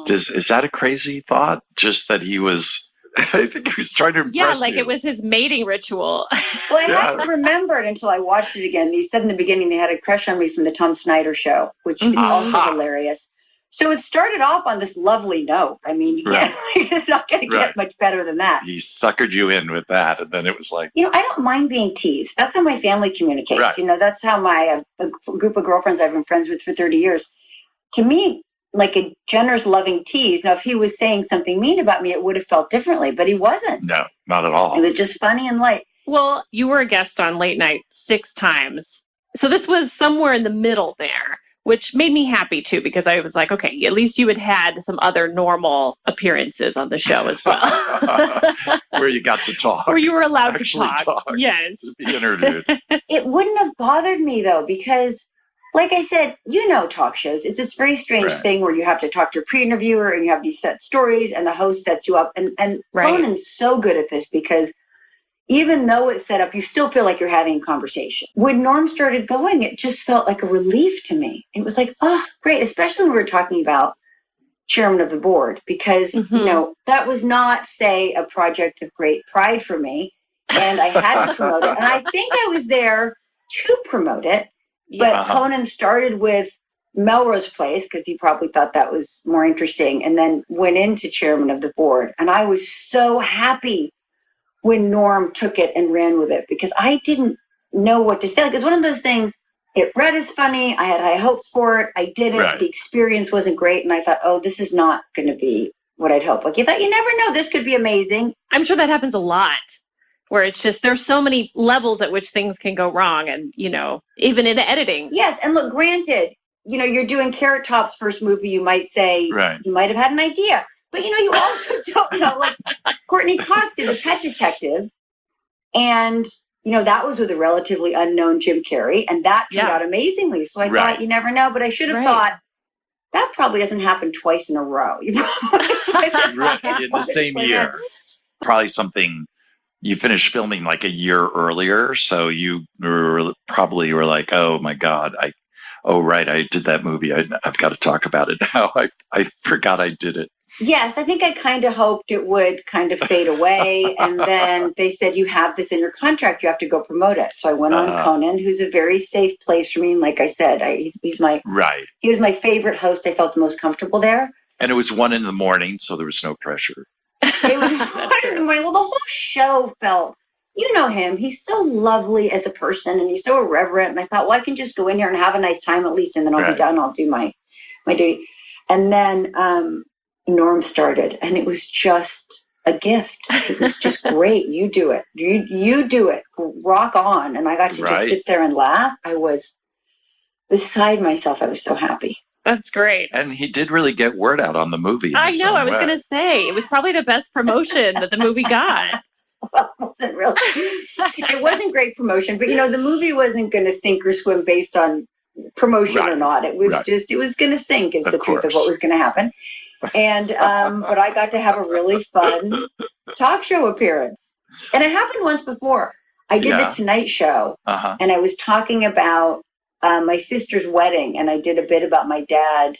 is that a crazy thought? Just that he was, I think he was trying to impress Yeah, like you. it was his mating ritual. Well, I hadn't remembered until I watched it again. He said in the beginning they had a crush on me from the Tom Snyder show, which is also hilarious. So it started off on this lovely note. I mean, you can't, it's not going to get much better than that. He suckered you in with that, and then it was like... I don't mind being teased. That's how my family communicates. Right. That's how my a group of girlfriends I've been friends with for 30 years. To me, like a generous, loving tease. Now, if he was saying something mean about me, it would have felt differently, but he wasn't. No, not at all. It was just funny and light. Well, you were a guest on Late Night 6 times. So this was somewhere in the middle there, which made me happy, too, because I was like, okay, at least you had some other normal appearances on the show as well. Where you got to talk. Where you were allowed to talk. Yes. Be interviewed. It wouldn't have bothered me, though, because, like I said, talk shows. It's this very strange thing where you have to talk to a pre-interviewer and you have these set stories and the host sets you up. And Conan's so good at this because even though it's set up, you still feel like you're having a conversation. When Norm started going, it just felt like a relief to me. It was like, oh, great, especially when we were talking about chairman of the board, because, that was not, say, a project of great pride for me, and I had to promote it. And I think I was there to promote it, but Conan started with Melrose Place, because he probably thought that was more interesting, and then went into chairman of the board. And I was so happy when Norm took it and ran with it, because I didn't know what to say. Like, it's one of those things, it read as funny, I had high hopes for it, I did it, the experience wasn't great, and I thought, oh, this is not going to be what I'd hoped. Like, you thought, you never know, this could be amazing. I'm sure that happens a lot, where it's just, there's so many levels at which things can go wrong, and, even in editing. Yes, and look, granted, you're doing Carrot Top's first movie, you might say, you might have had an idea. But, you also don't know, like, Courtney Cox did The Pet Detective, and, that was with a relatively unknown Jim Carrey, and that turned out amazingly. So I thought, you never know, but I should have thought, that probably doesn't happen twice in a row. In the same year. Probably something you finished filming like a year earlier, so you probably were like, oh, my God, I did that movie. I've got to talk about it now. I forgot I did it. Yes, I think I kind of hoped it would kind of fade away. And then they said, you have this in your contract. You have to go promote it. So I went on Conan, who's a very safe place for me. And like I said, he's my he was my favorite host. I felt the most comfortable there. And it was 1 a.m, so there was no pressure. It was 1 a.m. Well, the whole show felt, him. He's so lovely as a person and he's so irreverent. And I thought, well, I can just go in here and have a nice time at least. And then I'll be done. I'll do my duty. And then, Norm started, and it was just a gift. It was just great. You do it. You do it. Rock on. And I got to just sit there and laugh. I was beside myself. I was so happy. That's great. And he did really get word out on the movie. I know. I was going to say, it was probably the best promotion that the movie got. wasn't really. It wasn't great promotion, but the movie wasn't going to sink or swim based on promotion or not. It was just, it was going to sink is the truth of what was going to happen. And, but I got to have a really fun talk show appearance. And it happened once before. I did the Tonight Show, and I was talking about my sister's wedding, and I did a bit about my dad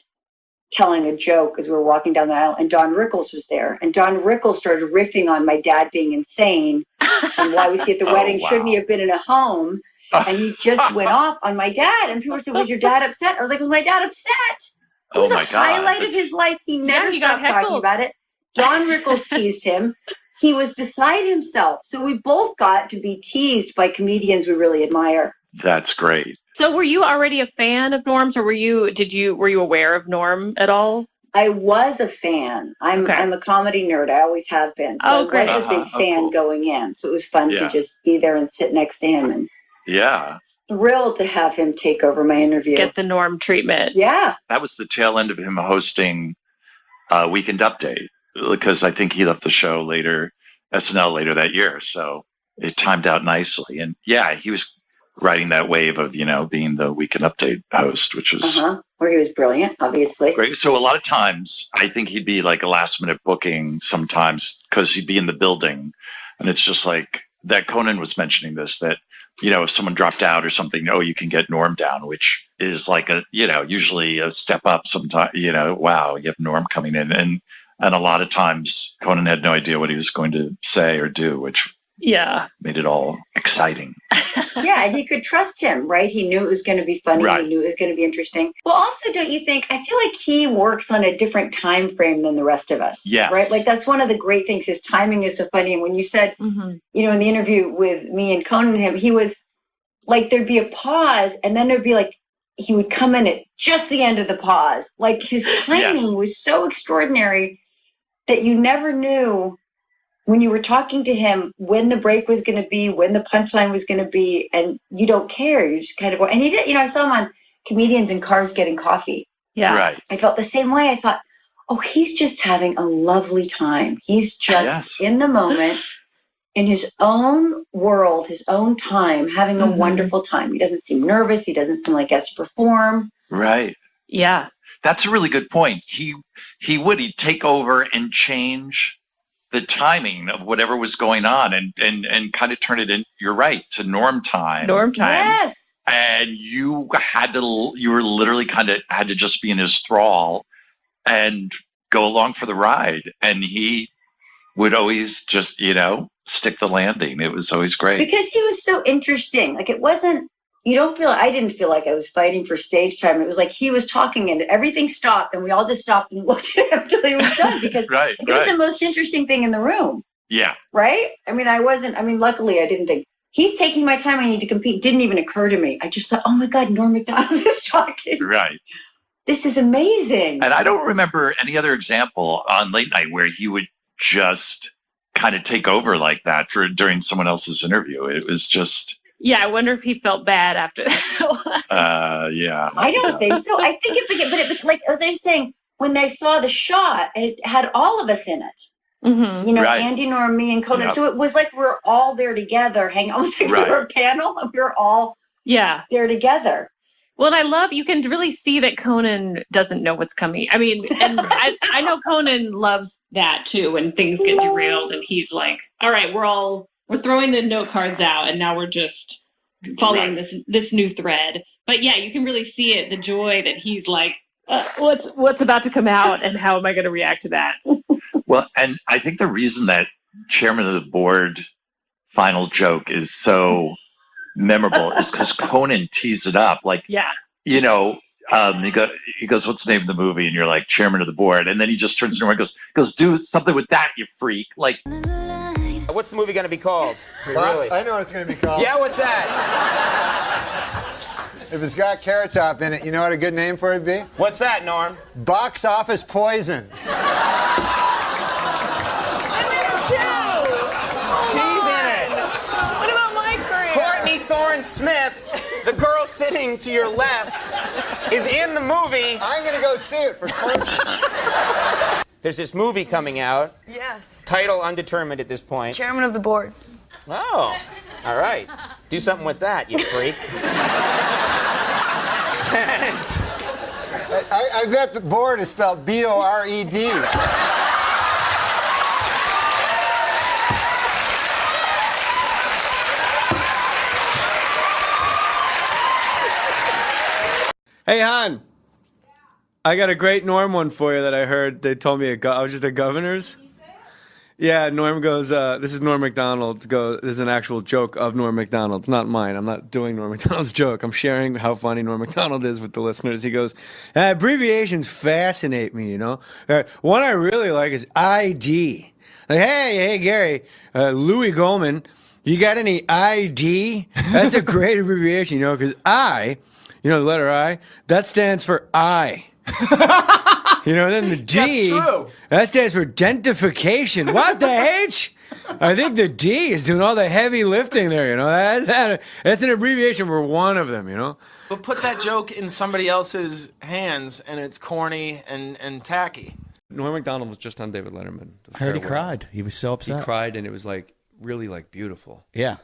telling a joke as we were walking down the aisle, and Don Rickles was there. And Don Rickles started riffing on my dad being insane, and why was he at the wedding? Shouldn't he have been in a home? And he just went off on my dad, and people said, was your dad upset? I was like, was my dad upset? It was a highlight of his life. He never stopped talking about it. Don Rickles teased him. He was beside himself. So we both got to be teased by comedians we really admire. That's great. So were you already a fan of Norm's, or were you aware of Norm at all? I was a fan. I'm a comedy nerd. I always have been. So I was a big fan going in. So it was fun to just be there and sit next to him, and thrilled to have him take over my interview. Get the Norm treatment. Yeah. That was the tail end of him hosting Weekend Update, because I think he left the show SNL later that year. So it timed out nicely. And he was riding that wave of, being the Weekend Update host, which was where he was brilliant, obviously. Great. So a lot of times I think he'd be like a last minute booking sometimes, because he'd be in the building, and it's just like that. Conan was mentioning this, that, if someone dropped out or something, you can get Norm down, which is like usually a step up sometimes, wow, you have Norm coming in. And a lot of times Conan had no idea what he was going to say or do, which made it all exciting. And he could trust him, right? He knew it was going to be funny. Right. He knew it was going to be interesting. Well, also, don't you think, I feel like he works on a different time frame than the rest of us. Yes. Right? Like, that's one of the great things. His timing is so funny. And when you said, in the interview with me and Conan and him, he was like, there'd be a pause, and then there'd be like, he would come in at just the end of the pause. Like, his timing was so extraordinary that you never knew when you were talking to him when the break was going to be, when the punchline was going to be, and you don't care. You just kind of go. And he did, I saw him on Comedians in Cars Getting Coffee. Yeah. Right. I felt the same way. I thought, he's just having a lovely time. He's just in the moment, in his own world, his own time, having a wonderful time. He doesn't seem nervous. He doesn't seem like he has to perform. Right. Yeah. That's a really good point. He'd take over and change the timing of whatever was going on, and kind of turn it in, you're right, to Norm time. Norm time. Yes. And you were literally kind of had to just be in his thrall and go along for the ride. And he would always just, stick the landing. It was always great. Because he was so interesting. Like, it wasn't, I didn't feel like I was fighting for stage time. It was like he was talking and everything stopped, and we all just stopped and looked at him until he was done, because it was the most interesting thing in the room. Yeah. Right? Luckily I didn't think, he's taking my time, I need to compete. It didn't even occur to me. I just thought, oh my God, Norm Macdonald is talking. Right. This is amazing. And I don't remember any other example on late night where he would just kind of take over like that during someone else's interview. It was just... Yeah, I wonder if he felt bad after that. Yeah. I don't think so. I think but like as I was saying, when they saw the shot, it had all of us in it. Andy, Norm, me, and Conan. Yep. So it was like we're all there together, almost like we were a panel, and we were all there together. Well, and you can really see that Conan doesn't know what's coming. I mean, and I know Conan loves that too, when things get derailed, and he's like, all right, we're throwing the note cards out, and now we're just following this new thread. But yeah, you can really see it, the joy that he's like, what's about to come out, and how am I going to react to that? Well, and I think the reason that Chairman of the Board final joke is so memorable is because Conan teased it up. Like, he goes, what's the name of the movie? And you're like, Chairman of the Board. And then he just turns to him and goes, do something with that, you freak. Like, what's the movie going to be called? Really? I know what it's going to be called. Yeah, what's that? If it's got Carrot Top in it, you know what a good name for it would be? What's that, Norm? Box Office Poison. She's in it. What about my career? Courtney Thorne-Smith, the girl sitting to your left, is in the movie. I'm going to go see it for Courtney. There's this movie coming out. Yes. Title undetermined at this point. Chairman of the Board. Oh, all right. Do something with that, you freak. I bet the board is spelled B-O-R-E-D. Hey, Han. I got a great Norm one for you that I heard. They told me I was just at Governor's. Yeah, Norm goes, this is Norm MacDonald. This is an actual joke of Norm MacDonald. It's not mine. I'm not doing Norm MacDonald's joke. I'm sharing how funny Norm MacDonald is with the listeners. He goes, abbreviations fascinate me, you know. One I really like is ID. Like, hey, Gary, Louis Goldman, you got any ID? That's a great abbreviation, you know, because I, you know, the letter I, that stands for I. You know, then the D, that's true. That stands for dentification. What the H? I think the D is doing all the heavy lifting there, you know. That's an abbreviation for one of them, you know. But put that joke in somebody else's hands, and it's corny and tacky. Norm MacDonald was just on David Letterman. I heard he cried. He was so upset. He cried, and it was, like, really, like, beautiful. Yeah.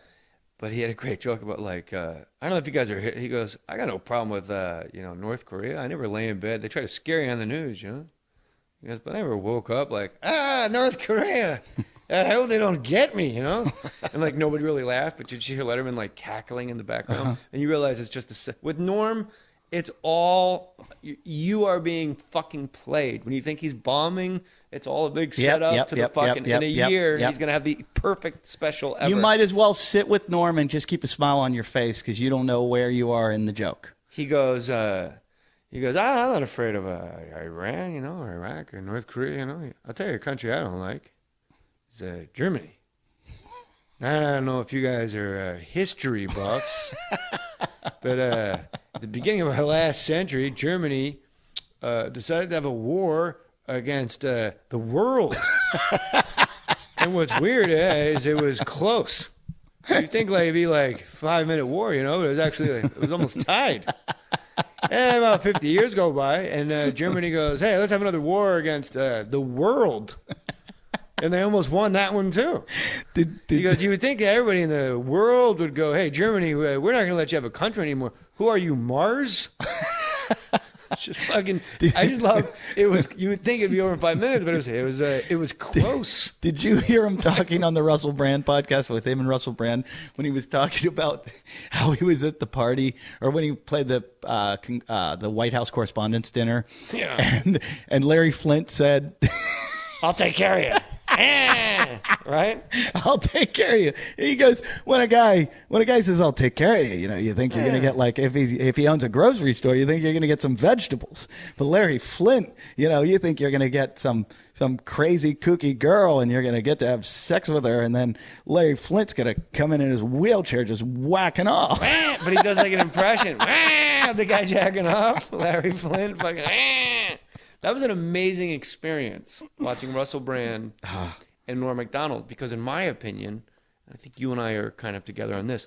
But he had a great joke about, like, I don't know if you guys are here. He goes, I got no problem with, you know, North Korea. I never lay in bed. They try to scare you on the news, you know. He goes, but I never woke up like, North Korea. I hope they don't get me, you know. And, like, nobody really laughed. But did you hear Letterman, like, cackling in the background? And you realize it's just with Norm, it's all, you are being fucking played. When you think he's bombing, it's all a big setup to the fucking, in a year, he's going to have the perfect special ever. You might as well sit with Norm and just keep a smile on your face because you don't know where you are in the joke. He goes, I'm not afraid of Iran, you know, or Iraq or North Korea, you know. I'll tell you a country I don't like. It's Germany. I don't know if you guys are history buffs, but at the beginning of our last century, Germany decided to have a war against the world. And what's weird is it was close. You think like it'd be like 5-minute war, you know, but it was actually it was almost tied. And about 50 years go by, and Germany goes, hey, let's have another war against the world. And they almost won that one, too. Because you would think that everybody in the world would go, hey, Germany, we're not going to let you have a country anymore. Who are you, Mars? Just fucking, I just love, it was, you would think it'd be over in 5 minutes, but it was close. Did you hear him talking on the Russell Brand podcast with him and Russell Brand when he was talking about how he was at the party or when he played the White House Correspondents' Dinner? Yeah. And Larry Flint said, I'll take care of you. Right? I'll take care of you. He goes, when a guy says, I'll take care of you, you know, you think you're going to get like, if he owns a grocery store, you think you're going to get some vegetables. But Larry Flint, you know, you think you're going to get some crazy kooky girl and you're going to get to have sex with her. And then Larry Flint's going to come in his wheelchair just whacking off. But he does like an impression. The guy jacking off. Larry Flint fucking. That was an amazing experience watching Russell Brand and Norm MacDonald because, in my opinion, I think you and I are kind of together on this,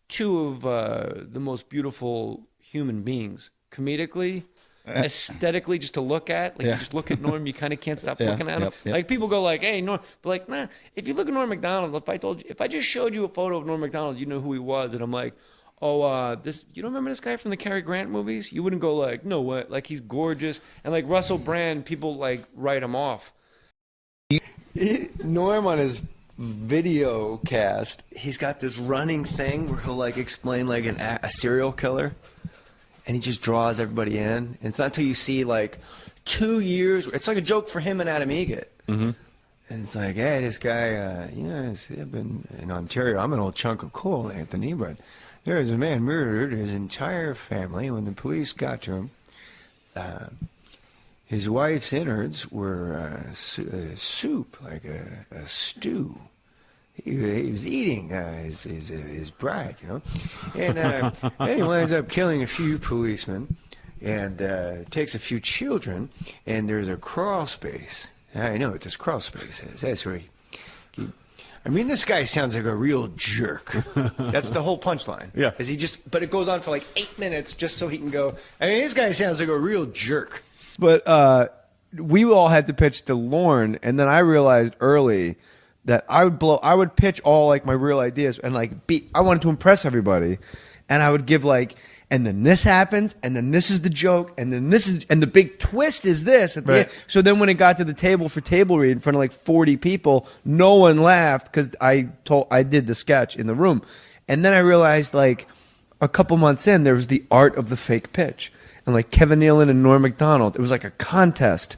two of the most beautiful human beings, comedically, aesthetically, just to look at. Like, you just look at Norm, you kind of can't stop looking at him. Like, people go like, hey, Norm, but like, nah, if you look at Norm MacDonald, if I just showed you a photo of Norm MacDonald, you know who he was. And I'm like, you don't remember this guy from the Cary Grant movies? You wouldn't go like, no, what? Like, he's gorgeous. And like Russell Brand, people like write him off. Norm on his video cast, he's got this running thing where he'll like explain like a serial killer. And he just draws everybody in. And it's not until you see like 2 years, it's like a joke for him and Adam Egget. Mm-hmm. And it's like, hey, this guy, I've been in Ontario. I'm an old chunk of coal, Anthony, but there was a man murdered his entire family. When the police got to him, his wife's innards were soup, like a stew. He was eating his bride, you know. And then he winds up killing a few policemen and takes a few children, and there's a crawl space. I know what this crawl space is. That's where I mean, this guy sounds like a real jerk. That's the whole punchline. Yeah. But it goes on for like 8 minutes just so he can go, I mean, this guy sounds like a real jerk. But we all had to pitch to Lorne, and then I realized early that I would pitch all like my real ideas and like I wanted to impress everybody, and I would give like, and then this happens, and then this is the joke, and then this is, and the big twist is this at the end. So then when it got to the table for table read in front of like 40 people, no one laughed because I did the sketch in the room, and then I realized like a couple months in there was the art of the fake pitch, and like Kevin Nealon and Norm Macdonald, it was like a contest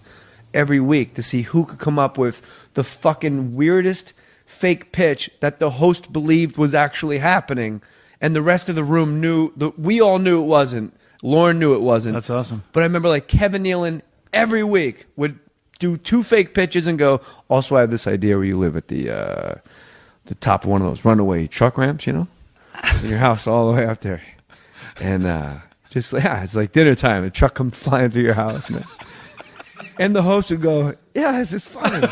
every week to see who could come up with the fucking weirdest fake pitch that the host believed was actually happening, and the rest of the room knew. We all knew it wasn't. Lauren knew it wasn't. That's awesome. But I remember like Kevin Nealon every week would do 2 fake pitches and go, also I have this idea where you live at the top of one of those runaway truck ramps, you know, in your house all the way up there. And just, yeah, it's like dinner time. A truck comes flying through your house, man. And the host would go, yeah, this is funny.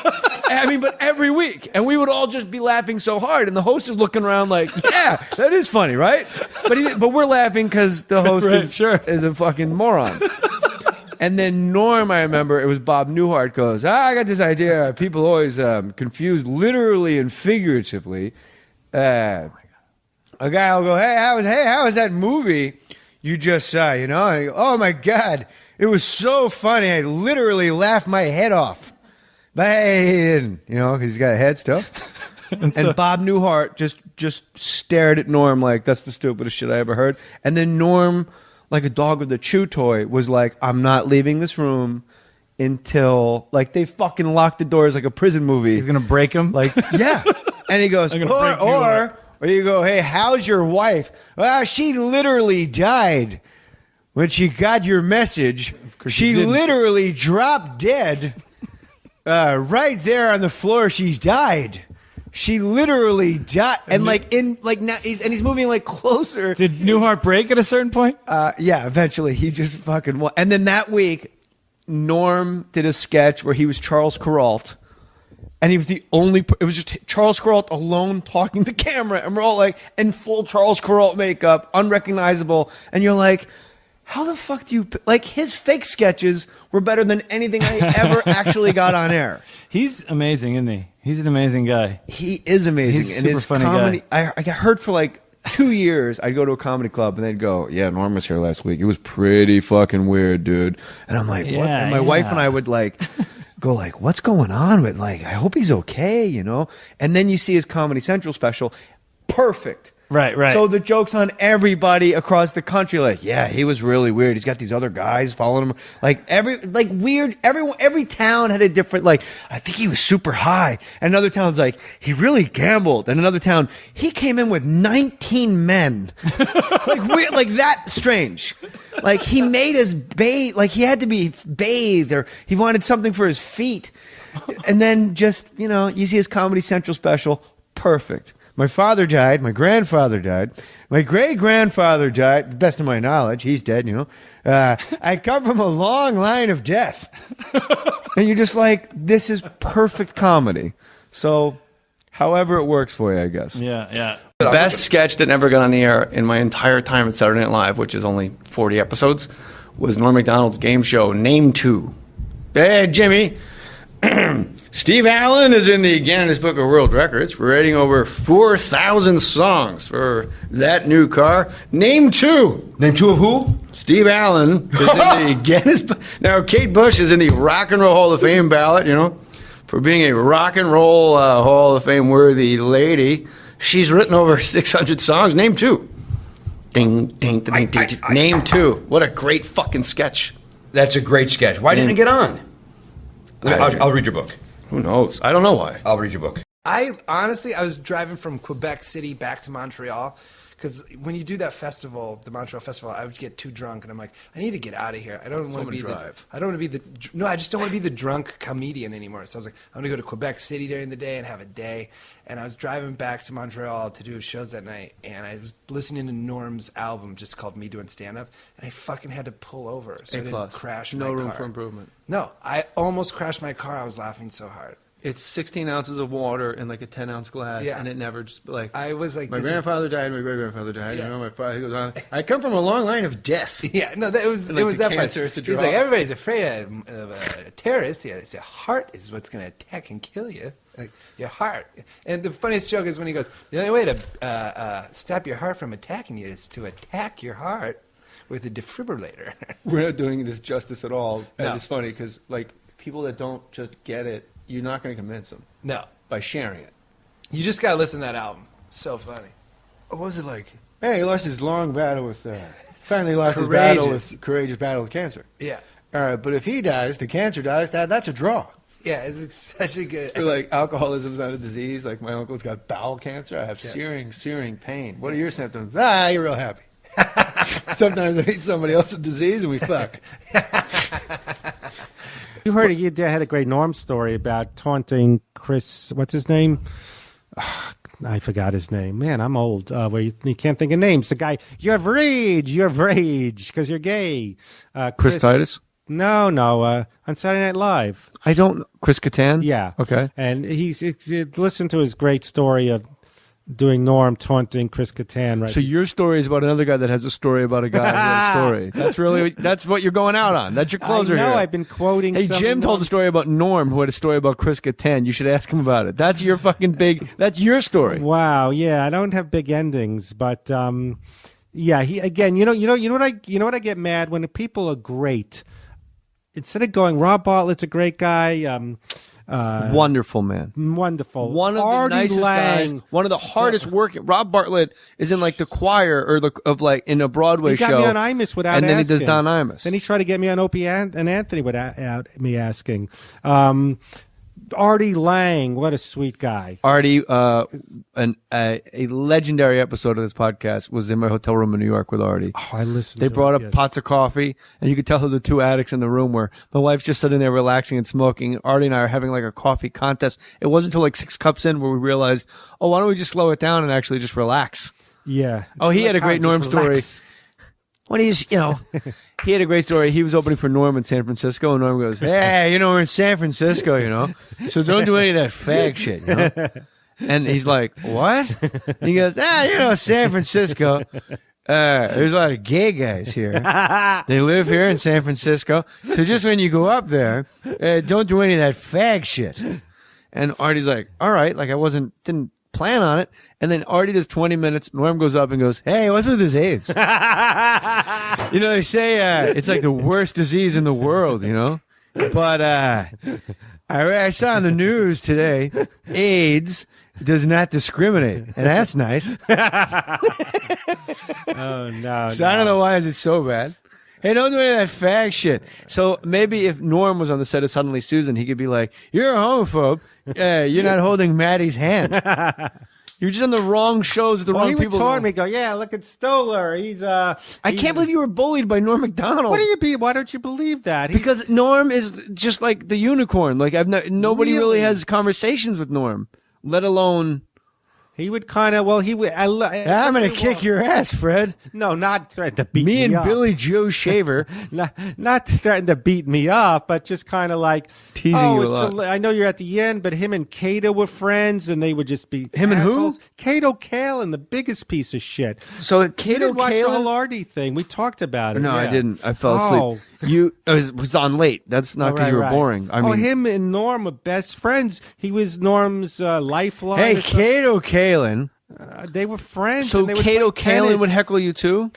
I mean, but every week. And we would all just be laughing so hard. And the host is looking around like, yeah, that is funny, right? But we're laughing because the host is a fucking moron. And then Norm, I remember, it was Bob Newhart goes, I got this idea. People always confuse literally and figuratively. A guy will go, hey, how was that movie you just saw, you know? And I go, oh, my God. It was so funny. I literally laughed my head off. But he didn't, you know, because he's got a head still. And Bob Newhart just stared at Norm like, that's the stupidest shit I ever heard. And then Norm, like a dog with a chew toy, was like, I'm not leaving this room until, like, they fucking lock the doors like a prison movie. He's going to break him? Like, yeah. And he goes, or you go, hey, how's your wife? Well, she literally died. When she got your message, she literally dropped dead right there on the floor. She's died. She literally died, and like in like now, he's moving like closer. Did Newhart break at a certain point? Yeah, eventually he just fucking. And then that week, Norm did a sketch where he was Charles Kuralt. And he was the only. It was just Charles Kuralt alone talking to camera, and we're all like in full Charles Kuralt makeup, unrecognizable. And you're like, how the fuck do you like? His fake sketches were better than anything I ever actually got on air. He's amazing, isn't he? He's an amazing guy. He is amazing. He's and super his funny comedy, guy. I got heard for like 2 years. I'd go to a comedy club and they'd go, "Yeah, Norm was here last week. It was pretty fucking weird, dude." And I'm like, "What?" And my wife and I would like go like, "What's going on with like? I hope he's okay, you know." And then you see his Comedy Central special, perfect. Right. So the joke's on everybody across the country. Like, yeah, he was really weird. He's got these other guys following him. Like every town had a different. Like, I think he was super high. And another town's like, he really gambled. And another town, he came in with 19 men. Like weird, like that strange. Like he made us bathe. Like he had to be bathed, or he wanted something for his feet. And then just you see his Comedy Central special, perfect. My father died. My grandfather died. My great-grandfather died, to the best of my knowledge. He's dead, I come from a long line of death. And you're just like, this is perfect comedy. So, however it works for you, I guess. Yeah. The best sketch that never got on the air in my entire time at Saturday Night Live, which is only 40 episodes, was Norm Macdonald's game show, Name 2. Hey, Jimmy. Steve Allen is in the Guinness Book of World Records for writing over 4,000 songs for that new car. Name 2. Name 2 of who? Steve Allen is in the Guinness Book. Now, Kate Bush is in the Rock and Roll Hall of Fame ballot, for being a Rock and Roll Hall of Fame worthy lady. She's written over 600 songs. Name 2. Ding, ding, ding, ding. Name 2. What a great fucking sketch. That's a great sketch. Why didn't it get on? I'll read your book. Who knows? I don't know why. I'll read your book. I was driving from Quebec City back to Montreal, because when you do that festival, the Montreal Festival, I would get too drunk, and I'm like, I need to get out of here. I don't want to be I just don't want to be the drunk comedian anymore. So I was like, I'm going to go to Quebec City during the day and have a day. And I was driving back to Montreal to do shows that night, and I was listening to Norm's album just called Me Doing Stand-Up, and I fucking had to pull over so I didn't crash my car. No room for improvement. No, I almost crashed my car. I was laughing so hard. it's 16 ounces of water in like a 10-ounce glass, Yeah. and it never just like. I was like, my this is- grandfather died, my great grandfather died. Yeah. You know, my father. He goes on. I come from a long line of death. Yeah, no, that was And, it like, was the that part. cancer, it's a He's draw. like, everybody's afraid of a terrorist. Yeah, it's your heart is what's going to attack and kill you. Like, your heart. And the funniest joke is when he goes, the only way to stop your heart from attacking you is to attack your heart with a defibrillator. We're not doing this justice at all. And No. it's funny because like people that don't just get it, you're not going to convince them. No. By sharing it. You just got to listen to that album. So funny. What was it like? Hey, he lost his long battle with. Finally lost his battle with courageous battle with cancer. Yeah. All right, but if he dies, the cancer dies. That's a draw. Yeah, it's such a good. Or like alcoholism's not a disease. Like my uncle's got bowel cancer. I have Yeah. searing pain. What are your symptoms? You're real happy. Sometimes I eat somebody else's disease and we fuck. You heard you had a great Norm story about taunting Chris. What's his name? I forgot his name. Man, I'm old. Where you can't think of names. The guy, you're of rage, because you're gay. Chris Titus? No, on Saturday Night Live. I don't. Chris Kattan? Yeah. Okay. And listen to his great story of doing Norm taunting Chris Kattan. Right. So your story is about another guy that has a story about a guy who had a story. That's what you're going out on. That's your closer I know. here. I've been quoting. Hey, Jim told a story about Norm, who had a story about Chris Kattan. You should ask him about it. That's your fucking big. That's your story. Wow. Yeah, I don't have big endings, but yeah. He again. You know what I get mad when the people are great. Instead of going, Rob Bartlett's a great guy. Wonderful man. Wonderful. One of Artie the nicest Lang. guys. One of the hardest working. Rob Bartlett is in like the choir or in a Broadway He got show. me on Imus without and then asking. he does Don Imus. Then he tried to get me on Opie and Anthony without me asking. Artie Lang, what a sweet guy. Artie, a legendary episode of this podcast was in my hotel room in New York with Artie. Oh, I listened. They to brought it, up yes. pots of coffee, and you could tell who the two addicts in the room were. My wife's just sitting there relaxing and smoking. Artie and I are having like a coffee contest. It wasn't until like 6 cups in where we realized, oh, why don't we just slow it down and actually just relax? Yeah. Oh, he had a great Norm story. When he's, he had a great story. He was opening for Norm in San Francisco, and Norm goes, hey, we're in San Francisco, so don't do any of that fag shit, And he's like, what? And he goes, San Francisco. There's a lot of gay guys here. They live here in San Francisco. So just when you go up there, don't do any of that fag shit. And Artie's like, all right, like didn't plan on it. And then Artie does 20 minutes. Norm goes up and goes, hey, what's with his AIDS? They say it's like the worst disease in the world, But I saw on the news today, AIDS does not discriminate. And that's nice. Oh, no. So I don't know why is it so bad. Hey, don't do any of that fag shit. So maybe if Norm was on the set of Suddenly Susan, he could be like, you're a homophobe. You're not holding Maddie's hand. You're just on the wrong shows with the wrong He people. would taunt me, go, yeah, look at Stoller. I can't believe you were bullied by Norm MacDonald. Why don't you believe that? Because Norm is just like the unicorn. Like nobody really has conversations with Norm, let alone. He would kind of, I'm going to kick your ass, Fred. No, not threaten to beat me Me and up. Billy Joe Shaver. not threaten to beat me up, but just kind of like teasing you a lot. I know you're at the end, but him and Cato were friends, and they would just be him assholes. and who? Cato Kalin, the biggest piece of shit. So Cato didn't watch the Kalin? whole Artie thing. We talked about it. No, yeah. I didn't. I fell asleep. It was on late. That's not because you were boring. I mean, him and Norm were best friends. He was Norm's lifeline. Hey, Cato Kalin. They were friends. So and they would Cato play tennis. Kalin would heckle you too?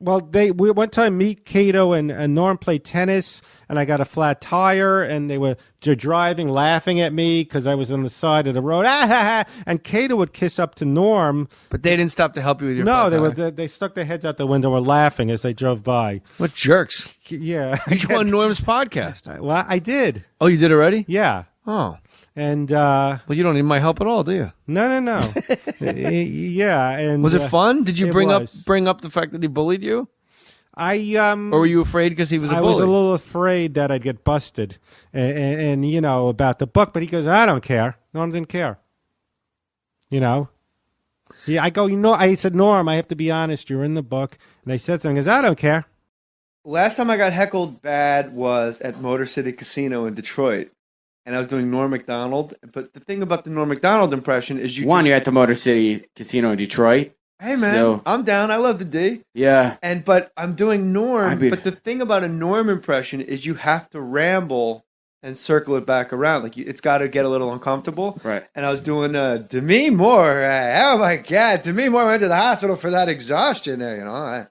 Well, we one time Cato and Norm played tennis, and I got a flat tire, and they were driving, laughing at me because I was on the side of the road. And Cato would kiss up to Norm, but they didn't stop to help you with your. No, flat tire. they stuck their heads out the window, were laughing as they drove by. What jerks! Yeah, you should go on Norm's podcast. Well, I did. Oh, you did already? Yeah. Oh. And well, you don't need my help at all, do you? No. Yeah, and was it fun? Did you bring up the fact that he bullied you? Or were you afraid because he was a bully? I was a little afraid that I'd get busted, and about the book. But he goes, I don't care. Norm didn't care. Yeah, I go, I said, Norm, I have to be honest. You're in the book, and I said something. He goes, I don't care. Last time I got heckled bad was at Motor City Casino in Detroit. and I was doing Norm Macdonald. But the thing about the Norm Macdonald impression is you're at the Motor City Casino in Detroit. Hey man, So- I'm down. I love the D. Yeah. But I'm doing Norm. But the thing about a Norm impression is you have to ramble and circle it back around. Like it's got to get a little uncomfortable. Right. And I was doing Demi Moore. Oh my God, Demi Moore went to the hospital for that exhaustion there.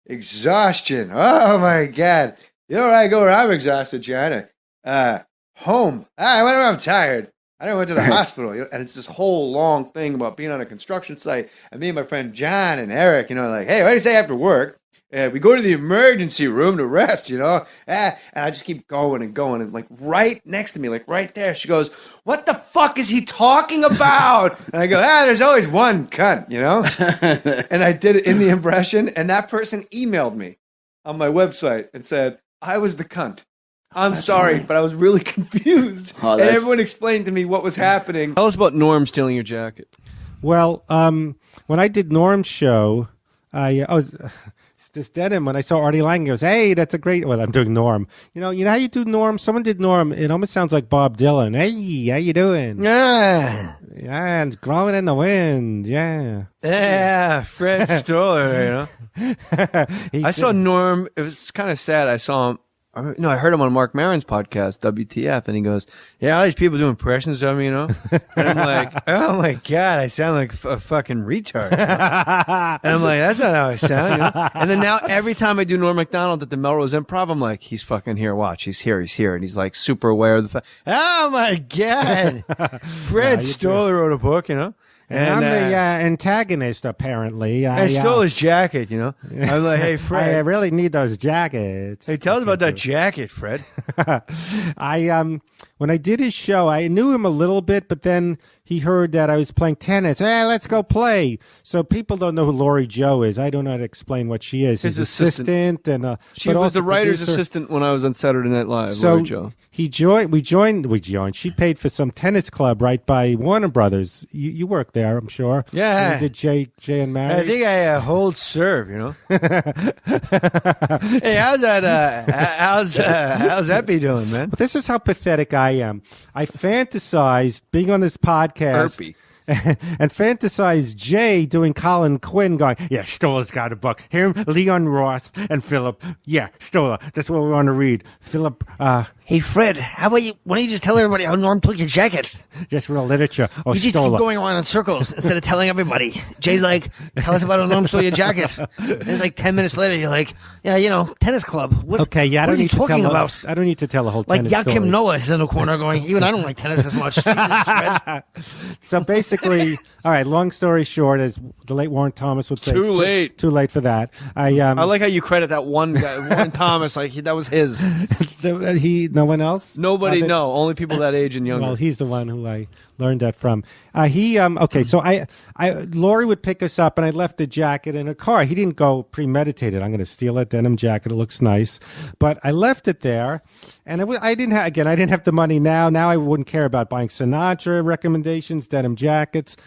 Exhaustion. Oh my God. You know where I go where I'm exhausted, John? Home. I went where I'm tired. I never went to the hospital. And it's this whole long thing about being on a construction site. And me and my friend John and Eric, like, hey, what do you say after work? We go to the emergency room to rest, and I just keep going and going. And like right next to me, like right there, she goes, what the fuck is he talking about? And I go, there's always one cunt, And I did it in the impression. And that person emailed me on my website and said, I was the cunt. I'm sorry, but I was really confused. And everyone explained to me what was happening. Tell us about Norm stealing your jacket. Well, when I did Norm's show, this Denim, when I saw Artie Lang, he goes, hey, that's a great... Well, I'm doing Norm. You know how you do Norm? Someone did Norm. It almost sounds like Bob Dylan. Hey, how you doing? Yeah. Yeah, and growing in the wind. Yeah. Yeah, Fred Stoller, I saw Norm. It was kind of sad. I saw him. No, I heard him on Mark Maron's podcast, WTF, and he goes, all these people do impressions of me, And I'm like, oh my God, I sound like a fucking retard. And I'm like, that's not how I sound, And then now every time I do Norm Macdonald at the Melrose Improv, I'm like, he's fucking here, watch, he's here. And he's like super aware of the fact, oh my God, Fred Stoller wrote a book, And I'm the antagonist, apparently. I stole his jacket, I'm like, hey, Fred. I really need those jackets. Hey, tell us about that jacket, Fred. When I did his show, I knew him a little bit, but then he heard that I was playing tennis. Hey, let's go play. So people don't know who Lori Joe is. I don't know how to explain what she is. His assistant. And she was the writer's assistant when I was on Saturday Night Live, so Lori Joe. We joined. She paid for some tennis club right by Warner Brothers. You worked there, I'm sure. Yeah. You did Jay and Mary? I think I hold serve, Hey, how's that be doing, man? But this is how pathetic I am. I fantasized being on this podcast. And fantasize Jay doing Colin Quinn going, yeah, Stoller's got a book. Him, Leon Roth, and Philip. Yeah, Stoller. That's what we want to read. Philip, hey, Fred, why don't you just tell everybody how Norm took your jacket? Just real literature. Oh, you just keep going around in circles instead of telling everybody. Jay's like, tell us about how Norm stole your jacket. And it's like 10 minutes later, you're like, yeah, tennis club. What is he talking about? I don't need to tell a whole like tennis story. Yakim Noah is in the corner going, even I don't like tennis as much. Jesus, Fred. So basically, all right, long story short, as the late Warren Thomas would say. Too late. Too late for that. I like how you credit that one guy, Warren Thomas, like that was his. No one else? Nobody, no. Only people that age and younger. Well, he's the one who I learned that from. Okay, so Lori would pick us up, and I left the jacket in a car. He didn't go premeditated. I'm going to steal a denim jacket. It looks nice. But I left it there, and I didn't have the money now. Now I wouldn't care about buying Sinatra recommendations, denim jackets.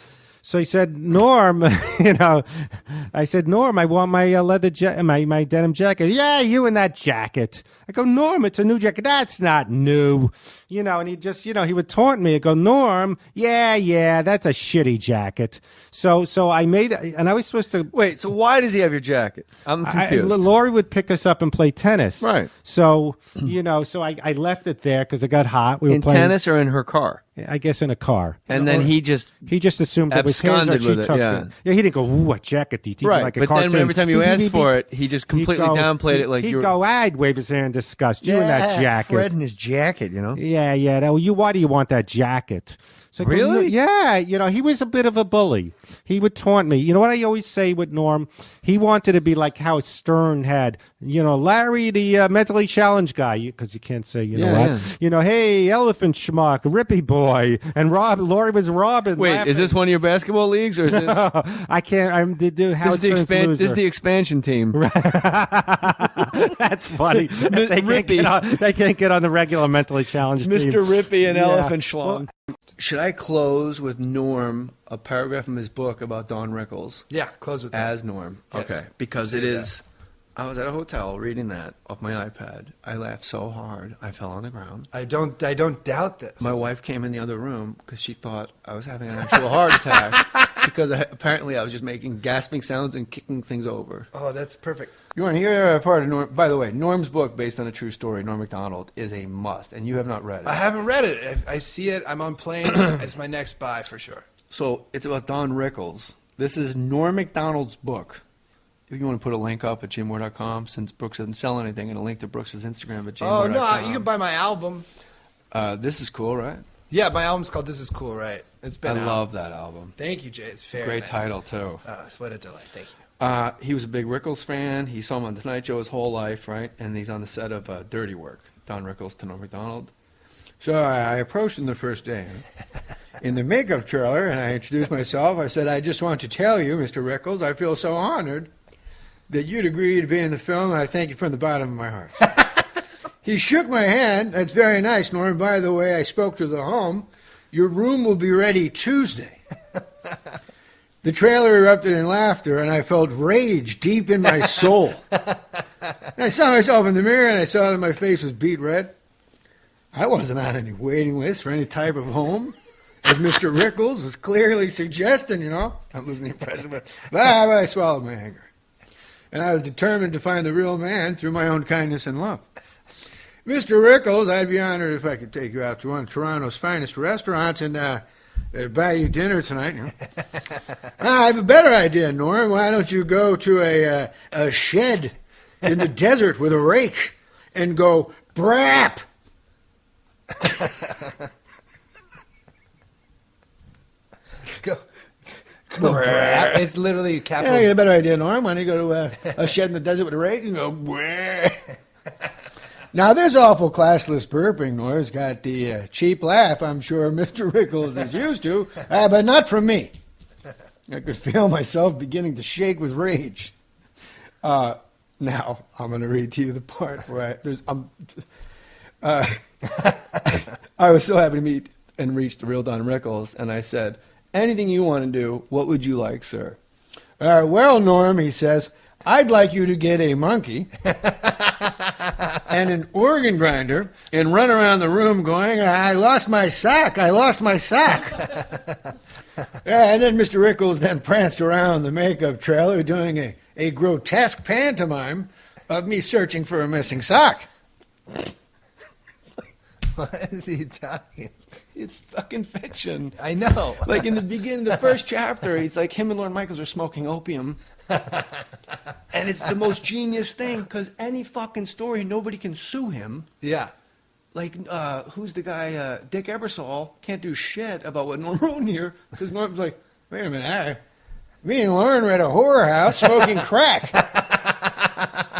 So he said, Norm, I said, Norm, I want my my denim jacket. Yeah, you and that jacket. I go, Norm, it's a new jacket. That's not new. And he just, he would taunt me. I go, Norm, yeah, that's a shitty jacket. So I made, and I was supposed to. Wait, so why does he have your jacket? I'm confused. Lori would pick us up and play tennis. Right. So, so I left it there because it got hot. We were playing tennis or in her car? I guess in a car. And then he just assumed it was his or she took it. Yeah, he didn't go, ooh, a jacket. Right, like a but cartoon. then every time you asked for it, he just completely downplayed it like he'd go, I'd wave his hand in disgust. You and that jacket. Fred and his jacket, Yeah. Now, why do you want that jacket? So really? Yeah. He was a bit of a bully. He would taunt me. You know what I always say with Norm? He wanted to be like how Stern had, Larry, the mentally challenged guy, because you can't say, hey, elephant schmuck, Rippy boy, and Lori was Robin. Wait, laughing. Is this one of your basketball leagues, or is this? I can't. This is the expansion team. That's funny. They can't get on the regular mentally challenged team. Mr. Rippy and Elephant Schlong. Should I close with Norm, a paragraph from his book about Don Rickles? Yeah, close with that. As Norm. Yes. Okay. Because it is, I was at a hotel reading that off my iPad. I laughed so hard, I fell on the ground. I don't doubt this. My wife came in the other room because she thought I was having an actual heart attack because apparently I was just making gasping sounds and kicking things over. Oh, that's perfect. You want to hear part of Norm? By the way, Norm's book, based on a true story, Norm MacDonald, is a must, and you have not read it. I haven't read it. I see it. I'm on planes. It's my next buy for sure. So it's about Don Rickles. This is Norm MacDonald's book. If you want to put a link up at jmoore.com, since Brooks doesn't sell anything, and a link to Brooks' Instagram at jmoore.com. Oh, no, you can buy my album. This is cool, right? Yeah, my album's called This Is Cool, right? It's been I out. love that album. Thank you, Jay. It's very Great nice. title, too. What a delight. Thank you. He was a big Rickles fan. He saw him on The Tonight Show his whole life, right? And he's on the set of Dirty Work, Don Rickles to Norm MacDonald. So I approached him the first day in the makeup trailer, and I introduced myself. I said, I just want to tell you, Mr. Rickles, I feel so honored that you'd agree to be in the film, and I thank you from the bottom of my heart. He shook my hand. That's very nice, Norm. By the way, I spoke to the home. Your room will be ready Tuesday. The trailer erupted in laughter, and I felt rage deep in my soul. And I saw myself in the mirror, and I saw that my face was beet red. I wasn't on any waiting list for any type of home, as Mr. Rickles was clearly suggesting, I'm losing the impression, but I swallowed my anger. And I was determined to find the real man through my own kindness and love. Mr. Rickles, I'd be honored if I could take you out to one of Toronto's finest restaurants and buy you dinner tonight. I have a better idea, Norm. Why don't you go to a shed in the desert with a rake and go brap? Go brap. It's literally capital. I get a better idea, Norm. Why don't you go to a shed in the desert with a rake and go brap? Now, this awful classless burping noise got the cheap laugh I'm sure Mr. Rickles is used to, but not from me. I could feel myself beginning to shake with rage. Now, I'm going to read to you the part where I was so happy to meet and reach the real Don Rickles, and I said, anything you want to do, what would you like, sir? Well, Norm, he says, I'd like you to get a monkey and an organ grinder and run around the room going, I lost my sack, I lost my sack. And then Mr. Rickles then pranced around the makeup trailer doing a grotesque pantomime of me searching for a missing sock. What is he talking? It's fucking fiction. I know. Like in the beginning, the first chapter, he's like, him and Lorne Michaels are smoking opium. And it's the most genius thing, because any fucking story, nobody can sue him. Yeah. Like, who's the guy? Dick Ebersol can't do shit about what Norm wrote in here, because Norm's like, wait a minute, me and Lauren were at a whorehouse smoking crack.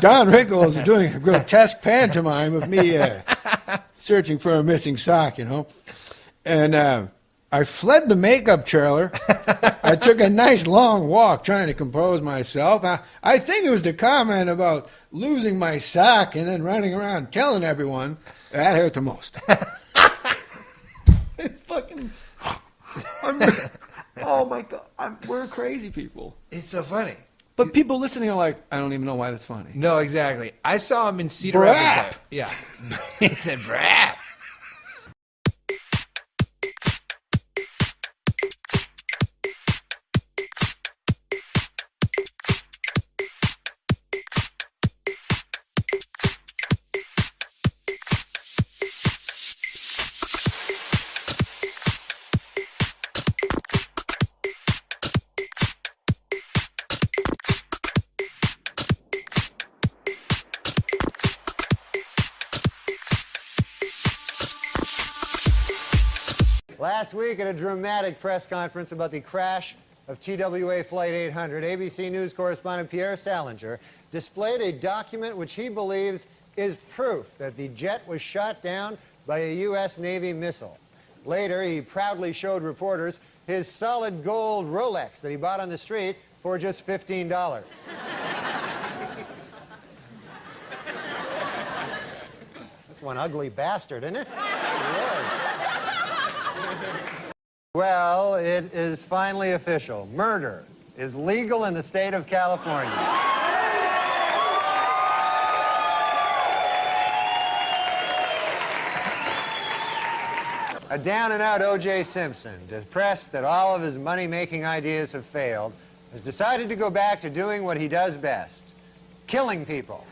Don Rickles is doing a grotesque pantomime of me searching for a missing sock, And I fled the makeup trailer. I took a nice long walk trying to compose myself. I think it was the comment about losing my sock and then running around telling everyone that hurt the most. It's fucking... oh my God. We're crazy people. It's so funny. But people listening are like, I don't even know why that's funny. No, exactly. I saw him in Cedar Brap. Rapids. Yeah. He said brap. Last week at a dramatic press conference about the crash of TWA Flight 800, ABC News correspondent Pierre Salinger displayed a document which he believes is proof that the jet was shot down by a U.S. Navy missile. Later, he proudly showed reporters his solid gold Rolex that he bought on the street for just $15. That's one ugly bastard, isn't it? Well, it is finally official. Murder is legal in the state of California. A down-and-out O.J. Simpson, depressed that all of his money-making ideas have failed, has decided to go back to doing what he does best, killing people.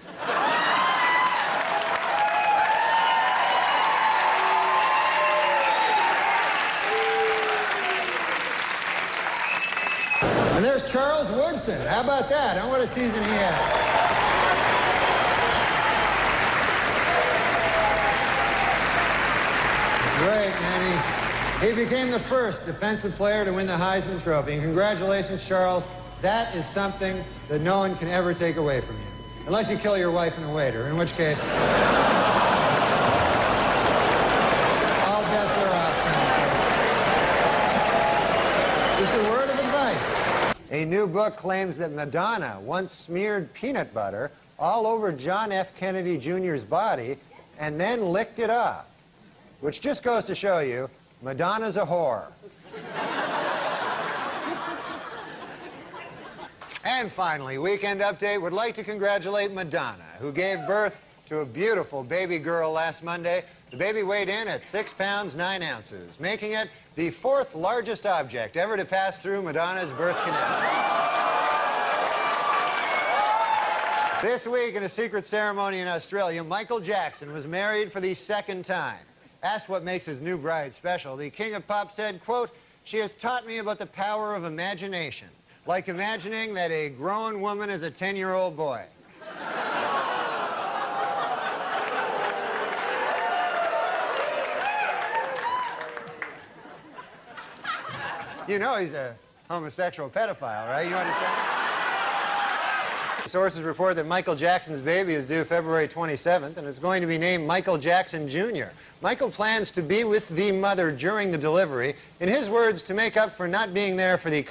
And there's Charles Woodson. How about that? Huh? What a season he had. Great, man. He became the first defensive player to win the Heisman Trophy. And congratulations, Charles. That is something that no one can ever take away from you. Unless you kill your wife and a waiter, in which case, all bets are off. Just a word of advice. A new book claims that Madonna once smeared peanut butter all over John F. Kennedy Jr.'s body and then licked it off. Which just goes to show you, Madonna's a whore. And finally, Weekend Update would like to congratulate Madonna, who gave birth to a beautiful baby girl last Monday. The baby weighed in at 6 pounds, 9 ounces, making it the 4th largest object ever to pass through Madonna's birth canal. This week, in a secret ceremony in Australia, Michael Jackson was married for the 2nd time. Asked what makes his new bride special, the King of Pop said, quote, "She has taught me about the power of imagination, like imagining that a grown woman is a 10-year-old boy." You know he's a homosexual pedophile, right? You understand? Sources report that Michael Jackson's baby is due February 27th, and it's going to be named Michael Jackson Jr. Michael plans to be with the mother during the delivery, in his words, to make up for not being there for the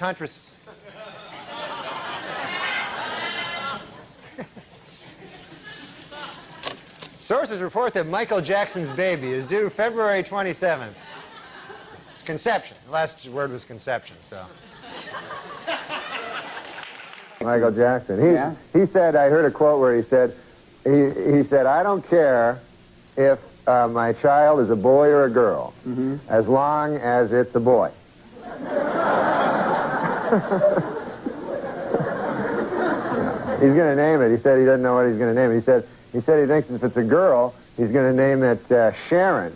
Sources report that Michael Jackson's baby is due February 27th. It's conception. The last word was conception, so. Michael Jackson. He said, I heard a quote where he said, I don't care if my child is a boy or a girl, as long as it's a boy. He's going to name it. He said he doesn't know what he's going to name it. He said he thinks if it's a girl, he's going to name it Sharon.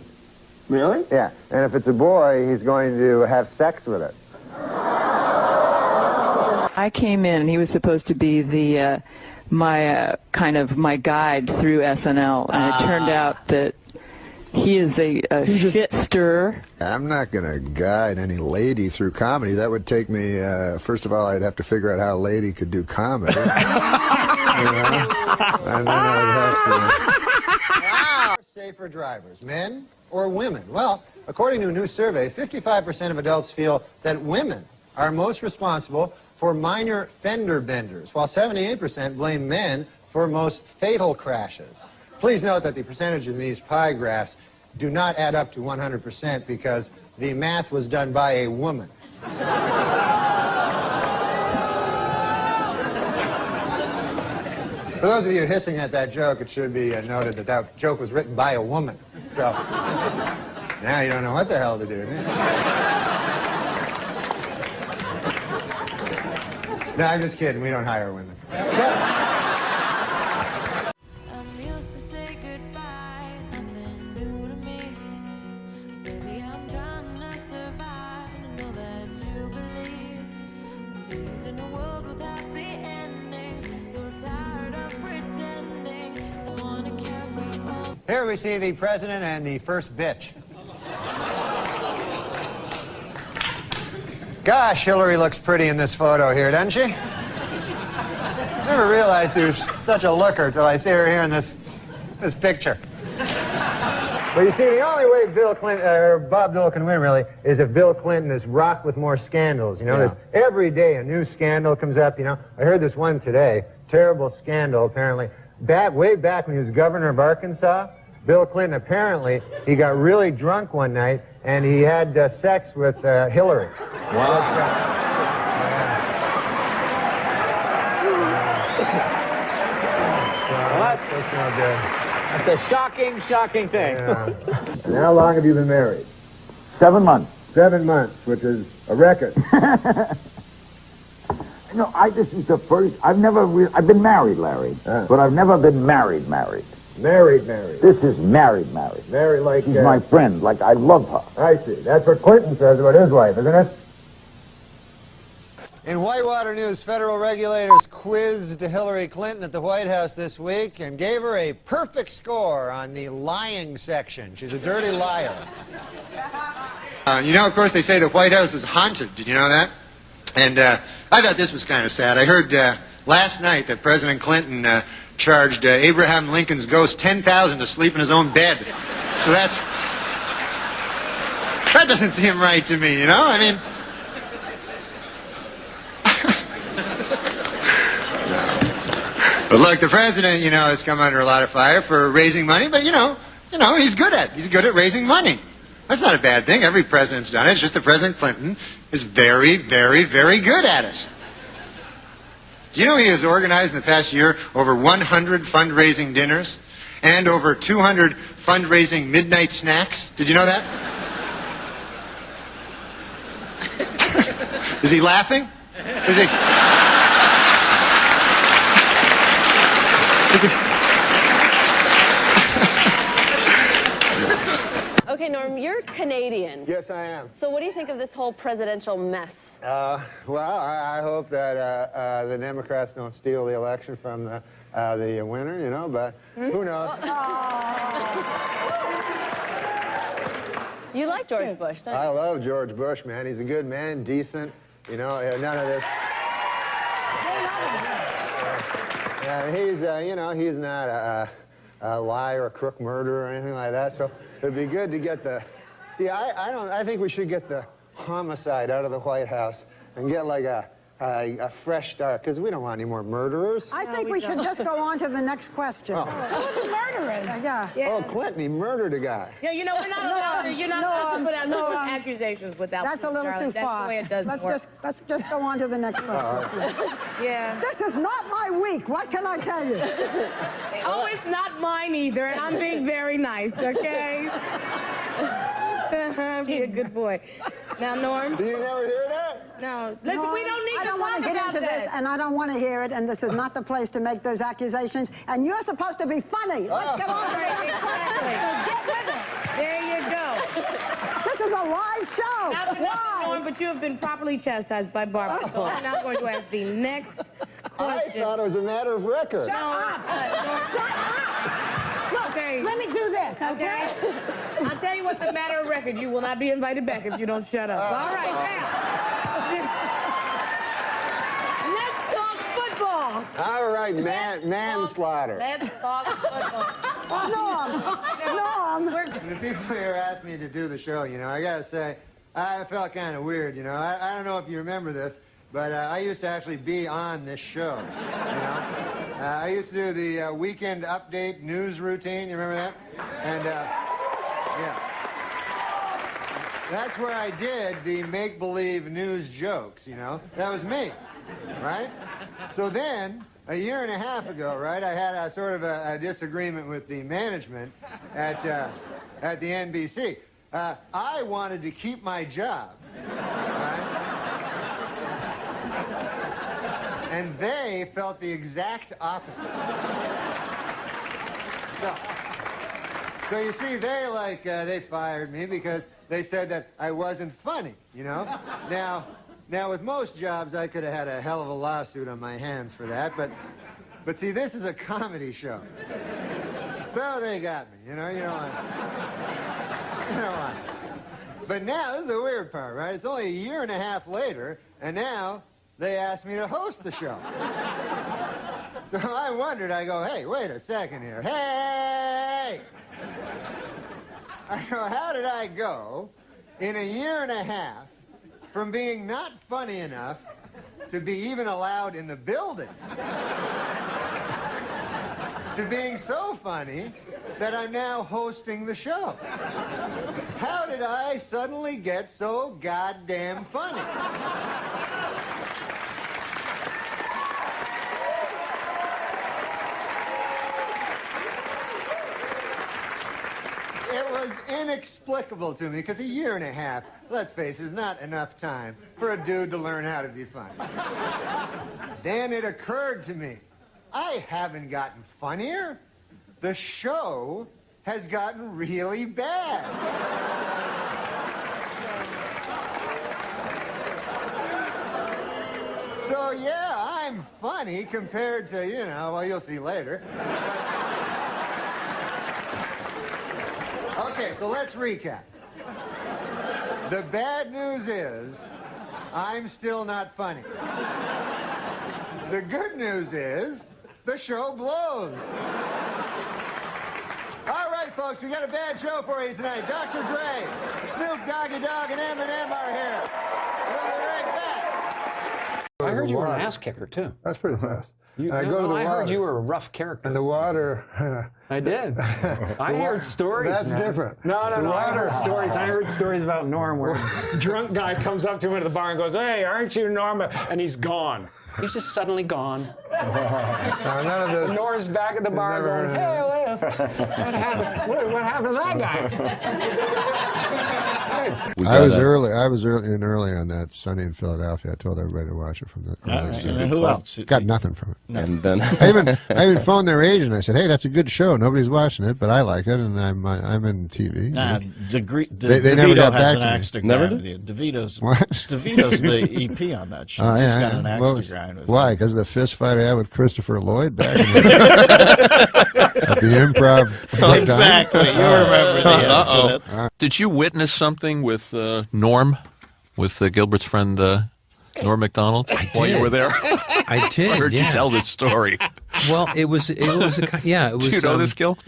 Really? Yeah. And if it's a boy, he's going to have sex with it. I came in and he was supposed to be the my guide through SNL, and it turned out that he is a shit stirrer. I'm not going to guide any lady through comedy. That would take me, first of all, I'd have to figure out how a lady could do comedy. And then I'd have to... Safer drivers, men or women? Well, according to a new survey, 55% of adults feel that women are most responsible for minor fender benders, while 78% blame men for most fatal crashes. Please note that the percentage in these pie graphs do not add up to 100% because the math was done by a woman. For those of you hissing at that joke, it should be noted that that joke was written by a woman. So now you don't know what the hell to do. No, I'm just kidding. We don't hire women. Here we see the president and the first bitch. Gosh, Hillary looks pretty in this photo here, doesn't she? Never realized she was such a looker till I see her here in this picture. But you see, the only way Bill Clinton, or Bob Dole can win, really, is if Bill Clinton is rocked with more scandals. You know, there's every day a new scandal comes up, you know. I heard this one today, terrible scandal, apparently. Way back when he was governor of Arkansas, Bill Clinton, apparently, he got really drunk one night, and he had sex with Hillary. Wow. That's no good. That's a shocking, shocking thing. And how long have you been married? 7 months. 7 months, which is a record. No, this is the first. I've been married, Larry, but I've never been married. Married. This is married. Married like... She's my friend, like I love her. I see. That's what Clinton says about his wife, isn't it? In Whitewater news, federal regulators quizzed Hillary Clinton at the White House this week and gave her a perfect score on the lying section. She's a dirty liar. Of course, they say the White House is haunted. Did you know that? And I thought this was kind of sad. I heard last night that President Clinton charged Abraham Lincoln's ghost $10,000 to sleep in his own bed. So that doesn't seem right to me, I mean... But look, the president, has come under a lot of fire for raising money, but he's good at raising money. That's not a bad thing. Every president's done it. It's just that President Clinton is very, very, very good at it. Do you know he has organized in the past year over 100 fundraising dinners and over 200 fundraising midnight snacks? Did you know that? Is he laughing? Is he... Okay, Norm, you're Canadian. Yes, I am. So what do you think of this whole presidential mess? Well, I hope that the Democrats don't steal the election from the winner, but who knows? You like George Bush, don't you? I love George Bush, man. He's a good man, decent, none of this. He's not a liar, a crook, murderer, or anything like that. So it'd be good to get the... See, I think we should get the homicide out of the White House and get like a fresh start, because we don't want any more murderers. I think we should just go on to the next question. Oh. Who are the murderers? Yeah. Oh, Clinton, he murdered a guy. Yeah, we're not allowed to. You're not allowed to put out no accusations without. That's a little too far. That's the way it does work. Let's just go on to the next question. Yeah. This is not my week. What can I tell you? Oh, it's not mine either, and I'm being very nice. Okay. Be a good boy. Now, Norm. Do you never hear that? No. Listen, No, we don't need I to don't want talk to get about into that. this, and I don't want to hear it, and this is not the place to make those accusations, and you're supposed to be funny. Let's get on to the next question. So get with it. There you go. This is a live show. Why? Norm, but you have been properly chastised by Barbara, so I'm now going to ask the next question. I thought it was a matter of record. Shut up! Shut up! Look, Okay. let me do this, okay? I'll tell you what's a matter of record. You will not be invited back if you don't shut up. All right, now. Let's talk football. All right, manslaughter. Let's talk football. Norm. The people here asked me to do the show, I gotta say, I felt kind of weird, I don't know if you remember this, but I used to actually be on this show, I used to do the weekend update news routine, you remember that? And, yeah. That's where I did the make-believe news jokes, That was me, right? So then, a year and a half ago, right, I had a sort of a disagreement with the management at the NBC. I wanted to keep my job, right? And they felt the exact opposite. So you see, they fired me because they said that I wasn't funny, Now, with most jobs, I could have had a hell of a lawsuit on my hands for that, but see, this is a comedy show. So they got me, you don't want But now, this is the weird part, right? It's only a year and a half later, and now they asked me to host the show. So I wondered, I go, hey, wait a second here. Hey! I go, how did I go in a year and a half from being not funny enough to be even allowed in the building to being so funny that I'm now hosting the show? How did I suddenly get so goddamn funny? It was inexplicable to me, because a year and a half, let's face it, is not enough time for a dude to learn how to be funny. Then it occurred to me, I haven't gotten funnier. The show has gotten really bad. So, yeah, I'm funny compared to, you know, well, you'll see later. Okay, so let's recap. The bad news is I'm still not funny. The good news is the show blows. All right, folks, we got a bad show for you tonight. Dr. Dre, Snoop Doggy Dogg, and Eminem are here. We'll be right back. I heard you were an ass kicker, too. That's pretty fast. I heard you were a rough character. And the water. I did. I heard stories. That's man. different. No, The I water. heard stories. I heard stories about Norm where a drunk guy comes up to him at the bar and goes, "Hey, aren't you Norm?" And he's gone. He's just suddenly gone. None of this. Norm's back at the bar going, "Hey, what happened? What happened to that guy?" I was early on that Sunny in Philadelphia. I told everybody to watch it from the early right. start. And who else? Got nothing from it. And then I even phoned their agent. I said, "Hey, that's a good show. Nobody's watching it, but I like it, and I'm in TV." They never got back to me. Never did? DeVito's What? DeVito's the EP on that show. He's got an axe to grind with. Why? Because of the fist fight I had with Christopher Lloyd back in the, at the Improv. Exactly. You remember the incident. Did you witness something with Norm, with Gilbert's friend Norm MacDonald, while you were there? I did. I heard you tell this story. Well, it was it was Do you know this, Gil?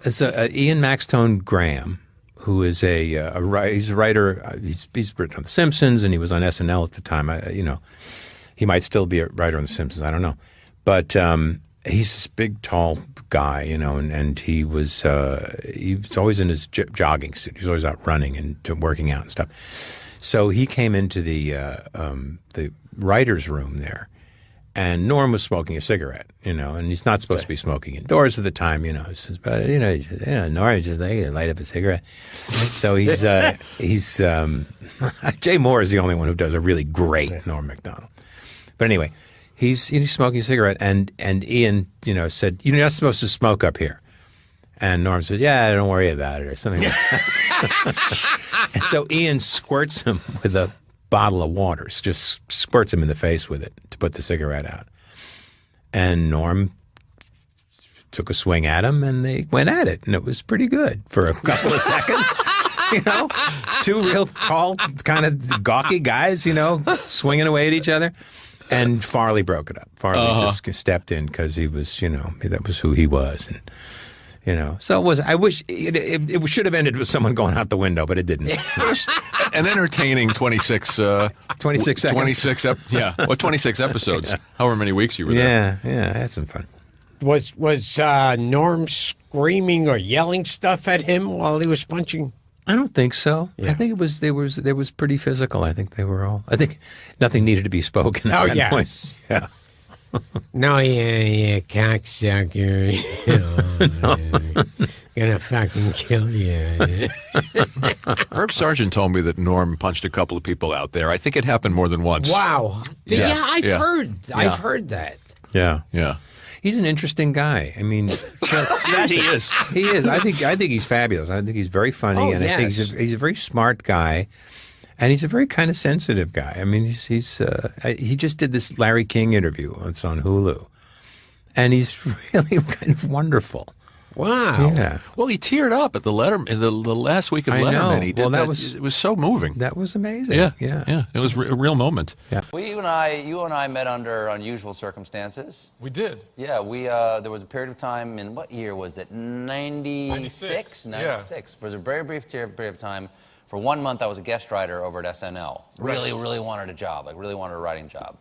It's Ian Maxtone Graham, who is he's a writer. He's written on The Simpsons, and he was on SNL at the time. He might still be a writer on The Simpsons. I don't know, but he's this big, tall guy, and he was always in his jogging suit. He was always out running and working out and stuff. So he came into the writer's room there, and Norm was smoking a cigarette, and he's not supposed to be smoking indoors at the time, But he said, Norm just light up a cigarette. So he's Jay Moore is the only one who does a really great Norm MacDonald. But anyway, he's smoking a cigarette, and Ian, said, "You're not supposed to smoke up here." And Norm said, "Yeah, don't worry about it," or something like that. And so Ian squirts him with a bottle of water, just squirts him in the face with it to put the cigarette out. And Norm took a swing at him, and they went at it, and it was pretty good for a couple of seconds. Two real tall, kind of gawky guys, swinging away at each other. And Farley broke it up. Farley just stepped in because he was, that was who he was. And, so it was, I wish it should have ended with someone going out the window, but it didn't. An entertaining 26 seconds. 26 episodes. Yeah. However many weeks you were there. Yeah, I had some fun. Was Norm screaming or yelling stuff at him while he was punching? I don't think so. Yeah. I think it was pretty physical. I think nothing needed to be spoken. Oh, yes. Yeah. No, yeah, cocksucker. Gonna fucking kill you. Herb Sargent told me that Norm punched a couple of people out there. I think it happened more than once. Wow. Yeah, I've heard that. Yeah. Yeah. He's an interesting guy. I mean, he is. He is. I think he's fabulous. I think he's very funny, and I think he's a very smart guy, and he's a very kind of sensitive guy. I mean, he just did this Larry King interview. It's on Hulu, and he's really kind of wonderful. Wow. Yeah. Well, he teared up at the last week of Letterman. He did it was so moving. That was amazing. Yeah. It was a real moment. Yeah. Well, you and I met under unusual circumstances. We did. Yeah, there was a period of time in, what year was it? 96? 96. Yeah. It was a very brief period of time. For 1 month, I was a guest writer over at SNL. Really, really wanted a job, really wanted a writing job.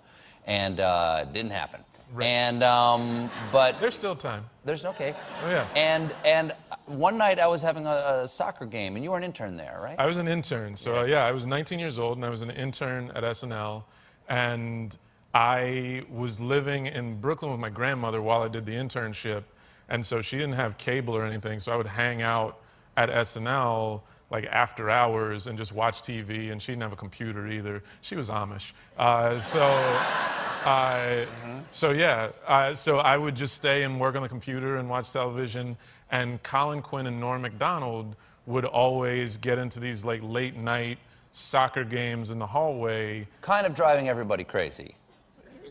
And it didn't happen. Right. And, but... There's still time. There's, okay. Oh, yeah. And one night I was having a soccer game, and you were an intern there, right? I was an intern. So, I was 19 years old, and I was an intern at SNL. And I was living in Brooklyn with my grandmother while I did the internship. And so she didn't have cable or anything, so I would hang out at SNL like after hours and just watch TV, and she didn't have a computer either. She was Amish. So I would just stay and work on the computer and watch television, and Colin Quinn and Norm Macdonald would always get into these like late night soccer games in the hallway. Kind of driving everybody crazy.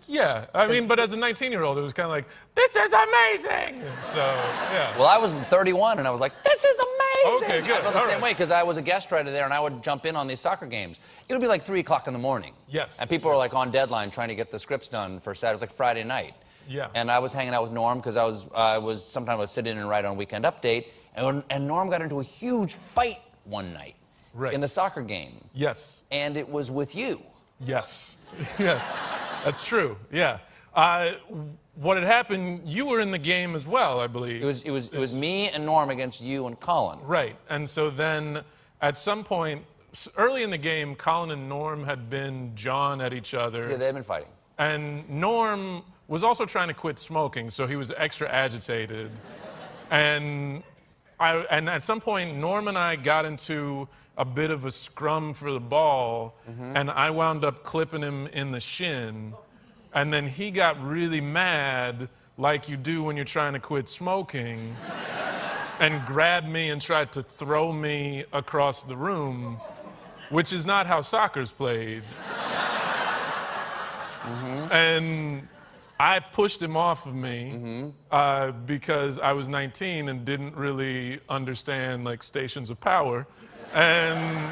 Yeah, I mean, but as a 19-year-old, it was kind of like, this is amazing! So, yeah. Well, I was 31, and I was like, this is amazing! Okay, good. I felt the same way, because I was a guest writer there, and I would jump in on these soccer games. It would be like 3 o'clock in the morning. Yes. And people were like on deadline trying to get the scripts done for Saturday. It was like Friday night. Yeah. And I was hanging out with Norm, because sometimes I would sit in and write on Weekend Update, and Norm got into a huge fight one night. Right. In the soccer game. Yes. And it was with you. Yes. Yes. That's true. Yeah. What had happened? You were in the game as well, I believe. It was me and Norm against you and Colin. Right. And so then, at some point, early in the game, Colin and Norm had been jawing at each other. Yeah, they've been fighting. And Norm was also trying to quit smoking, so he was extra agitated. And at some point, Norm and I got into a bit of a scrum for the ball, and I wound up clipping him in the shin. And then he got really mad, like you do when you're trying to quit smoking, and grabbed me and tried to throw me across the room, which is not how soccer's played. And I pushed him off of me because I was 19 and didn't really understand like stations of power. And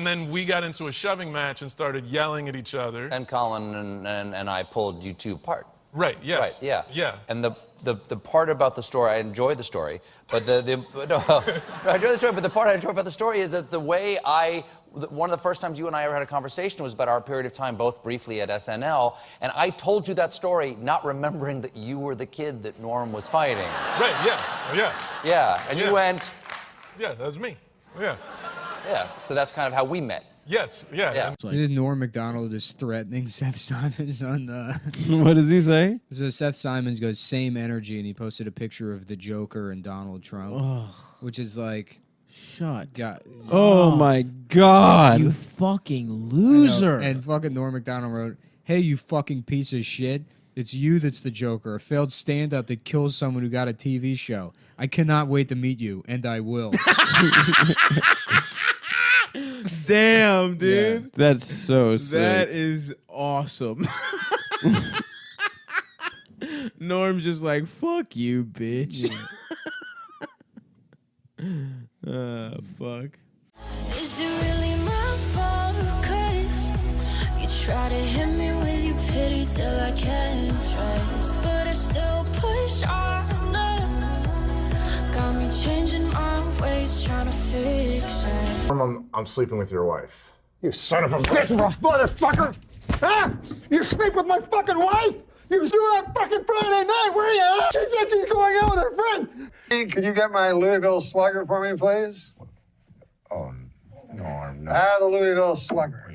then we got into a shoving match and started yelling at each other. And Colin and I pulled you two apart. Right, yes. Right, yeah. Yeah. And the part about the story, I enjoy the story, but I enjoy the story, but the part I enjoy about the story is that the way one of the first times you and I ever had a conversation was about our period of time, both briefly at SNL, and I told you that story not remembering that you were the kid that Norm was fighting. Right, yeah, yeah. Yeah, and you went... Yeah, that was me, yeah. Yeah, so that's kind of how we met. Yes, yeah. This is Norm Macdonald is threatening Seth Simons on the... What does he say? So Seth Simons goes, same energy, and he posted a picture of the Joker and Donald Trump, which is like... God. Oh my God. You fucking loser. And fucking Norm Macdonald wrote, hey, you fucking piece of shit. It's you that's the Joker, a failed stand-up that kills someone who got a TV show. I cannot wait to meet you, and I will. Damn, dude. Yeah. That's so sick. That is awesome. Norm's just like, fuck you, bitch. Fuck. Is it really my fault? 'Cause you try to hit me with your pity till I can't trust, but I still push on. Got me changing my ways, trying to fix it. I'm sleeping with your wife. You son of a bitch, motherfucker! Huh? You sleep with my fucking wife? You was doing that fucking Friday night, were you? Huh? She said she's going out with her friend. Hey, could you get my Louisville Slugger for me, please? Oh, Norm, no. The Louisville Slugger.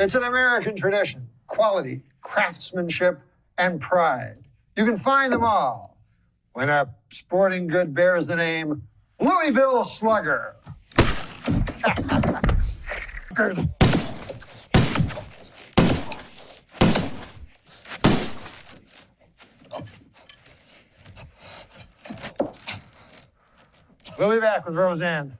It's an American tradition, quality, craftsmanship, and pride. You can find them all when a sporting good bears the name Louisville Slugger. We'll be back with Roseanne.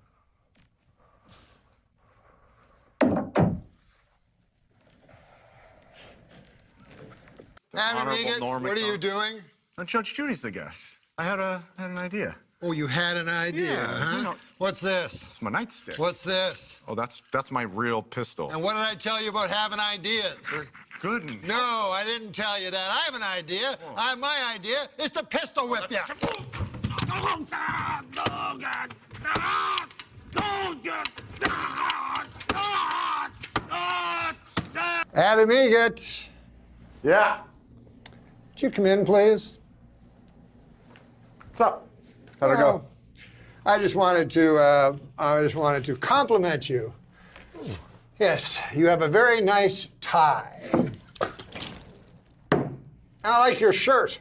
Norm what are you McDonald. doing? Judge Judy's the guest. I had an idea. Oh, you had an idea, Yeah, huh? you know- What's this? It's my nightstick. What's this? Oh, that's my real pistol. And what did I tell you about having ideas? Good. No, I didn't tell you that. I have an idea. My idea is to pistol whip you. Adam Egget. Yeah. Would you come in, please? What's up? How'd it go? I just wanted to compliment you. Yes, you have a very nice tie. And I like your shirt.